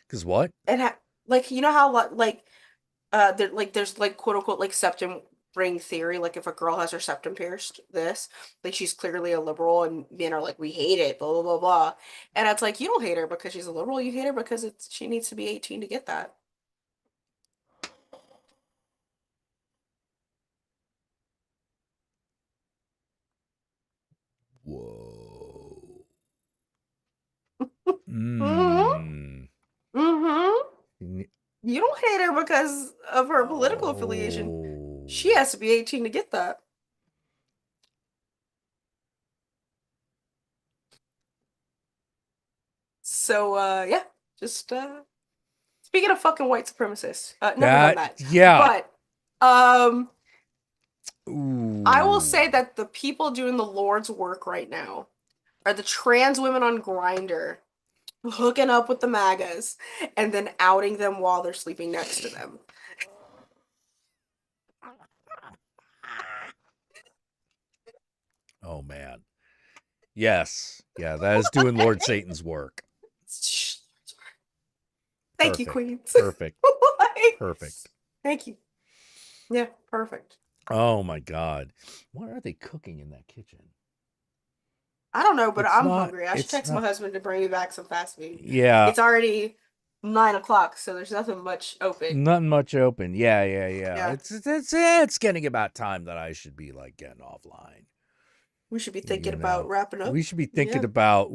Because what? And like, you know how like there's like quote unquote like septum ring theory. Like if a girl has her septum pierced, like she's clearly a liberal, and men are like, we hate it, blah blah blah blah. And it's like, you don't hate her because she's a liberal. You hate her because she needs to be 18 to get that. Whoa. You don't hate her because of her political affiliation. She has to be 18 to get that. So yeah, just Speaking of fucking white supremacists, never done That, that. yeah. But I will Ooh. say that the people doing the Lord's work right now are the trans women on Grindr hooking up with the MAGAs and then outing them while they're sleeping next to them. Oh, man. Yes. Yeah, that is doing Lord Satan's work. Thank you, Perfect. Queens. Perfect. Like, Perfect. thank you. Yeah, perfect. Oh, my God. What are they cooking in that kitchen? I don't know, but It's I'm not, hungry. I should it's text my not, husband to bring me back some fast food. yeah, It's already 9 o'clock, so there's nothing much open. nothing much open. Yeah. Yeah. It's getting about time that I should be like getting offline. We should be thinking You about know, wrapping up. we should be thinking Yeah. about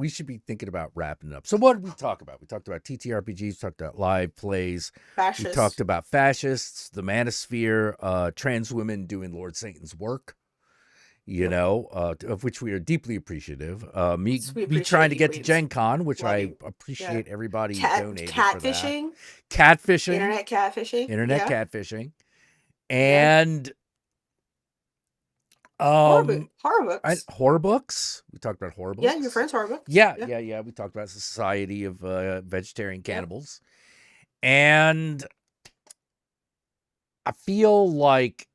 wrapping up. So what did we talk about? We talked about TTRPGs, we talked about live plays, we Fascists. talked about fascists, the manosphere, trans women doing Lord Satan's work, you Yep. know, of which we are deeply appreciative. Me appreciate trying to you, get to Queens. Gen Con, which Love I you. appreciate everybody who Cat donated for that. catfishing, Catfishing, internet catfishing, internet yeah. catfishing, and Horror and books. horror books. We talked about horror books. Yeah, your friend's horror books. Yeah. We talked about the Society of Vegetarian Cannibals. And I feel like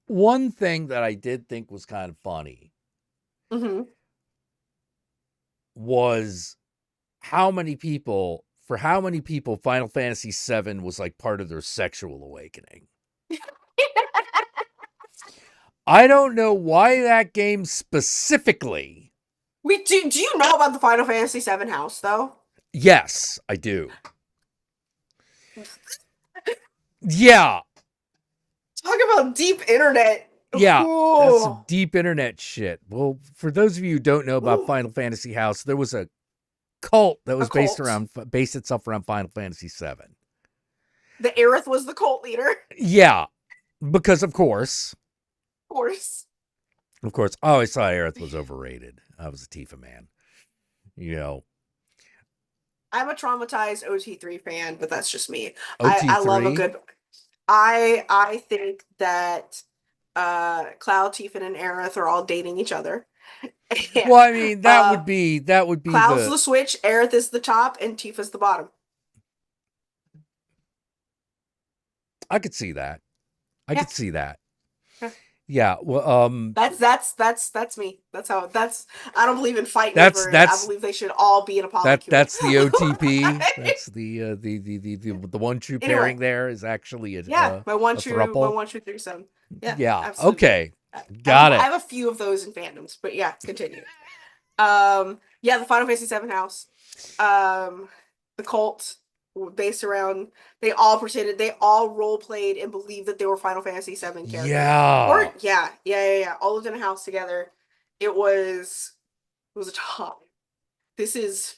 one thing that I did think was kind of funny Mm-hmm. was how many people Final Fantasy VII was like part of their sexual awakening. I don't know why that game specifically. Do you know about the Final Fantasy VII house though? Yes, I do. Yeah. Talk about deep internet. Yeah, that's some Ooh. deep internet shit. Well, for those of you who don't know about Ooh. Final Fantasy House, there was a cult that was based cult. itself around Final Fantasy VII. The Aerith was the cult leader. Yeah, because of course. Of course. Of course, I always thought Aerith was overrated. I was a Tifa man. You know. I'm a traumatized OT3 fan, but that's just me. OT3? I love a good. I think that Cloud, Tifa, and Aerith are all dating each other. Well, I mean, that would be Cloud's the switch, Aerith is the top, and Tifa's the bottom. I could see that. I could see that. Yeah. Yeah, well, that's me. I don't believe in fighting over it. I believe they should all be in a polycule. That's the OTP. That's the one true pairing there is actually my one true threesome. Yeah. Absolutely. Okay. Got it. I have a few of those in fandoms, but yeah, continue. The Final Fantasy VII house. The cult based around they all role played and believed that they were Final Fantasy VII characters. Yeah. All lived in a house together. It was a time. This is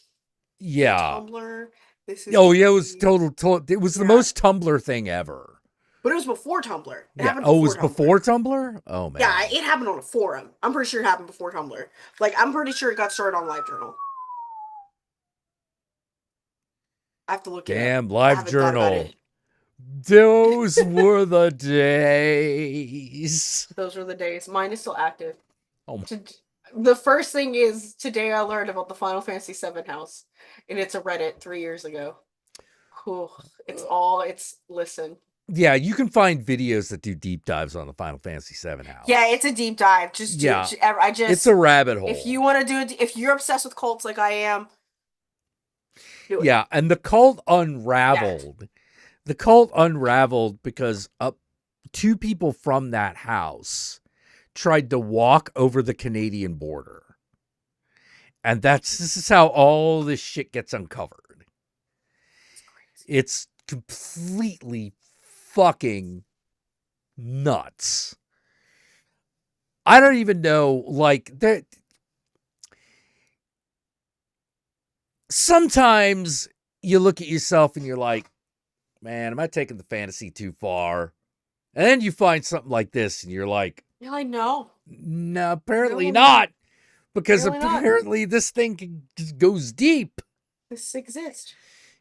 Tumblr. This is it was total it was the most Tumblr thing ever. But it was before Tumblr. It was before Tumblr? Oh man. Yeah, it happened on a forum. I'm pretty sure it happened before Tumblr. Like I'm pretty sure it got started on LiveJournal. I have to look it up. Damn, LiveJournal. Those were the days. Those were the days. Mine is still active. Oh my. The first thing is today I learned about the Final Fantasy VII house, and it's a Reddit 3 years ago. Whew, listen. Yeah, you can find videos that do deep dives on the Final Fantasy VII house. Yeah, it's a deep dive. It's a rabbit hole. If you want to do it, if you're obsessed with cults like I am, do it. Yeah, and the cult unraveled. Yeah. The cult unraveled because two people from that house tried to walk over the Canadian border. And this is how all this shit gets uncovered. It's completely fucking nuts. I don't even know, like, that. Sometimes you look at yourself and you're like, man, am I taking the fantasy too far? And then you find something like this and you're like, yeah, I know. No, apparently not. Because apparently this thing just goes deep. This exists.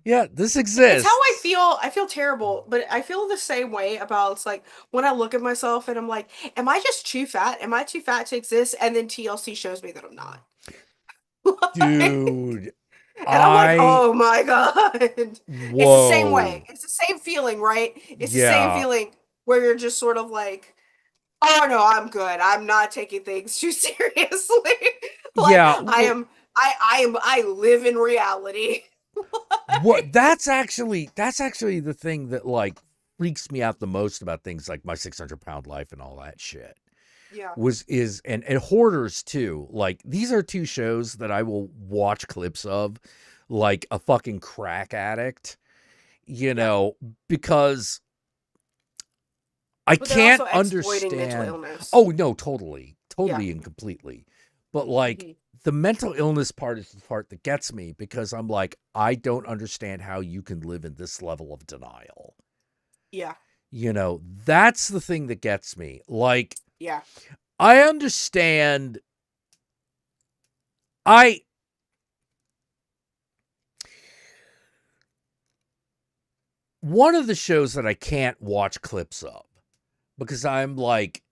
Yeah, this exists. It's how I feel. I feel terrible, but I feel the same way about it's like when I look at myself and I'm like, am I just too fat? Am I too fat to exist? And then TLC shows me that I'm not. Dude, And I'm like, oh my God. It's the same whoa. way. It's the same feeling, right? It's the same Yeah. feeling where you're just sort of like, oh no, I'm good. I'm not taking things too seriously. Like Yeah. I live in reality. What that's actually the thing that like freaks me out the most about things like My 600-Pound Life and all that shit. Yeah. And Hoarders too. Like these are two shows that I will watch clips of like a fucking crack addict, you know, because I But they're can't also exploiting mental understand. illness. Oh no, totally Yeah. and completely. But like Mhm. the mental illness part is the part that gets me because I'm like, I don't understand how you can live in this level of denial. Yeah. You know, that's the thing that gets me. Like, Yeah. I understand. One of the shows that I can't watch clips of because I'm like,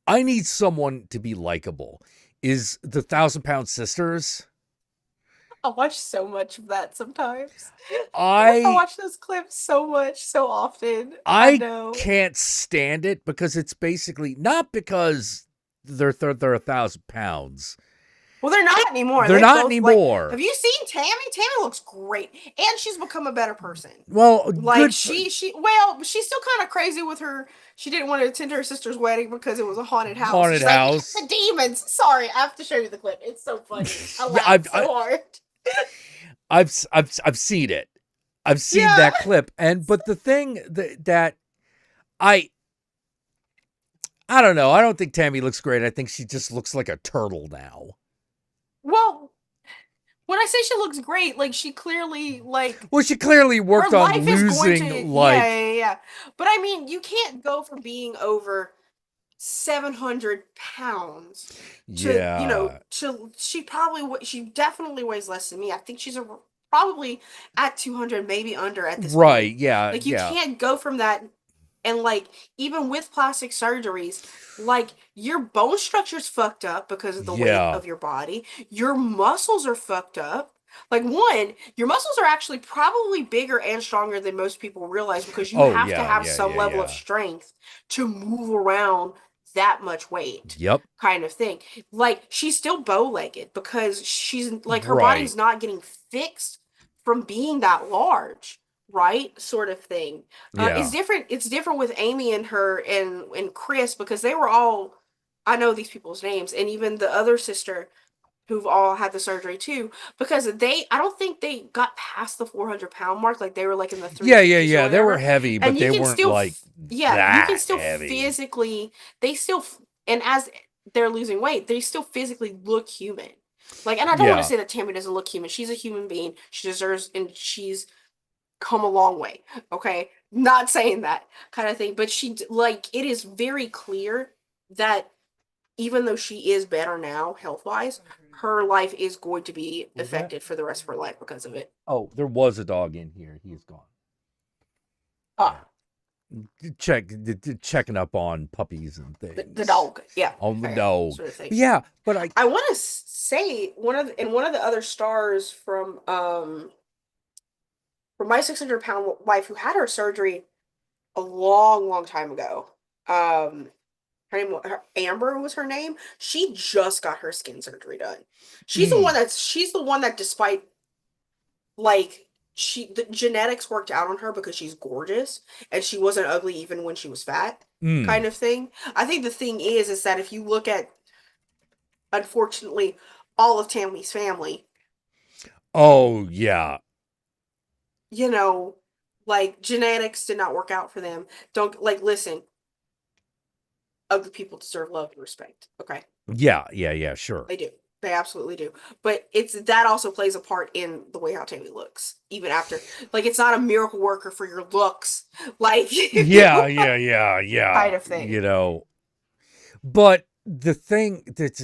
I need someone to be likable is the 1,000-Pound Sisters. I watch so much of that sometimes. I I watch those clips so much, so often. I I know. can't stand it because it's basically not because they're 1,000 pounds. Well, they're not anymore. They're They not both like. anymore. Have you seen Tammy? Tammy looks great, and she's become a better person. Well, Like good. she's still kind of crazy with her. She didn't want to attend her sister's wedding because it was a haunted house. Haunted She's house. like, the demons. Sorry, I have to show you the clip. It's so funny. I Yeah, laughed so hard. I've seen it. I've seen Yeah. that clip, but the thing that I don't know. I don't think Tammy looks great. I think she just looks like a turtle now. Well, when I say she looks great, like she clearly like Well, she clearly worked her on life is going to losing like yeah. But I mean, you can't go from being over 700 pounds to she definitely weighs less than me. I think she's probably at 200, maybe under at this right. point. Yeah, Like you can't go from that. And like even with plastic surgeries, like your bone structure's fucked up because of the weight of your body. Your muscles are fucked up. Like one, your muscles are actually probably bigger and stronger than most people realize because you have to have some level of strength to move around that much weight. Yep. Kind of thing. Like she's still bow-legged because she's like her body's not getting fixed from being that large. Right, sort of thing. It's different. It's different with Amy and her and Chris because they were all. I know these people's names, and even the other sister, who've all had the surgery too. Because I don't think they got past the 400-pound mark. Like they were like in the 350s. Yeah. They were heavy, but they weren't still, like you can still heavy. physically. They still, and as they're losing weight, they still physically look human. Like, and I don't want to say that Tammy doesn't look human. She's a human being. She deserves, and she's come a long way. Okay, not saying that kind of thing, but she like it is very clear that even though she is better now health wise, her life is going to be affected for the rest of her life because of it. Oh, there was a dog in here. He's gone. Checking up on puppies and things. The dog, yeah. On the dog, sort of thing. Yeah. But I want to say one of the other stars from My 600-Pound Wife who had her surgery a long time ago. Her name, Amber was her name. She just got her skin surgery done. She's the one that despite like the genetics worked out on her because she's gorgeous and she wasn't ugly even when she was fat, kind of thing. I think the thing is that if you look at, unfortunately, all of Tammy's family. Oh yeah. You know, like genetics did not work out for them. Don't listen. Ugly people deserve love and respect. Okay. Yeah, sure. They do. They absolutely do. But that also plays a part in the way how Tammy looks. Even after, like, it's not a miracle worker for your looks. Like, yeah. kind of thing. You know, but the thing that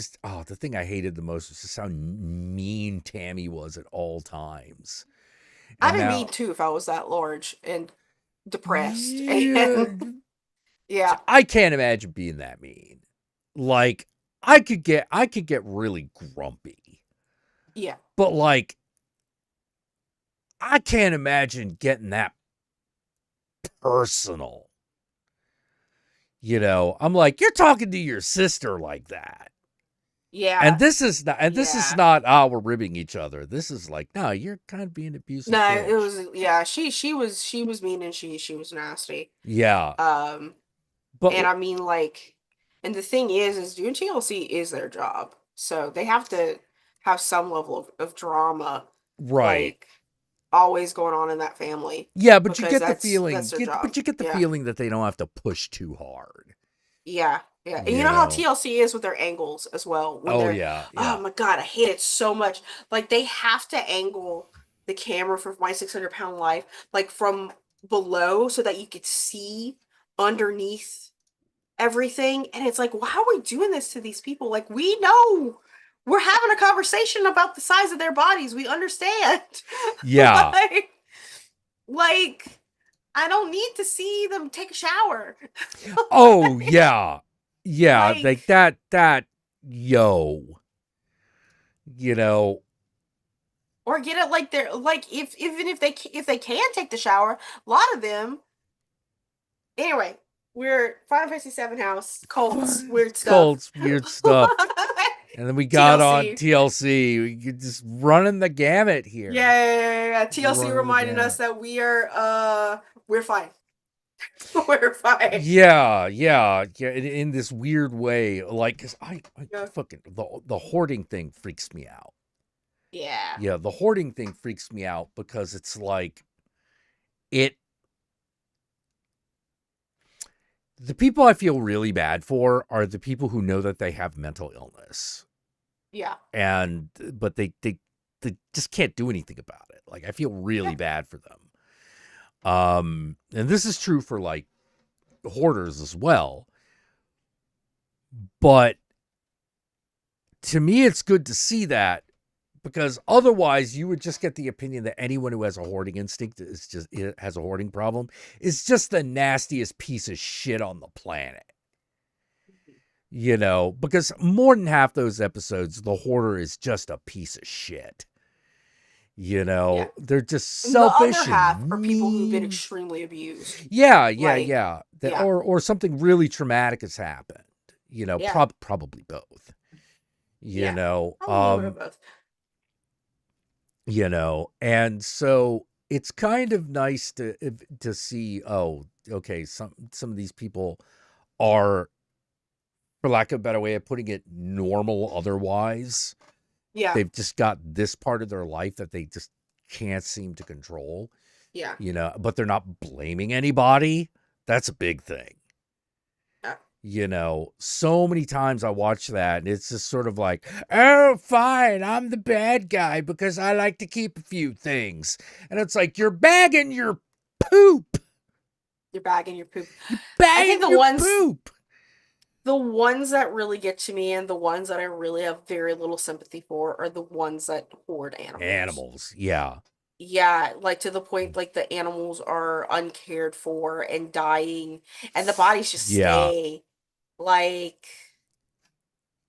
the thing I hated the most was just how mean Tammy was at all times. I'd And be mean now, too if I was that large and depressed. yeah, And yeah, I can't imagine being that mean. Like, I could get really grumpy, yeah, but like, I can't imagine getting that personal. I'm like, you're talking to your sister like that. And yeah, this is not we're ribbing each other. This is like, no, you're kind of being an abusive No, it bitch. was yeah. She was mean and she was nasty. Yeah. Um, But and I mean like, and the thing is doing TLC is their job, so they have to have some level of drama, right. like always going on in that family Yeah, but you because get the that's feeling, their job. but you get the Yeah. feeling that they don't have to push too hard. Yeah, yeah. And you You know how know. TLC is with their angles as well. When Oh they're, yeah, oh yeah. my God, I hate it so much. Like they have to angle the camera for My 600 Pound Life, like from below so that you could see underneath everything. And it's like, why are we doing this to these people? Like we know we're having a conversation about the size of their bodies. We understand. Yeah. like, like, I don't need to see them take a shower. Oh yeah. Yeah, like Like, that yo. You know, or get it like they're like if even if they can take the shower, a lot of them. Anyway, we're Final Fantasy VII house cults, weird stuff. Colts, weird stuff. And then we got on TLC. TLC. We just running the gamut here. Yeah. TLC Running the reminding us gamut. that we're fine. We're fine. Yeah. In this weird way, like 'cause I Yeah. fucking the hoarding thing freaks me out. Yeah. Yeah, the hoarding thing freaks me out because it's like it. The people I feel really bad for are the people who know that they have mental illness, Yeah. but they just can't do anything about it. Like I feel really Yeah. bad for them. And this is true for like hoarders as well. But to me, it's good to see that because otherwise you would just get the opinion that anyone who has a hoarding instinct has a hoarding problem is just the nastiest piece of shit on the planet. Because more than half those episodes, the hoarder is just a piece of shit. Yeah. They're just And the selfish other and half are people who've been mean. extremely abused. Yeah. Like, yeah. Or something really traumatic has happened. Yeah. Probably both. You Yeah. know, Probably a little bit of both. And so it's kind of nice to see, oh, okay, some of these people are, for lack of a better way of putting it, normal otherwise. Yeah. They've just got this part of their life that they just can't seem to control, Yeah. but they're not blaming anybody. That's a big thing. Yeah. So many times I watch that and it's just sort of like, oh, fine, I'm the bad guy because I like to keep a few things. And it's like, you're bagging your poop. You're bagging your poop. You're I think bagging your poop. the ones that really get to me and the ones that I really have very little sympathy for are the ones that hoard animals. Animals, yeah. Yeah, like to the point like the animals are uncared for and dying and the bodies just Yeah. stay. Like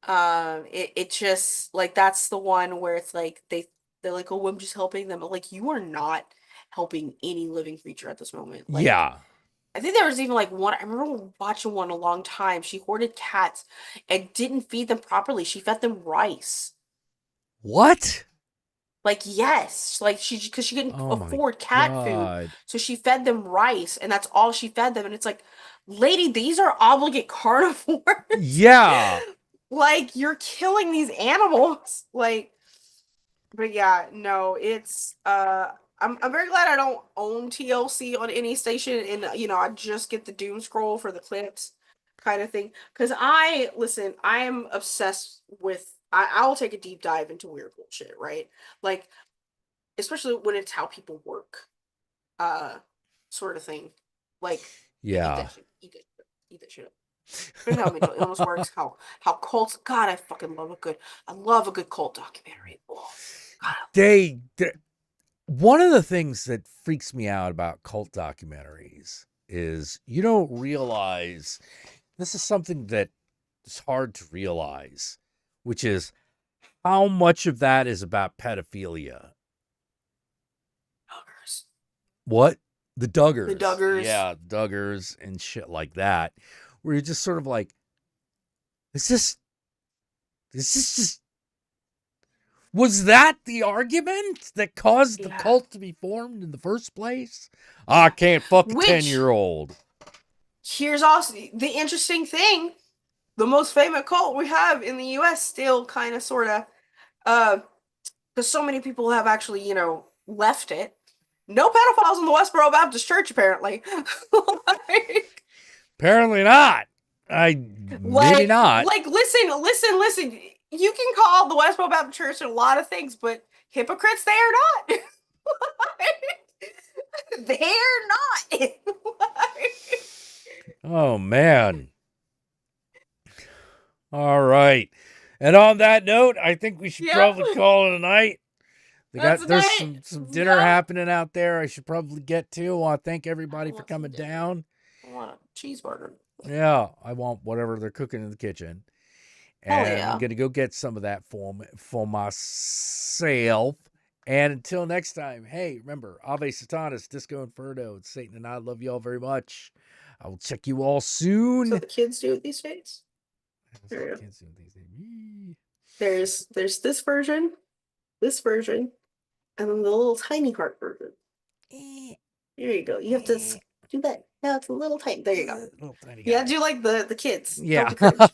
it just like that's the one where it's like they're like, oh, I'm just helping them. But like you are not helping any living creature at this moment. Like Yeah. I think there was even like one, I remember watching one a long time. She hoarded cats and didn't feed them properly. She fed them rice. What? Like, yes, like because she couldn't Oh my afford cat food. God. So she fed them rice and that's all she fed them. And it's like, lady, these are obligate carnivores. Yeah. Like, you're killing these animals. Like, but yeah, no, it's I'm very glad I don't own TLC on any station and I just get the doom scroll for the clips kind of thing. Cause I am obsessed with I will take a deep dive into weird bullshit, right? Like especially when it's how people work, uh sort of thing. Like eat Yeah. that shit, eat that shit up. You know how mental illness works, how cults. God, I love a good cult documentary. Oh, God, They one of the things that freaks me out about cult documentaries is you don't realize this is something that is hard to realize, which is how much of that is about pedophilia. Duggars. What? The Duggars. The Duggars. Yeah, Duggars and shit like that. Where you're just sort of like, is this just, was that the argument that caused the Yeah. cult to be formed in the first place? I can't fuck a Which- 10-year-old. Here's also the interesting thing: the most famous cult we have in the U.S. still kind of, sort of, because so many people have actually, left it. No pedophiles in the Westboro Baptist Church, apparently. Like, Apparently not. Maybe not. Like, listen. You can call the Westboro Baptist Church a lot of things, but hypocrites they are not. They're not. Oh, man. All right. And on that note, I think we should Yeah. probably call it a night. That's a There's night. some dinner Yeah. happening out there I should probably get to. I want to thank everybody I for want some coming dinner. down. I want a cheeseburger. Yeah, I want whatever they're cooking in the kitchen. Hell And yeah. I'm going to go get some of that for myself. And until next time, hey, remember, Ave Satanas, Disco Inferno, it's Satan, and I love you all very much. I will check you all soon. So the kids do it these days. That's There you what go. kids do these days. There's this version, and then the little tiny heart version. There you go. You have to do that. Now it's a little tiny. There you go. Little tiny Yeah, guy. do like the kids. Yeah. Don't be cringe.